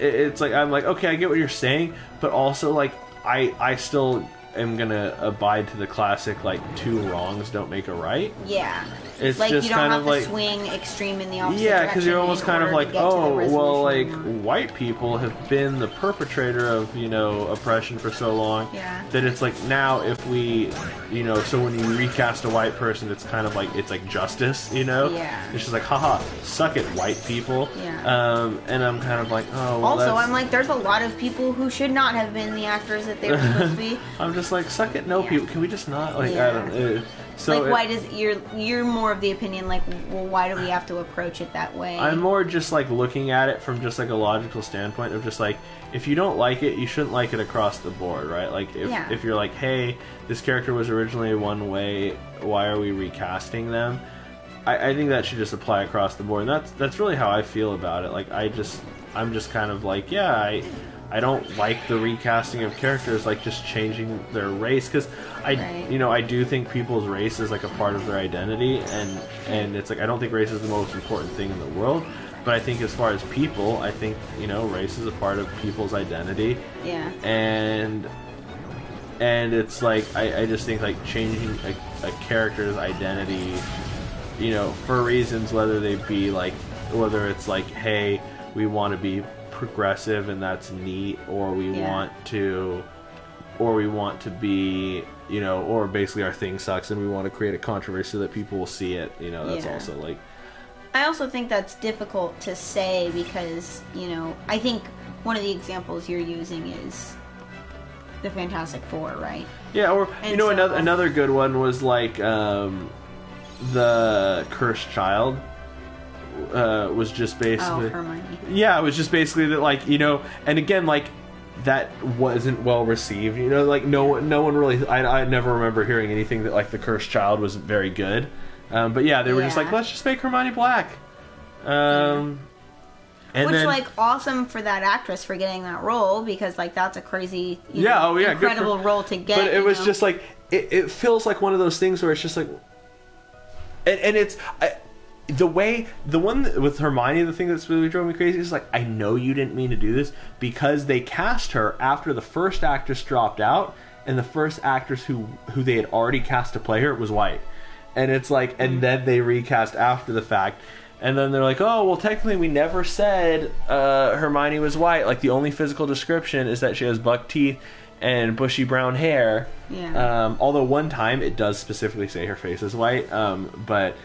like, I'm like, okay, I get what you're saying, but also like I still am gonna abide to the classic like two wrongs don't make a right. Yeah. It's like just you don't kind have of to like swing extreme in the opposite yeah, direction. because you're almost kind of like, oh, well, like or... white people have been the perpetrator of, you know, oppression for so long that it's like now if we, you know, so when you recast a white person, it's kind of like it's like justice, you know. Yeah. It's just like, haha, suck it, white people. Yeah. And I'm kind of like, oh. Well, also, I'm like, there's a lot of people who should not have been the actors that they were supposed to be. I'm just like, suck it, no people. Can we just not like? I don't. So like, why does you're more of the opinion like, well, why do we have to approach it that way? I'm more just like looking at it from just like a logical standpoint of just like, if you don't like it, you shouldn't like it across the board, right? Like if you're like, hey, this character was originally one way, why are we recasting them? I think that should just apply across the board, and that's really how I feel about it. Like I'm just kind of like, yeah, I don't like the recasting of characters, like just changing their race, because I do think people's race is like a part of their identity, and it's like I don't think race is the most important thing in the world, but I think as far as people, I think, you know, race is a part of people's identity. Yeah. And it's like I just think like changing a character's identity, you know, for reasons whether they be like, whether it's like, hey, we want to be progressive and that's neat, or we want to be, you know, or basically our thing sucks and we want to create a controversy so that people will see it, you know. That's also like, I also think that's difficult to say because, you know, I think one of the examples you're using is the Fantastic Four, right? Yeah, or and you know, so, another good one was like the Cursed Child. Was just basically it was just basically that, like, you know, and again, like, that wasn't well received, you know, like no one really, I never remember hearing anything that like the Cursed Child was very good, but yeah, they were just like, let's just make Hermione black, and which then, like, awesome for that actress for getting that role, because like that's a crazy incredible role to get, but it was just like it feels like one of those things where it's just like, and it's the one with Hermione, the thing that's really drove me crazy is like, I know you didn't mean to do this, because they cast her after the first actress dropped out, and the first actress who they had already cast to play her was white, and it's like, and then they recast after the fact, And then they're like, oh, well, technically we never said Hermione was white. Like, the only physical description is that she has buck teeth and bushy brown hair. Yeah. Although one time it does specifically say her face is white, but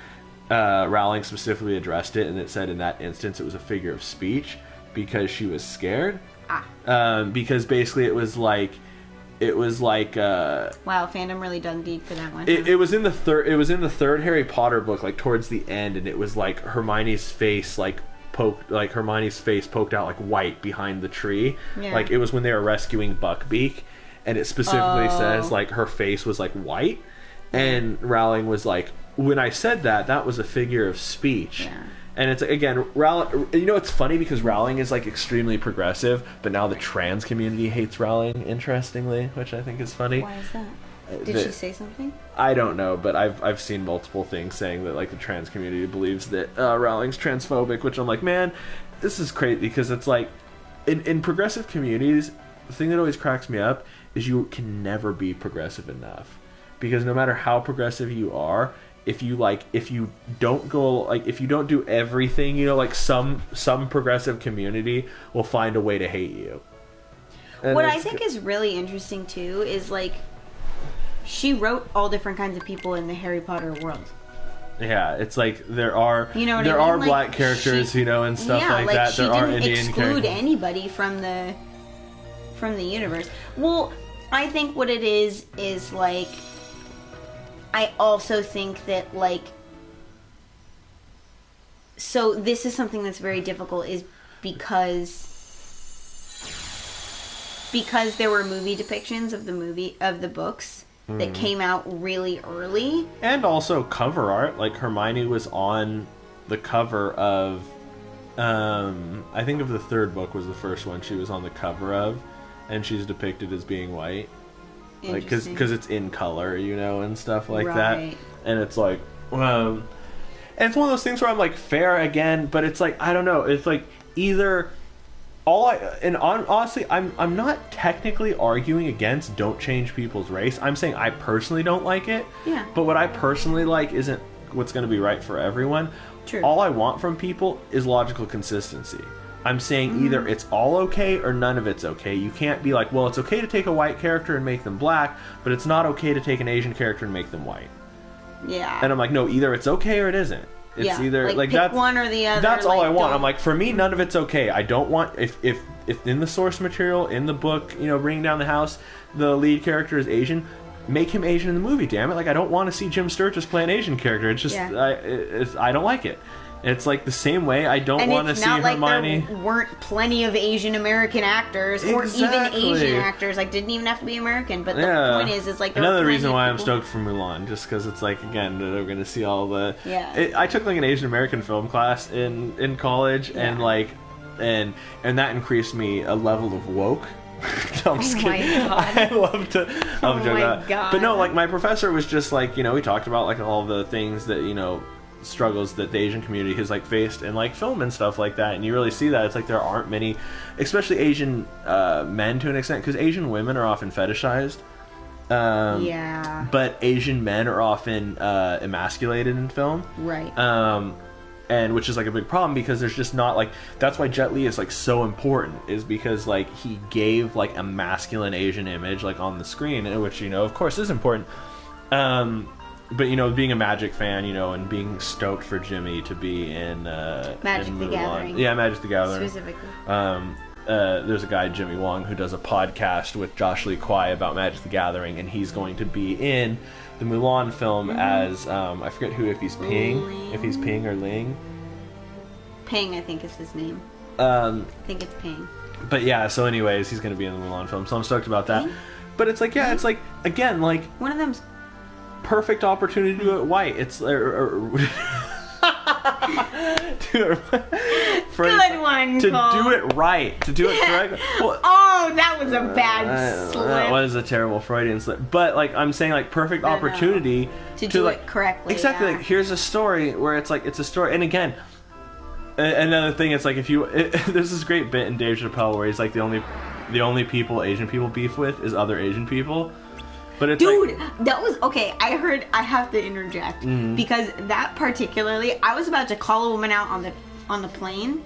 Rowling specifically addressed it, and it said in that instance it was a figure of speech because she was scared. Because basically it was like wow, fandom really dug deep for that one. it was in the third Harry Potter book, like towards the end, and it was like Hermione's face poked out like white behind the tree. Yeah. Like it was when they were rescuing Buckbeak, and it specifically says like her face was like white, and Rowling was like, when I said that was a figure of speech. Yeah. And it's, again, Rowling, you know, it's funny because Rowling is, like, extremely progressive, but now the trans community hates Rowling, interestingly, which I think is funny. Why is that? Did she say something? I don't know, but I've seen multiple things saying that, like, the trans community believes that Rowling's transphobic, which I'm like, man, this is crazy, because it's like, in progressive communities, the thing that always cracks me up is you can never be progressive enough. Because no matter how progressive you are, if you don't do everything, you know, like some progressive community will find a way to hate you. And what I think is really interesting too is like she wrote all different kinds of people in the Harry Potter world. Yeah, it's like there are like, black characters, you know, and stuff like that. There are Indian characters. She didn't exclude anybody from the universe. Well, I think what it is like, I also think that, like, so this is something that's very difficult, is because there were movie depictions of the books that came out really early. And also cover art, like Hermione was on the cover of, I think of the third book was the first one she was on the cover of, and she's depicted as being white. Like, because it's in color, you know, and stuff like that. And it's like, and it's one of those things where I'm like, fair again, but it's like, I don't know. It's like either honestly, I'm not technically arguing against don't change people's race. I'm saying I personally don't like it. Yeah. But what I personally like isn't what's going to be right for everyone. True. All I want from people is logical consistency. I'm saying either it's all okay or none of it's okay. You can't be like, well, it's okay to take a white character and make them black, but it's not okay to take an Asian character and make them white. Yeah. And I'm like, no, either it's okay or it isn't. It's either like pick that's one or the other. That's all like, I want. don't... I'm like, for me, none of it's okay. I don't want if in the source material in the book, you know, Bringing Down the House, the lead character is Asian. Make him Asian in the movie. Damn it! Like I don't want to see Jim Sturgis play an Asian character. It's just I don't like it. It's like the same way I don't want to see Hermione. There weren't plenty of Asian American actors, or even Asian actors. Like, didn't even have to be American. But the point is like another reason why I'm stoked for Mulan, just because it's like again they're going to see all the. Yeah. I took like an Asian American film class in college, and like, and that increased me a level of woke. No, I'm just kidding. I love to joke about. But no, like my professor was just like, you know, we talked about like all the things that, you know, struggles that the Asian community has like faced in like film and stuff like that, and you really see that. It's like there aren't many, especially Asian men to an extent, because Asian women are often fetishized. But Asian men are often emasculated in film. Right. And which is like a big problem because there's just not like, that's why Jet Li is like so important, is because like he gave like a masculine Asian image like on the screen, which, you know, of course is important. But, you know, being a Magic fan, you know, and being stoked for Jimmy to be in Magic the Gathering. Yeah, Magic the Gathering. Specifically. There's a guy, Jimmy Wong, who does a podcast with Josh Lee Kwai about Magic the Gathering, and he's going to be in the Mulan film as, I forget who, if he's Ping or Ling. Ping, I think is his name. I think it's Ping. But yeah, so anyways, he's going to be in the Mulan film, so I'm stoked about that. Ping? But it's like, yeah, it's like, again, like... One of them's... perfect opportunity to do it white. It's Good one, to Cole. do it right, to do it correctly. Well, oh, that was a bad slip. That was a terrible Freudian slip. But like I'm saying, like perfect opportunity to do it correctly. Exactly. Yeah. Like, here's a story where it's like it's a story, and again, another thing, it's like if you there's this great bit in Dave Chappelle where he's like the only people Asian people beef with is other Asian people. But it's dude, that was okay. I have to interject because that particularly, I was about to call a woman out on the plane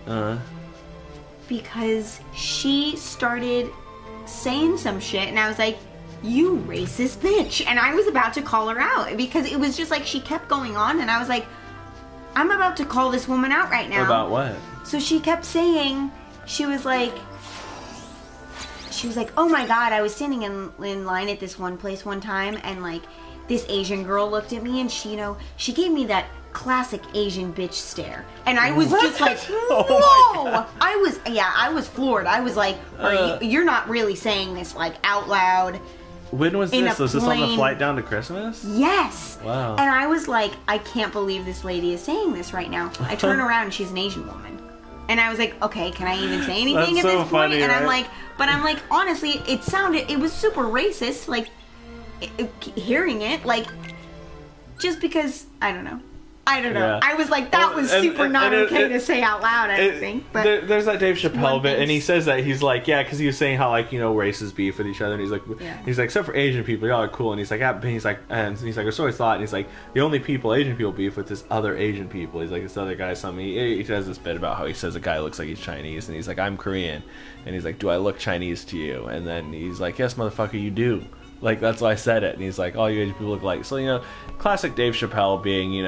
because she started saying some shit, and I was like, "You racist bitch!" And I was about to call her out because it was just like she kept going on, and I was like, "I'm about to call this woman out right now." About what? So she kept saying, she was like, "Oh my god, I was standing in line at this one place one time, and like this Asian girl looked at me, and she gave me that classic Asian bitch stare." And I was just like, "Whoa!" I was floored. I was like, "You're not really saying this like out loud." When was this? Was this on the flight down to Christmas? Yes. Wow. And I was like, I can't believe this lady is saying this right now. I turn around and she's an Asian woman. And I was like, okay, can I even say anything at so this funny, point? And right? I'm like, honestly, it was super racist, like, hearing it, like, just because, I don't know. Yeah. I was like, that was super not okay to say out loud, I think. But there's that Dave Chappelle bit, and he says that he's like, yeah, because he was saying how like races beef with each other, and he's like, except for Asian people, y'all are cool, and he's like, and he's like, so I thought, and he's like, the only people Asian people beef with is other Asian people. He's like, this other guy, he says this bit about how he says a guy looks like he's Chinese, and he's like, I'm Korean, and he's like, do I look Chinese to you? And then he's like, yes, motherfucker, you do. Like, that's why I said it. And he's like, all you Asian people look like. So, classic Dave Chappelle being, he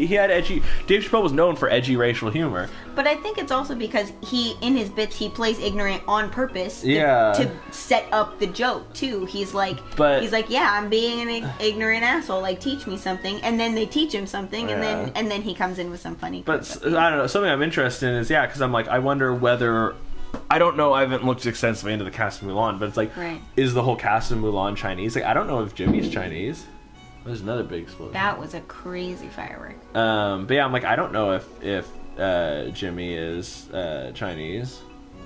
had edgy... Dave Chappelle was known for edgy racial humor. But I think it's also because in his bits, he plays ignorant on purpose Yeah. to set up the joke, too. He's like, yeah, I'm being an ignorant asshole. Like, teach me something. And then they teach him something, and then he comes in with some funny... But, I don't know, something I'm interested in is, because I'm like, I wonder whether... I don't know, I haven't looked extensively into the cast of Mulan, but it's like, is the whole cast of Mulan Chinese? Like, I don't know if Jimmy's Chinese. There's another big explosion. That was a crazy firework. But yeah, I'm like, I don't know if Jimmy is Chinese.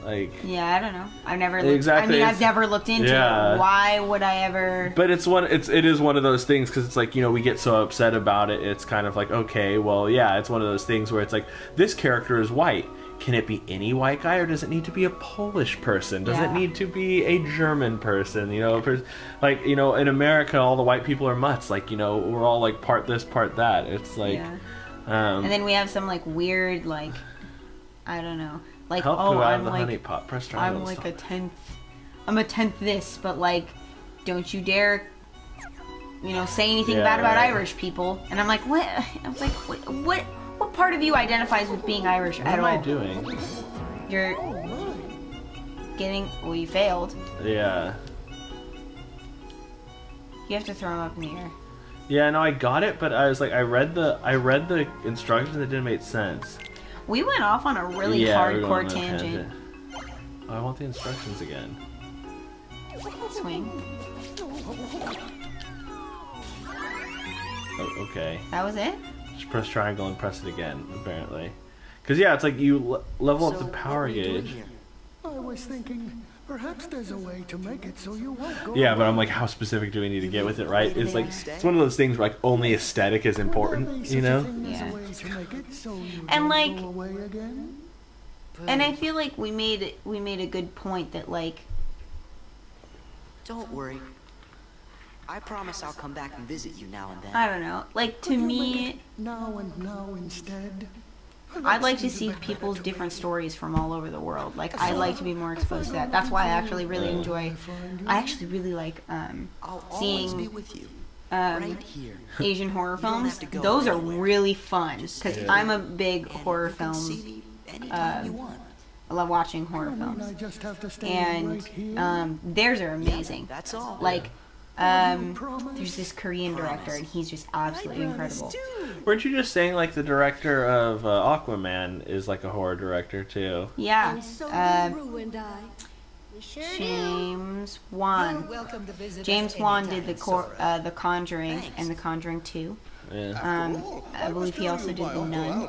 Like, yeah, I don't know. I've never looked. Exactly. I've never looked into it. Why would I ever? But it is one of those things because it's like we get so upset about it. It's kind of like, okay, well, yeah, it's one of those things where it's like this character is white. Can it be any white guy, or does it need to be a Polish person? Does it need to be a German person? In America, all the white people are mutts. Like, we're all like part this, part that. It's like, and then we have some like weird, like, I don't know, like, I'm like, honey pot. Press triangle. I'm like I'm a tenth this, but like, don't you dare, say anything bad about Irish people. And I'm like, what? I was like, what? What part of you identifies with being Irish at all? What am I doing? You're getting... Well, you failed. Yeah. You have to throw them up in the air. Yeah, no, I got it, but I was like, I read the instructions that didn't make sense. We went off on a really hardcore tangent. Oh, I want the instructions again. Swing. Oh, okay. That was it? Just press triangle and press it again, apparently. Because, yeah, it's like you level up the power gauge. I was thinking, perhaps there's a way to make it so you won't go. Yeah, but I'm like, how specific do we need to get with it, right? It's like, it's one of those things where like only aesthetic is important, Yeah. And like, and I feel like we made a good point that like. Don't worry. I promise I'll come back and visit you now and then. I don't know. Like, to me... Now and now instead. I'd like to see people's different stories from all over the world. Like, I'd like to be more exposed to that. That's why I actually really enjoy... I actually really like seeing Asian horror films. Those are really fun. Because I'm a big horror film... I love watching horror films. And theirs are amazing. That's all. Like... there's this Korean director, and he's just absolutely incredible. Weren't you just saying like the director of Aquaman is like a horror director too? Yeah. James Wan. James Wan did the Conjuring and the Conjuring 2. Yeah. I believe he also did The Nun.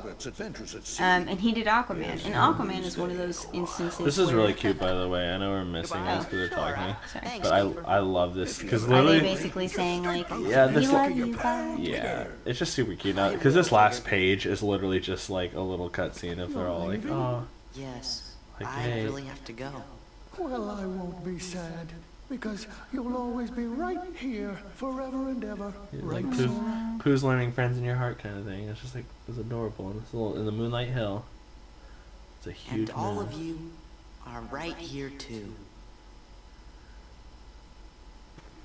And he did Aquaman. And Aquaman is one of those instances. This is really cute, by the way. I know we're missing this because they're talking, but I love this because literally. Are they basically saying like, yeah, we love you guys? Yeah, it's just super cute now because this last page is literally just like a little cutscene of they're all like, oh. Yes. Like, I hey. really have to go. Well, I won't be sad. because you'll always be right here forever and ever. Like Right, Sora? Pooh's learning friends in your heart kind of thing. It's just like, it's adorable. And it's a little in the Moonlight Hill. It's a huge And all moon. of you are right here too.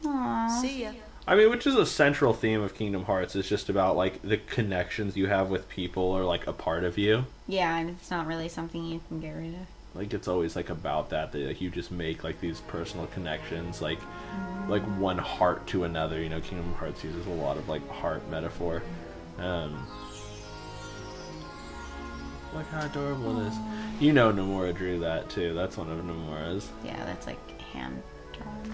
Aww. See ya. I mean, which is a central theme of Kingdom Hearts, is just about, like, the connections you have with people or, like, a part of you. Yeah, and it's not really something you can get rid of. Like, it's always, like, about that like, you just make, like, these personal connections, like one heart to another. You know, Kingdom Hearts uses a lot of, like, heart metaphor. Look how adorable it is. You know Nomura drew that, too. That's one of Nomura's. Yeah, that's, like, hand drawn.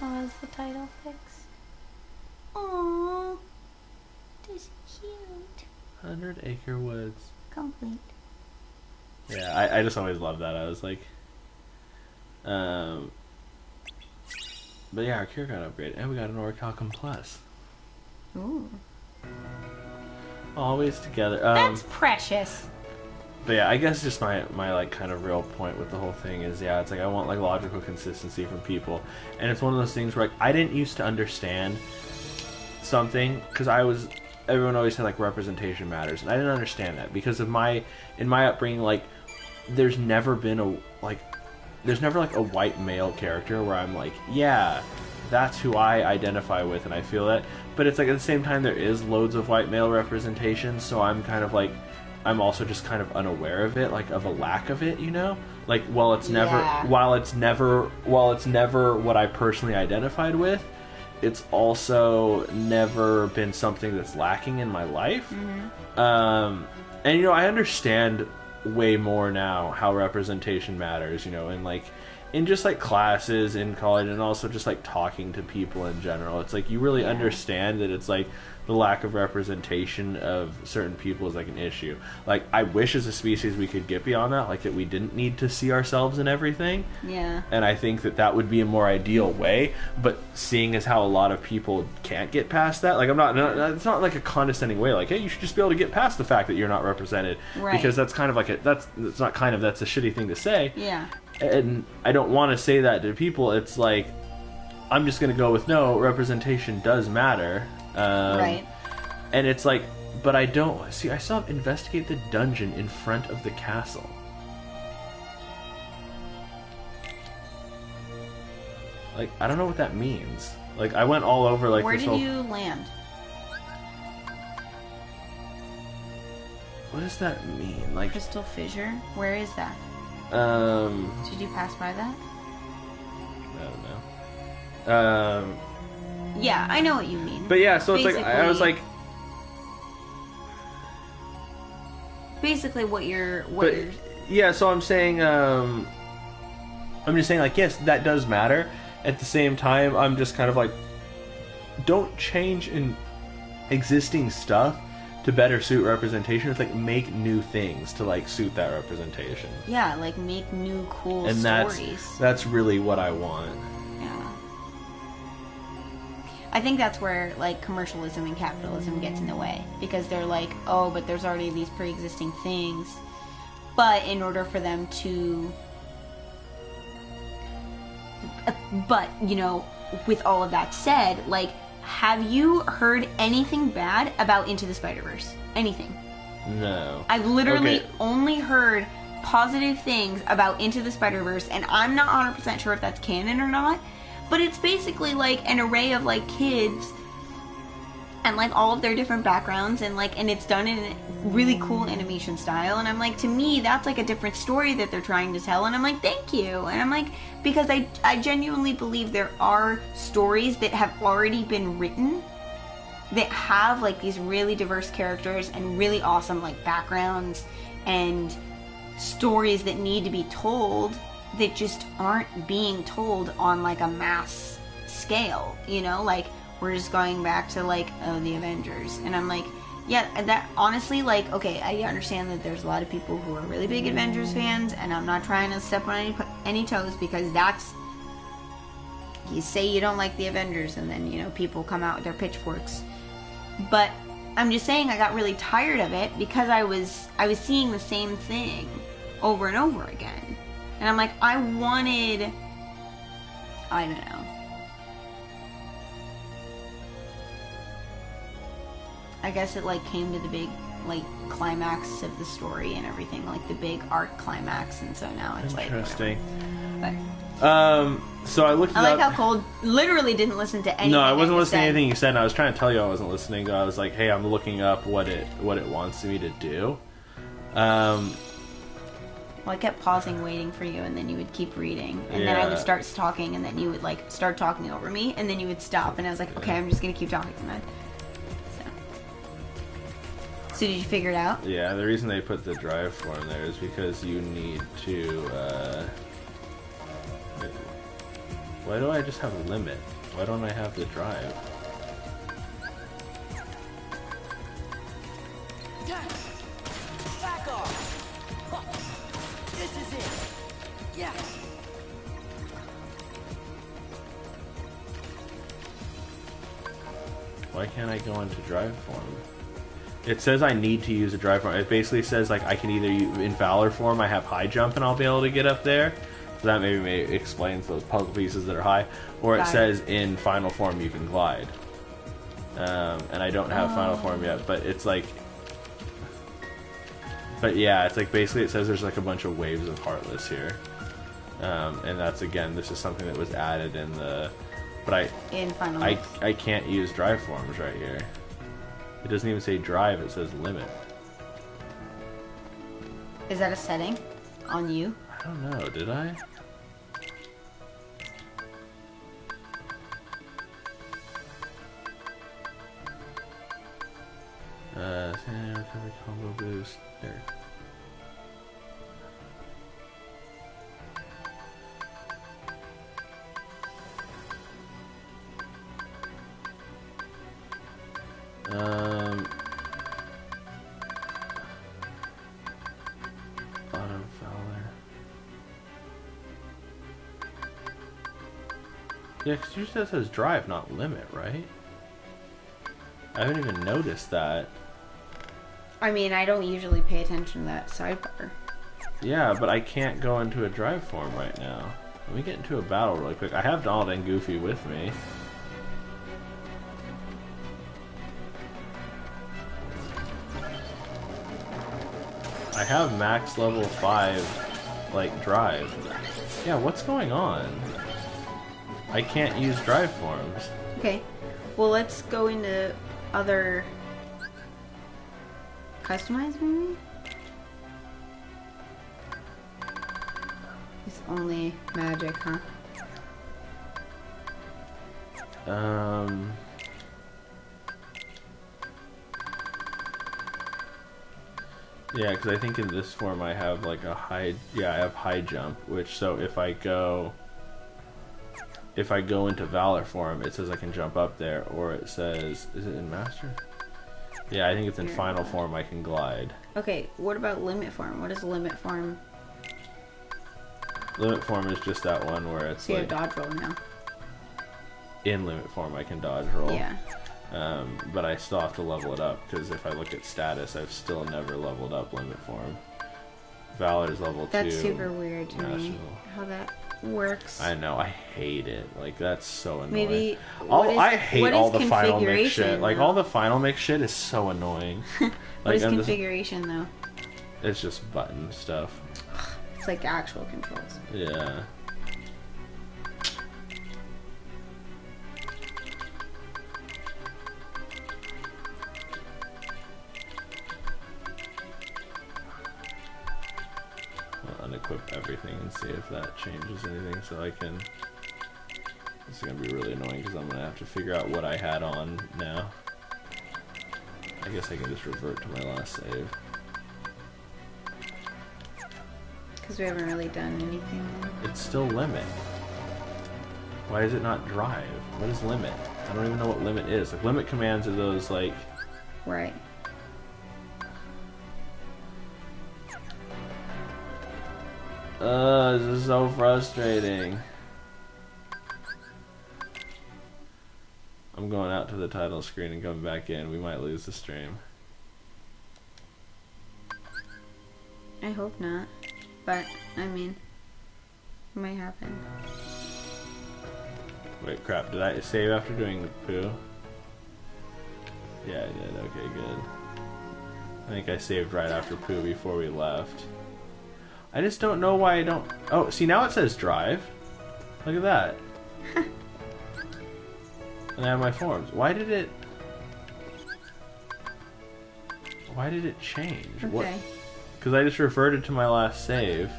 Oh, is the title fixed? Aww. This is cute. 100 Acre Woods. Complete. Yeah, I just always loved that. I was like... But yeah, our cure got upgraded. And we got an Orichalcum Plus. Ooh. Always together. That's precious. But yeah, I guess just my like kind of real point with the whole thing is, yeah, it's like I want like logical consistency from people, and it's one of those things where like I didn't used to understand something because everyone always said like representation matters, and I didn't understand that because of in my upbringing, like there's never like a white male character where I'm like, yeah, that's who I identify with and I feel that, but it's like at the same time there is loads of white male representation, so I'm kind of like, I'm also just kind of unaware of it, like of a lack of it, you know? Like while it's never what I personally identified with, it's also never been something that's lacking in my life. And you know, I understand way more now how representation matters, you know, and like in just like classes in college and also just like talking to people in general. It's like you really understand that it's like the lack of representation of certain people is like an issue. Like I wish as a species we could get beyond that, like that we didn't need to see ourselves in everything. Yeah. And I think that would be a more ideal way, but seeing as how a lot of people can't get past that, like it's not like a condescending way, like, hey, you should just be able to get past the fact that you're not represented. Right. Because that's kind of like that's a shitty thing to say. Yeah. And I don't want to say that to people. It's like, I'm just going to go with no, representation does matter. Right. And it's like, but I don't... See, I still have investigate the dungeon in front of the castle. Like, I don't know what that means. Like, I went all over, like, Where this did whole... you land? What does that mean? Like... Crystal Fissure? Where is that? Did you pass by that? I don't know. Yeah, I know what you mean. But yeah, so it's like, I was like... Basically what you're... Yeah, so I'm saying, I'm just saying, like, yes, that does matter. At the same time, I'm just kind of like, don't change in existing stuff to better suit representation. It's like, make new things to, like, suit that representation. Yeah, like, make new cool and stories. That's really what I want. Yeah. I think that's where, like, commercialism and capitalism gets in the way. Because they're like, oh, but there's already these pre-existing things. But in order for them to... But, you know, with all of that said, like, have you heard anything bad about Into the Spider-Verse? Anything? No. I've literally only heard positive things about Into the Spider-Verse, and I'm not 100% sure if that's canon or not, but it's basically, like, an array of, like, kids and, like, all of their different backgrounds, and, like, and it's done in a really cool animation style, and I'm like, to me, that's, like, a different story that they're trying to tell, and I'm like, thank you, and I'm like, because I genuinely believe there are stories that have already been written that have, like, these really diverse characters and really awesome, like, backgrounds and stories that need to be told that just aren't being told on, like, a mass scale, you know? Like, we're just going back to, like, oh, the Avengers. And I'm like, yeah, that, honestly, like, okay, I understand that there's a lot of people who are really big Avengers fans, and I'm not trying to step on any toes, because that's, you say you don't like the Avengers, and then, you know, people come out with their pitchforks. But I'm just saying I got really tired of it because I was seeing the same thing over and over again. And I'm like, I don't know. I guess it like came to the big like climax of the story and everything, like the big arc climax, and so now it's interesting. Like so I looked. I like how Cole literally didn't listen to anything. No, I wasn't listening to anything you said. And I was trying to tell you I wasn't listening. I was like, hey, I'm looking up what it wants me to do. Well, I kept pausing, waiting for you, and then you would keep reading, and then I would start talking, and then you would like start talking over me, and then you would stop, and I was like, okay, I'm just gonna keep talking then. So did you figure it out? Yeah, the reason they put the drive form there is because you need to. Why do I just have a limit? Why don't I have the drive? Back off! This is it! Yeah! Why can't I go into drive form? It says I need to use a drive form. It basically says like I can either in Valor form I have high jump and I'll be able to get up there. So that maybe explains those puzzle pieces that are high. Or it says in final form you can glide. And I don't have final form yet, but it's like... But yeah, it's like basically it says there's like a bunch of waves of Heartless here. And that's, again, this is something that was added in the... But I can't use drive forms right here. It doesn't even say drive, it says limit. Is that a setting on you? I don't know, did I? Recovery combo boost. There. Bottom Valor. Yeah, because usually that says drive, not limit, right? I haven't even noticed that. I mean, I don't usually pay attention to that sidebar. Yeah, but I can't go into a drive form right now. Let me get into a battle really quick. I have Donald and Goofy with me. I have max level 5, like, drive. Yeah, what's going on? I can't use drive forms. Okay. Well, let's go into other... Customize, maybe? It's only magic, huh? Yeah, because I think in this form I have like a high... Yeah, I have high jump, which, so if I go into Valor form, it says I can jump up there, or it says... Is it in Master? Yeah, I think it's in final form I can glide. Okay, what about limit form? What is limit form? Limit form is just that one where it's so like... you have dodge roll now. In limit form I can dodge roll. Yeah. But I still have to level it up, because if I look at status, I've still never leveled up limit form. Valor's level 2. That's super weird to me, how that works. I know, I hate it. Like, that's so annoying. Maybe... I hate all the final mix shit. Like, all the final mix shit is so annoying. What is configuration, though? It's just button stuff. It's like actual controls. Yeah. Unequip everything and see if that changes anything, so I can... This is going to be really annoying because I'm going to have to figure out what I had on now. I guess I can just revert to my last save. Because we haven't really done anything. It's still limit. Why is it not drive? What is limit? I don't even know what limit is. Like, limit commands are those, like... Right. This is so frustrating. I'm going out to the title screen and coming back in. We might lose the stream. I hope not. But, I mean, it might happen. Wait, crap. Did I save after doing the poo? Yeah, I did. Okay, good. I think I saved right after poo before we left. I just don't know why I don't... Oh, see, now it says drive. Look at that. And I have my forms. Why did it change? Okay. Because I just reverted to my last save.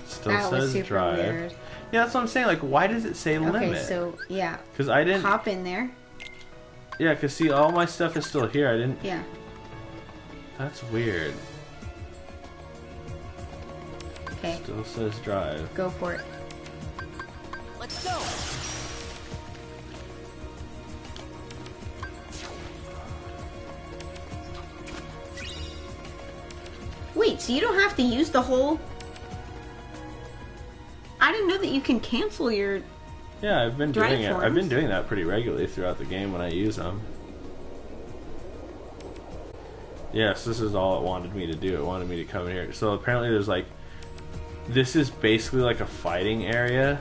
Still That was says super drive. weird. Yeah, that's what I'm saying. Like, why does it say limit? Okay, so, yeah. Because I didn't... Hop in there. Yeah, because see, all my stuff is still here. I didn't... Yeah. That's weird. Okay. Still says drive. Go for it. Let's go. Wait, so you don't have to use the whole... I didn't know that you can cancel your... Yeah, I've been drive doing it. forms. I've been doing that pretty regularly throughout the game when I use them. Yes, this is all it wanted me to do. It wanted me to come in here. So apparently there's like... This is basically like a fighting area.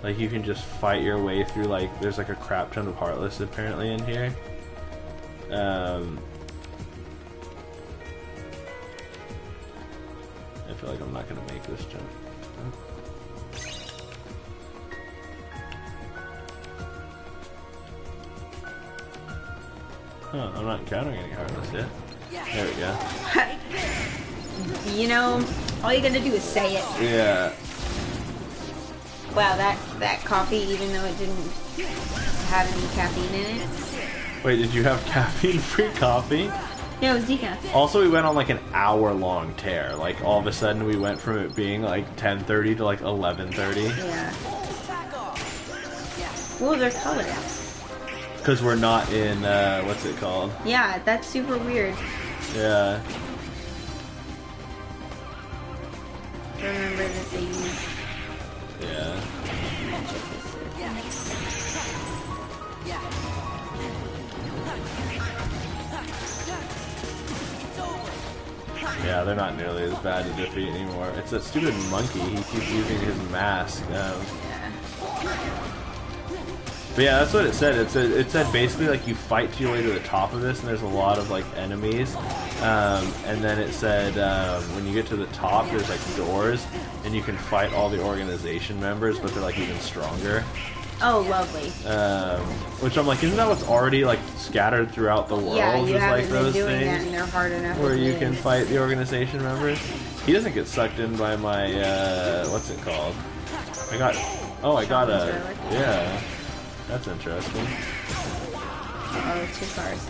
Like you can just fight your way through like... There's like a crap ton of Heartless apparently in here. I feel like I'm not going to make this jump. Huh, I'm not encountering any Heartless yet. There we go. You know, all you gotta do is say it. Yeah. Wow, that coffee, even though it didn't have any caffeine in it. Wait, did you have caffeine-free coffee? Yeah, it was decaf. Also, we went on like an hour-long tear. Like, all of a sudden, we went from it being like 10:30 to like 11:30. Yeah. Well, they're colored. Because we're not in, what's it called? Yeah, that's super weird. Yeah. Remember that they use... Yeah. Yeah, they're not nearly as bad to defeat anymore. It's that stupid monkey. He keeps using his mask. But yeah, that's what it said. It said basically like you fight your way to the top of this, and there's a lot of like enemies. And then it said when you get to the top, there's like doors, and you can fight all the organization members, but they're like even stronger. Oh, lovely. Which I'm like, isn't that what's already like scattered throughout the world? Yeah, you is haven't like been those doing things that, and they're hard enough. where you as it can is. fight the organization members. He doesn't get sucked in by my what's it called? I got a yeah. That's interesting. Oh, 2 cars.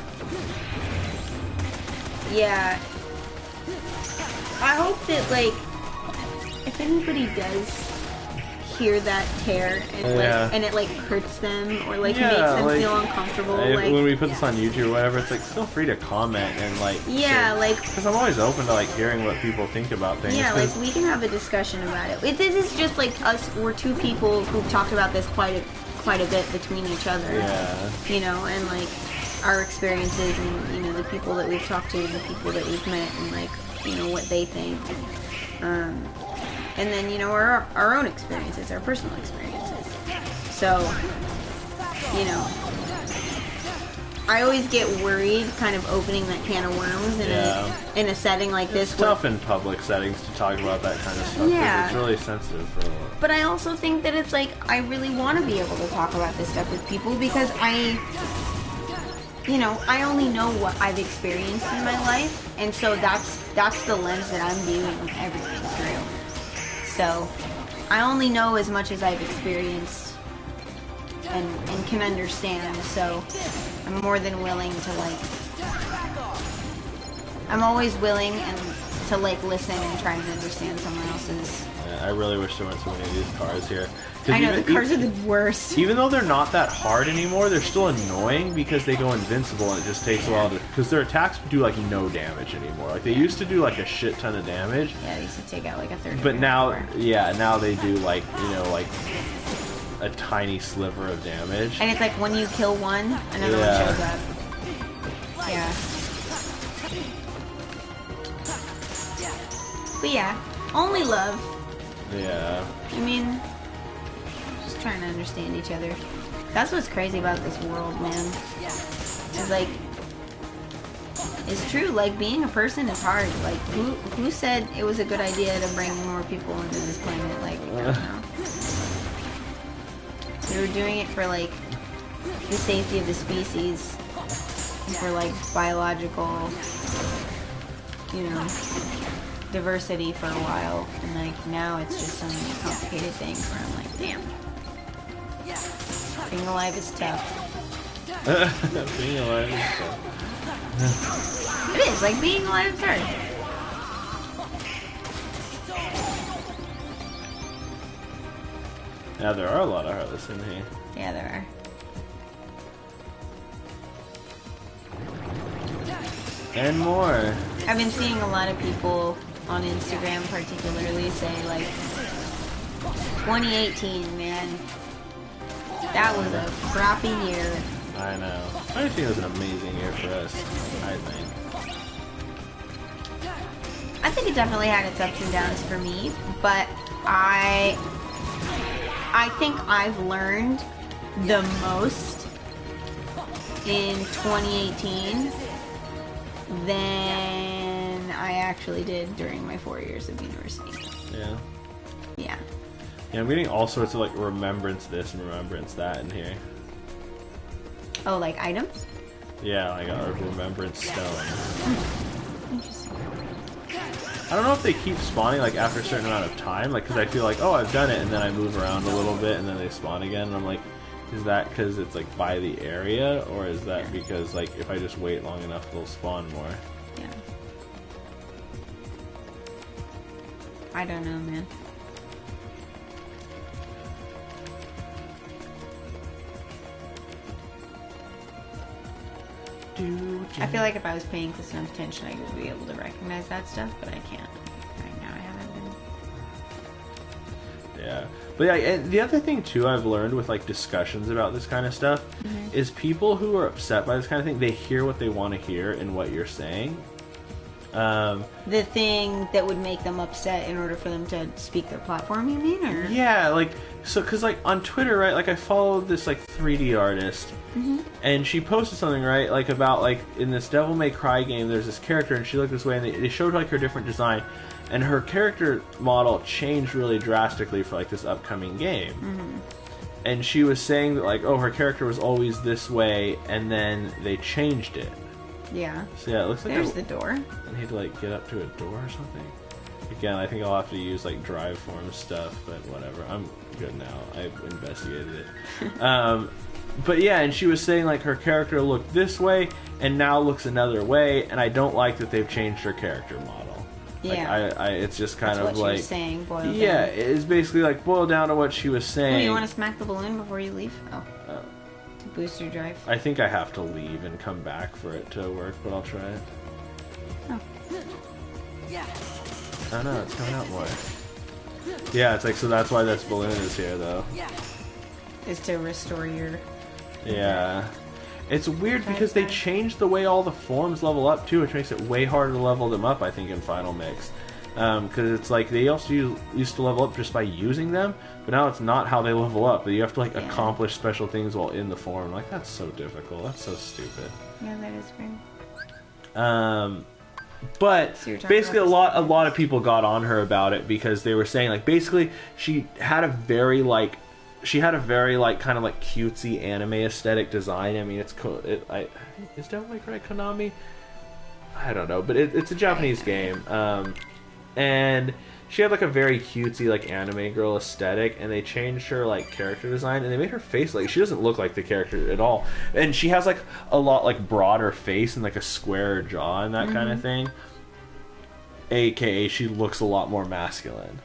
Yeah. I hope that, like, if anybody does hear that tear and, like, and it, like, hurts them or, like, makes them like, feel uncomfortable, like... When we put this on YouTube or whatever, it's, like, feel free to comment and, like... Yeah, like... Because I'm always open to, like, hearing what people think about things. Yeah, like, we can have a discussion about it. This is just, like, us, we're 2 people who've talked about this quite a bit between each other. Yeah. You know, and like our experiences and, you know, the people that we've talked to and the people that we've met and like, you know, what they think. And then, you know, our own experiences, our personal experiences. So, you know, I always get worried kind of opening that can of worms in a setting like this. It's tough in public settings to talk about that kind of stuff. Yeah. It's really sensitive for a lot. But I also think that it's like, I really want to be able to talk about this stuff with people because I only know what I've experienced in my life, and so that's the lens that I'm viewing everything through. So, I only know as much as I've experienced and can understand, so I'm more than willing to, like, I'm always willing to, like, listen and try and understand someone else's. Yeah, I really wish there weren't so many of these cars here. I know, the cards are the worst. Even though they're not that hard anymore, they're still annoying because they go invincible and it just takes a while to... Because their attacks do, like, no damage anymore. Like, they used to do, like, a shit ton of damage. Yeah, they used to take out, like, a third. But now, now they do, like, you know, like, a tiny sliver of damage. And it's like when you kill one, another one shows up. Yeah. But yeah, only love. Yeah. I mean, just trying to understand each other. That's what's crazy about this world, man. It's like, it's true. Like, being a person is hard. Like, who said it was a good idea to bring more people into this planet? Like, I don't know. They were doing it for, like, the safety of the species, and for, like, biological, you know, diversity for a while, and, like, now it's just so many complicated things where I'm like, damn. Being alive is tough. Being alive is tough. It is, like, being alive is hard. Yeah, there are a lot of Heartless in here. Yeah, there are. And more. I've been seeing a lot of people on Instagram particularly say, like, 2018, man. That was a crappy year. I know. 2018 was an amazing year for us, I think. I think it definitely had its ups and downs for me, but I think I've learned the most in 2018 than I actually did during my 4 years of university. Yeah. Yeah. Yeah, I'm getting all sorts of, like, remembrance this and remembrance that in here. Oh, like items? Yeah, like a remembrance stone. Interesting. I don't know if they keep spawning, like, after a certain amount of time, like, because I feel like, oh, I've done it, and then I move around a little bit, and then they spawn again, and I'm like, is that because it's, like, by the area, or is that because, like, if I just wait long enough, they'll spawn more? Yeah. I don't know, man. I feel like if I was paying close enough attention, I would be able to recognize that stuff, but I can't. Right now, I haven't been. Yeah. But yeah, and the other thing, too, I've learned with, like, discussions about this kind of stuff is people who are upset by this kind of thing, they hear what they want to hear in what you're saying. The thing that would make them upset in order for them to speak their platform, you mean? Or? Yeah, like, so, because, like, on Twitter, right, like, I follow this, like, 3D artist, and she posted something, right, like, about, like, in this Devil May Cry game, there's this character, and she looked this way, and they showed, like, her different design, and her character model changed really drastically for, like, this upcoming game. And she was saying that, like, oh, her character was always this way, and then they changed it. Yeah. So, yeah, it looks like there's the door. I need to, like, get up to a door or something. Again, I think I'll have to use, like, drive form stuff, but whatever. I'm good now. I've investigated it. But yeah, and she was saying, like, her character looked this way, and now looks another way, and I don't like that they've changed her character model. Yeah. Like, it's just kind That's of what like... she was saying, boiled yeah, down. it's basically, like, boiled down to what she was saying. Oh, you want to smack the balloon before you leave? Oh. To boost your drive. I think I have to leave and come back for it to work, but I'll try it. Oh. Oh no, it's coming out more. Yeah, it's like, so that's why this balloon is here, though. Is to restore your... Yeah. It's weird because they changed the way all the forms level up, too, which makes it way harder to level them up, I think, in Final Mix. Because it's like, they also used to level up just by using them, but now it's not how they level up. You have to, like, accomplish special things while in the form. Like, that's so difficult. That's so stupid. Yeah, that is great. But So basically a lot of people got on her about it because they were saying, like, basically she had a very kind of like cutesy anime aesthetic design. I mean, is Devil May Cry Konami? I don't know, but it's a Japanese game. And she had like a very cutesy like anime girl aesthetic, and they changed her like character design, and they made her face like she doesn't look like the character at all, and she has like a lot like broader face and like a squarer jaw and that kind of thing. AKA she looks a lot more masculine.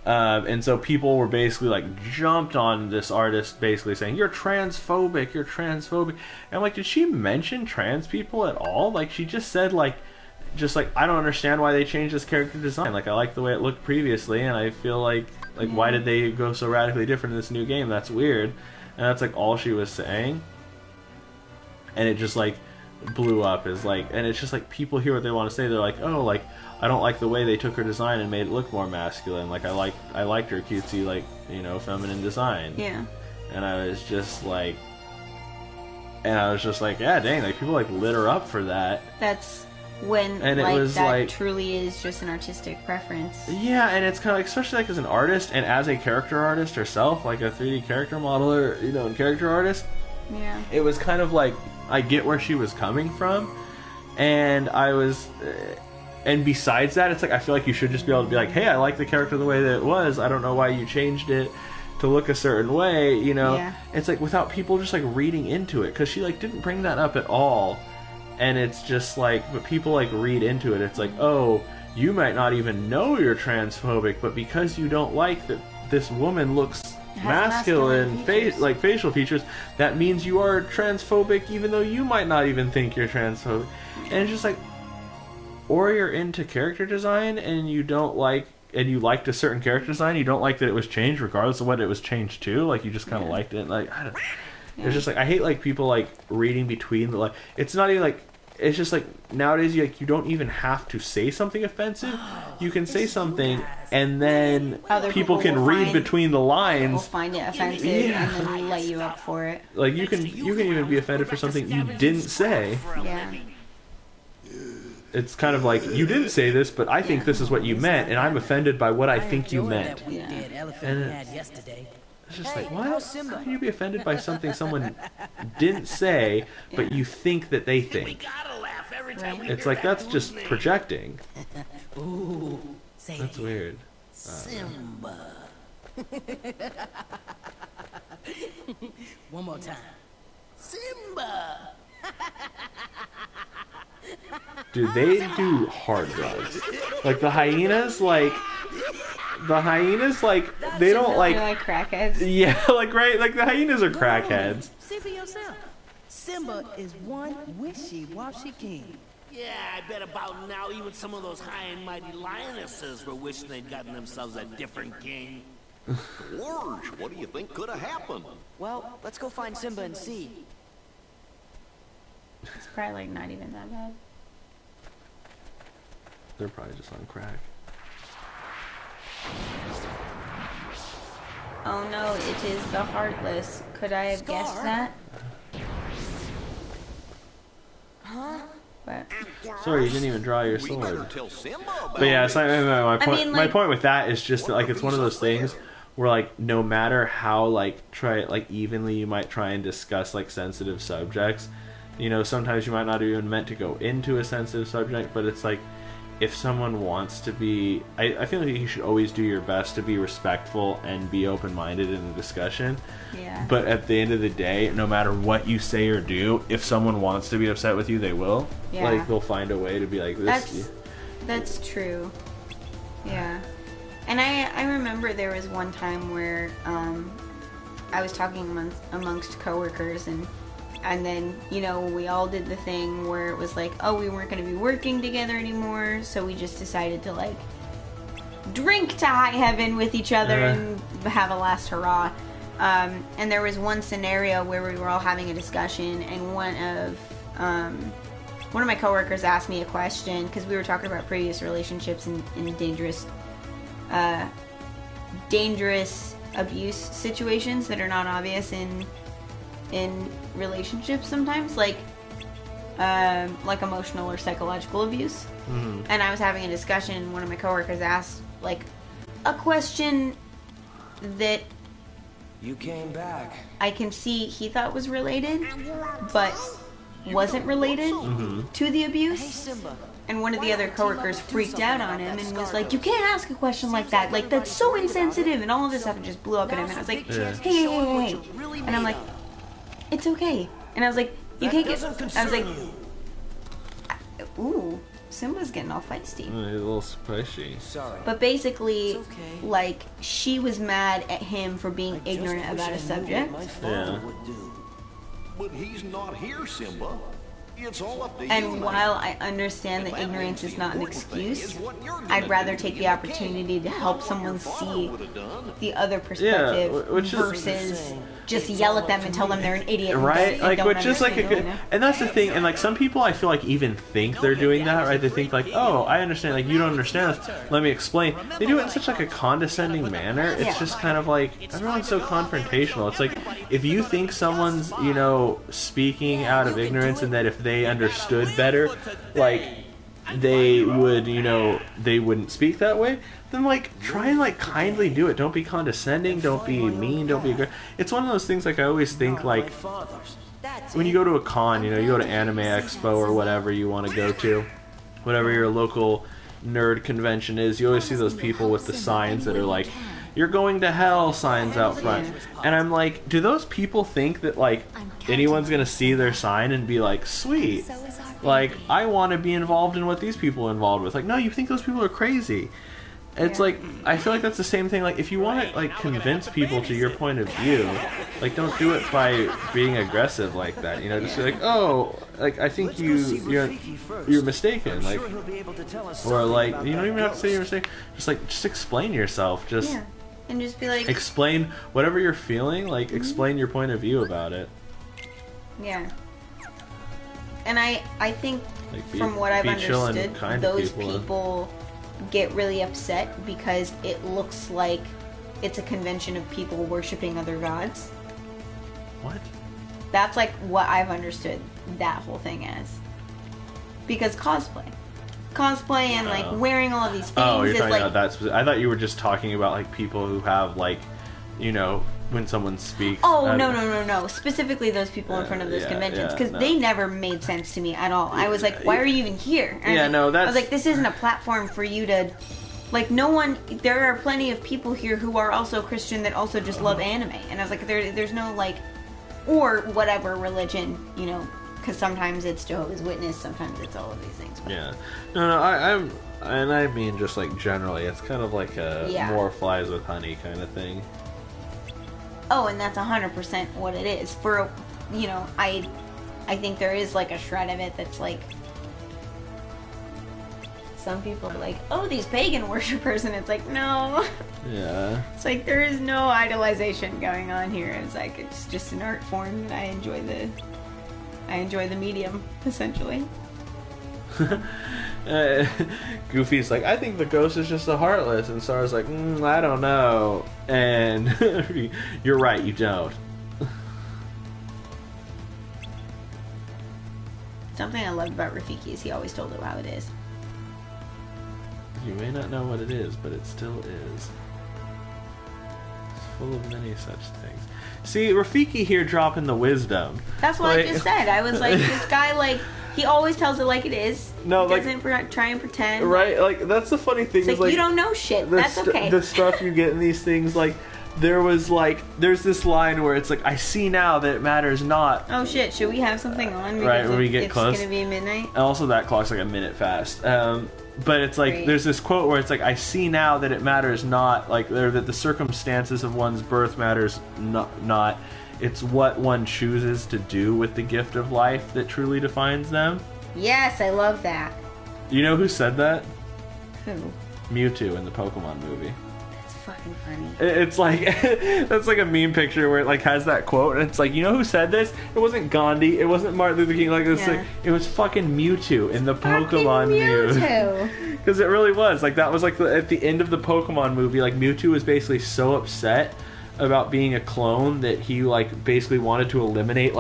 And so people were basically like jumped on this artist, basically saying, "You're transphobic, you're transphobic." And I'm like, did she mention trans people at all? Like, she just said like, I don't understand why they changed this character design. Like, I like the way it looked previously, and I feel like why did they go so radically different in this new game? That's weird. And that's like all she was saying. And it just like blew up as like, and it's just like people hear what they want to say. They're like, oh, like, I don't like the way they took her design and made it look more masculine. Like, I liked her cutesy, like, you know, feminine design. Yeah. And I was just like, yeah, dang, like, people like lit her up for that. That's when, and like, it was that like, truly is just an artistic preference. Yeah, and it's kind of like, especially like as an artist and as a character artist herself, like a 3D character modeler, you know, and character artist. Yeah. It was kind of like, I get where she was coming from, and I was, and besides that, it's like, I feel like you should just be able to be like, hey, I like the character the way that it was, I don't know why you changed it to look a certain way, you know? Yeah. It's like, without people just like reading into it, because she like didn't bring that up at all, and it's just like, but people like read into it, it's like, oh, you might not even know you're transphobic, but because you don't like that this woman looks masculine facial features, that means you are transphobic, even though you might not even think you're transphobic. And it's just like, or you're into character design and you don't like, and you liked a certain character design, you don't like that it was changed regardless of what it was changed to, like you just kind of liked it. Like, I don't, it's just like, I hate like people like reading between the, like, it's not even like, it's just like nowadays you don't even have to say something offensive. You can say something and then Other people can read between the lines. Will find it offensive and then light you up for it. Like you can even be offended for something you didn't say. Yeah. It's kind of like, you didn't say this, but I think this is what you meant, and I'm offended by what I think you meant. And it's just like, what? How can you be offended by something someone didn't say, but you think that they think? It's like, that's just projecting. That's weird. Simba. One more time. Simba. Dude, they do hard drugs. Like the hyenas, they don't like. They're like crackheads. Yeah, like right, like the hyenas are crackheads. See for yourself. Simba is one wishy-washy king. Yeah, I bet about now even some of those high and mighty lionesses were wishing they'd gotten themselves a different king. Gorge, what do you think could have happened? Well, let's go find Simba and see. It's probably like not even that bad. They're probably just on crack. Oh no, it is the Heartless. Could I have guessed that? Huh? But sorry, you didn't even draw your sword. But yeah, it's like, my point with that is just that, like, it's one of those things where, like, no matter how evenly you might try and discuss like sensitive subjects, you know, sometimes you might not even meant to go into a sensitive subject, but it's like, if someone wants to be, I feel like you should always do your best to be respectful and be open-minded in the discussion. Yeah. But at the end of the day, no matter what you say or do, if someone wants to be upset with you, they will. Yeah. Like, they'll find a way to be like, this. That's true. Yeah. And I remember there was one time where I was talking amongst coworkers, and then, you know, we all did the thing where it was like, oh, we weren't going to be working together anymore, so we just decided to, like, drink to high heaven with each other and have a last hurrah. And there was one scenario where we were all having a discussion, and one of my coworkers asked me a question, because we were talking about previous relationships and dangerous abuse situations that are not obvious in relationships sometimes, like emotional or psychological abuse. Mm-hmm. And I was having a discussion, and one of my coworkers asked like a question that you came back. I can see he thought was related, but wasn't related to the abuse. Hey, Simba. And one of the other coworkers freaked out on him and was like, you can't ask a question like that. Like, that's so insensitive. And all of this stuff just blew up at him. And I was like, hey. And I'm like, it's okay. And I was like, you can't get... I was like, ooh. Simba's getting all feisty. He's a little spicy. Sorry. But basically, like, she was mad at him for being ignorant about a subject. Yeah. But he's not here, Simba. It's all up to you. And while I understand that ignorance is not an excuse, I'd rather take the opportunity to help someone see the other perspective which versus just yell at them and tell them they're an idiot. Right? Like, don't which is like a good, understand, and that's the thing. And like some people, I feel like even think they're doing that, right? They think like, oh, I understand. Like, you don't understand this. Let me explain. They do it in such like a condescending manner. It's just kind of like everyone's so confrontational. It's like if you think someone's, you know, speaking out of ignorance, and that if they understood better, like they would, you know, they wouldn't speak that way, then like try and like kindly do it. Don't be condescending, don't be mean, don't be it's one of those things. Like I always think, like when you go to a con, you know, you go to Anime Expo or whatever you want to go to, whatever your local nerd convention is, you always see those people with the signs that are like, "You're going to hell" signs out front. And I'm like, do those people think that like anyone's gonna see their sign and be like, sweet, like I want to be involved in what these people are involved with? Like, no, you think those people are crazy. It's like, I feel like that's the same thing. Like, if you want to like convince people to your point of view, like don't do it by being aggressive like that. You know, just be like, oh, like I think you're mistaken. Like, or like you don't even have to say you're mistaken. Just explain yourself. Just and just be like, explain whatever you're feeling. Like explain your point of view about it. Yeah. And I think Like, from what I've be chill and understood, kind to those people. people get really upset because it looks like it's a convention of people worshiping other gods. What? That's like what I've understood that whole thing as. Because cosplay and like wearing all of these things Oh, you're is talking like, about that. I thought you were just talking about like people who have like, you know, when someone speaks. oh no, specifically those people in front of those conventions, because they never made sense to me at all. I was like, why are you even here? And I was like, this isn't a platform for you to, like, no one. There are plenty of people here who are also Christian that also just love anime, and I was like, there's no like, or whatever religion, you know, because sometimes it's Jehovah's Witness, sometimes it's all of these things. But Yeah, I'm, and I mean just like generally, it's kind of like a more flies with honey kind of thing. Oh, and that's 100% what it is. For, you know, I think there is like a shred of it that's like, some people are like, oh, these pagan worshippers, and it's like, no. Yeah. It's like there is no idolization going on here. It's like it's just an art form, and I enjoy the medium, essentially. Goofy's like, I think the ghost is just a Heartless, and Sora's like, I don't know. And you're right, you don't. Something I loved about Rafiki is he always told it how it is. You may not know what it is, but it still is. It's full of many such things. See, Rafiki here dropping the wisdom. That's what I just said. I was like, this guy, like, he always tells it like it is. No, he doesn't try and pretend. Right? Like, that's the funny thing. It's like, you don't know shit. That's okay. The stuff you get in these things, like, there's this line where it's like, I see now that it matters not. Oh shit, should we have something on? Because right, when we get close. It's gonna be midnight. And also that clock's like a minute fast. But it's like, there's this quote where it's like, I see now that it matters not, like, that the circumstances of one's birth matters not. It's what one chooses to do with the gift of life that truly defines them. Yes, I love that. You know who said that? Who? Mewtwo in the Pokemon movie. That's fucking funny. It's like, that's like a meme picture where it like has that quote, and it's like, you know who said this? It wasn't Gandhi, it wasn't Martin Luther King, like this. Yeah. Like, it was fucking Mewtwo in the Pokemon movie. Because it really was. Like, that was like at the end of the Pokemon movie, like Mewtwo was basically so upset about being a clone that he like basically wanted to eliminate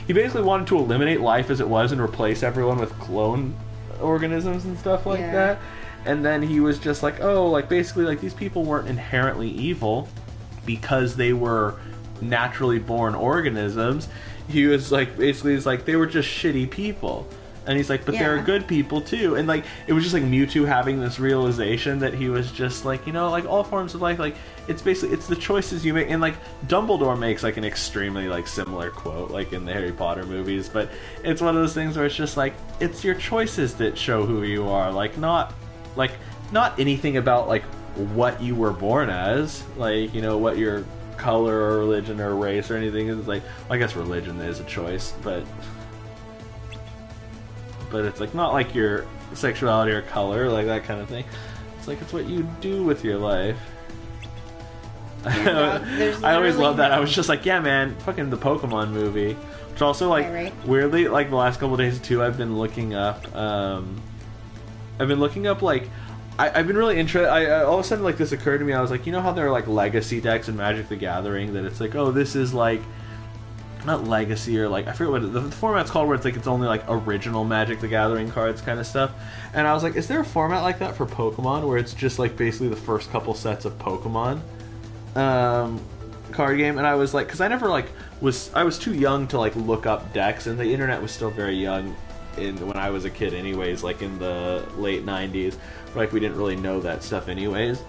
he basically wanted to eliminate life as it was and replace everyone with clone organisms and stuff like that. And then he was just like, oh, like basically like these people weren't inherently evil because they were naturally born organisms. He was like, basically, it's like they were just shitty people. And he's like, but there are good people too. And like, it was just like Mewtwo having this realization that he was just like, you know, like all forms of life, like it's basically, it's the choices you make. And like Dumbledore makes like an extremely like similar quote, like in the Harry Potter movies, but it's one of those things where it's just like, it's your choices that show who you are. Like not anything about like what you were born as, like, you know, what your color or religion or race or anything is. Like, I guess religion is a choice, but it's like not like your sexuality or color, like that kind of thing. It's like, it's what you do with your life. I always loved that. I was just like, yeah, man, fucking the Pokemon movie. Which also, like, weirdly, like the last couple of days too, I've been looking up like, I've been really interested. All of a sudden, like, this occurred to me. I was like, you know how there are like legacy decks in Magic the Gathering, that it's like, oh, this is like not legacy, or like, I forget what the format's called, where it's like, it's only like original Magic the Gathering cards kind of stuff. And I was like, is there a format like that for Pokemon, where it's just like basically the first couple sets of Pokemon card game? And I was like, because I never like I was too young to like look up decks, and the internet was still very young when I was a kid anyways, like in the late 90s, like we didn't really know that stuff anyways.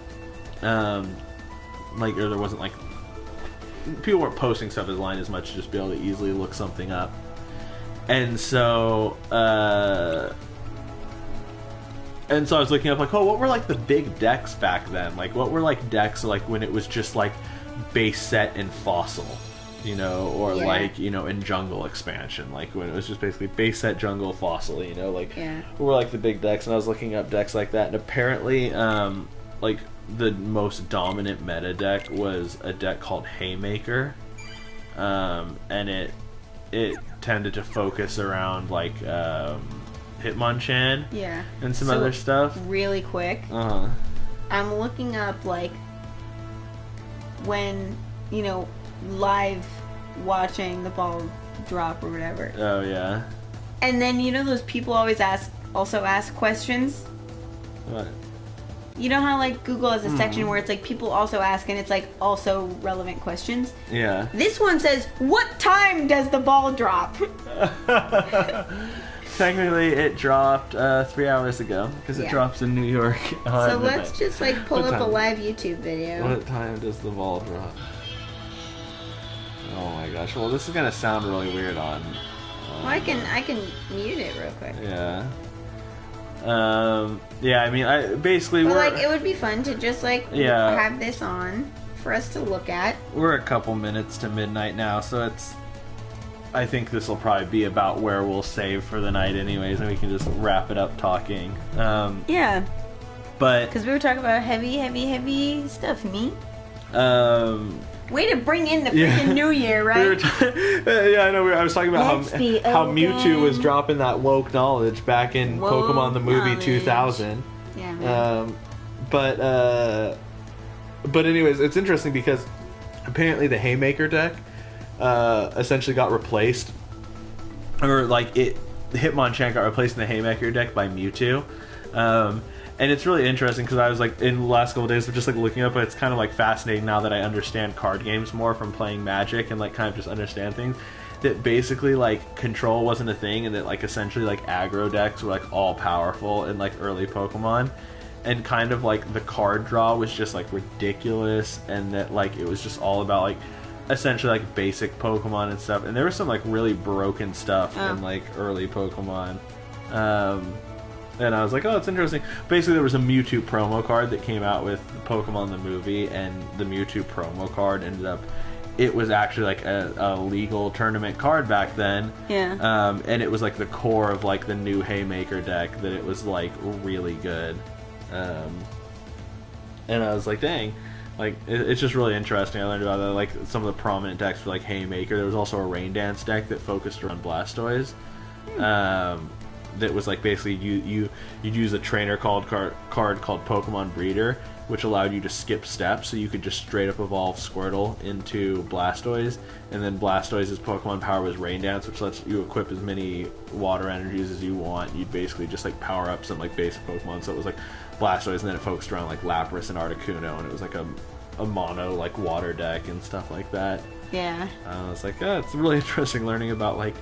Like, or there wasn't like, people weren't posting stuff online as much to just be able to easily look something up. And so I was looking up like, oh, what were like the big decks back then? Like, what were like decks like when it was just like base set and fossil, you know, or like, you know, in jungle expansion, like when it was just basically base set, jungle, fossil, you know, like what were like the big decks? And I was looking up decks like that, and apparently like the most dominant meta deck was a deck called Haymaker, and it tended to focus around like Hitmonchan, and some other stuff. Really quick, I'm looking up like when, you know, live watching the ball drop or whatever. Oh yeah. And then, you know, those people always ask questions. What? You know how like Google has a section where it's like people also ask, and it's like also relevant questions? Yeah. This one says, what time does the ball drop? Technically it dropped 3 hours ago, because it drops in New York. So let's just like pull up a live YouTube video. What time does the ball drop? Oh my gosh. Well, this is gonna sound really weird on well, I can mute it real quick. Yeah. Yeah, I mean, But like, it would be fun to just like have this on for us to look at. We're a couple minutes to midnight now, so I think this will probably be about where we'll save for the night anyways, and we can just wrap it up talking. Yeah. But because we were talking about heavy stuff, me. Way to bring in the freaking New Year, right? Yeah, I know. I was talking about how Mewtwo was dropping that woke knowledge back in Pokemon the movie 2000. Yeah, man. But anyways, it's interesting because apparently the Haymaker deck essentially got replaced, or like the Hitmonchan got replaced in the Haymaker deck by Mewtwo. And it's really interesting because I was like, in the last couple of days of just like looking up, but it's kind of like fascinating now that I understand card games more from playing Magic, and like kind of just understand things, that basically like control wasn't a thing, and that like essentially like aggro decks were like all powerful in like early Pokemon, and kind of like the card draw was just like ridiculous, and that like it was just all about like essentially like basic Pokemon and stuff, and there was some like really broken stuff in like early Pokemon. And I was like, oh, it's interesting. Basically, there was a Mewtwo promo card that came out with Pokemon the movie, and the Mewtwo promo card ended up, it was actually like a legal tournament card back then. Yeah. And it was like the core of like the new Haymaker deck, that it was like really good. And I was like, dang. Like, it's just really interesting. I learned about that, like some of the prominent decks for like Haymaker. There was also a Rain Dance deck that focused around Blastoise. That was like basically you'd use a trainer card called Pokemon Breeder, which allowed you to skip steps, so you could just straight up evolve Squirtle into Blastoise, and then Blastoise's Pokemon power was Rain Dance, which lets you equip as many water energies as you want. You'd basically just like power up some like basic Pokemon, so it was like Blastoise, and then it focused around like Lapras and Articuno, and it was like a mono like water deck and stuff like that. Yeah. I was like, oh, it's really interesting learning about like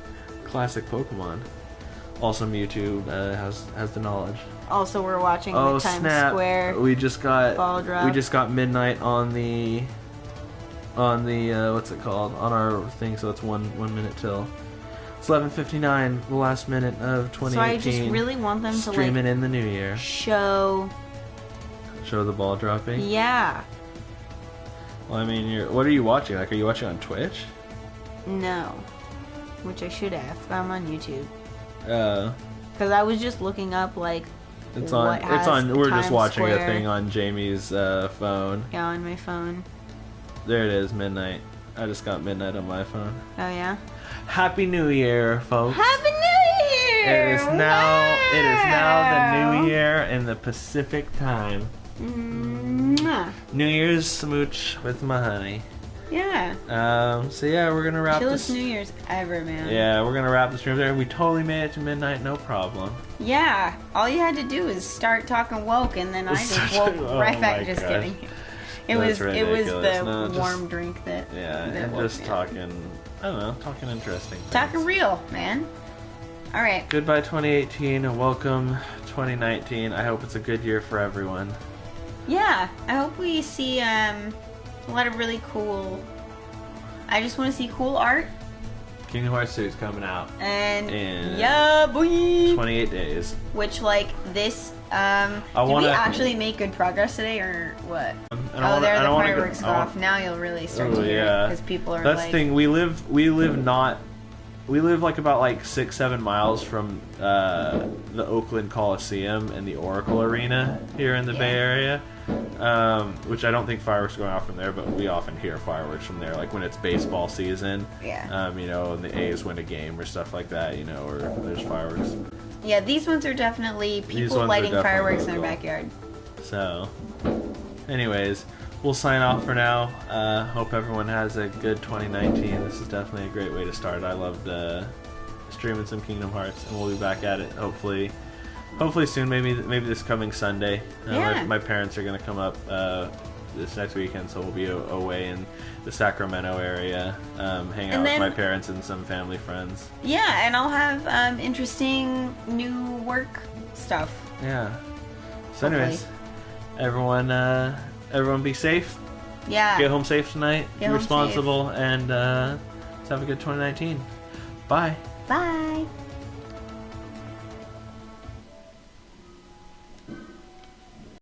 classic Pokemon. Also, Mewtwo has the knowledge. Also, we're watching the Times Square. We just got ball drop. We just got midnight on the what's it called, on our thing. So it's one minute till. It's 11:59, the last minute of 2018. So I just really want them to streaming in the new year. Show the ball dropping. Yeah. Well, I mean, what are you watching? Like, are you watching on Twitch? No, which I should have. But I'm on YouTube. Because I was just looking up like. It's on. We're just watching a thing on Jamie's phone. Yeah, on my phone. There it is, midnight. I just got midnight on my phone. Oh yeah. Happy New Year, folks. Happy New Year! It is now the New Year in the Pacific time. Mwah. New Year's smooch with my honey. Yeah. So yeah, we're gonna wrap Chillest this. New Year's ever, man. Yeah, we're gonna wrap the stream there. We totally made it to midnight, no problem. Yeah. All you had to do is start talking woke, and then I just woke right back. Just kidding. It was the warm drink that. Yeah, that and woke just me up. talking. I don't know, talking interesting things. Talking real, man. All right. Goodbye 2018 and welcome 2019. I hope it's a good year for everyone. Yeah, I hope we see a lot of really cool. I just want to see cool art. Kingdom Hearts 2 is coming out. And in yeah, boy. 28 days. Which this did we actually make good progress today or what? The fireworks go off. Now you'll really start to hear it because people are That's the thing. We live like about 6-7 miles from the Oakland Coliseum and the Oracle Arena here in the Bay Area. Which I don't think fireworks are going off from there, but we often hear fireworks from there, like when it's baseball season. Yeah. And the A's win a game or stuff like that, or there's fireworks. Yeah, these ones are definitely people lighting fireworks in their backyard. So, anyways, we'll sign off for now. Hope everyone has a good 2019. This is definitely a great way to start. I loved streaming some Kingdom Hearts, and we'll be back at it hopefully soon. Maybe this coming Sunday. My parents are gonna come up this next weekend, so we'll be away in the Sacramento area, hang out with my parents and some family friends. Yeah, and I'll have interesting new work stuff. Yeah. So anyways, everyone be safe. Yeah. Get home safe tonight. Get be home responsible, and let's have a good 2019. Bye. Bye.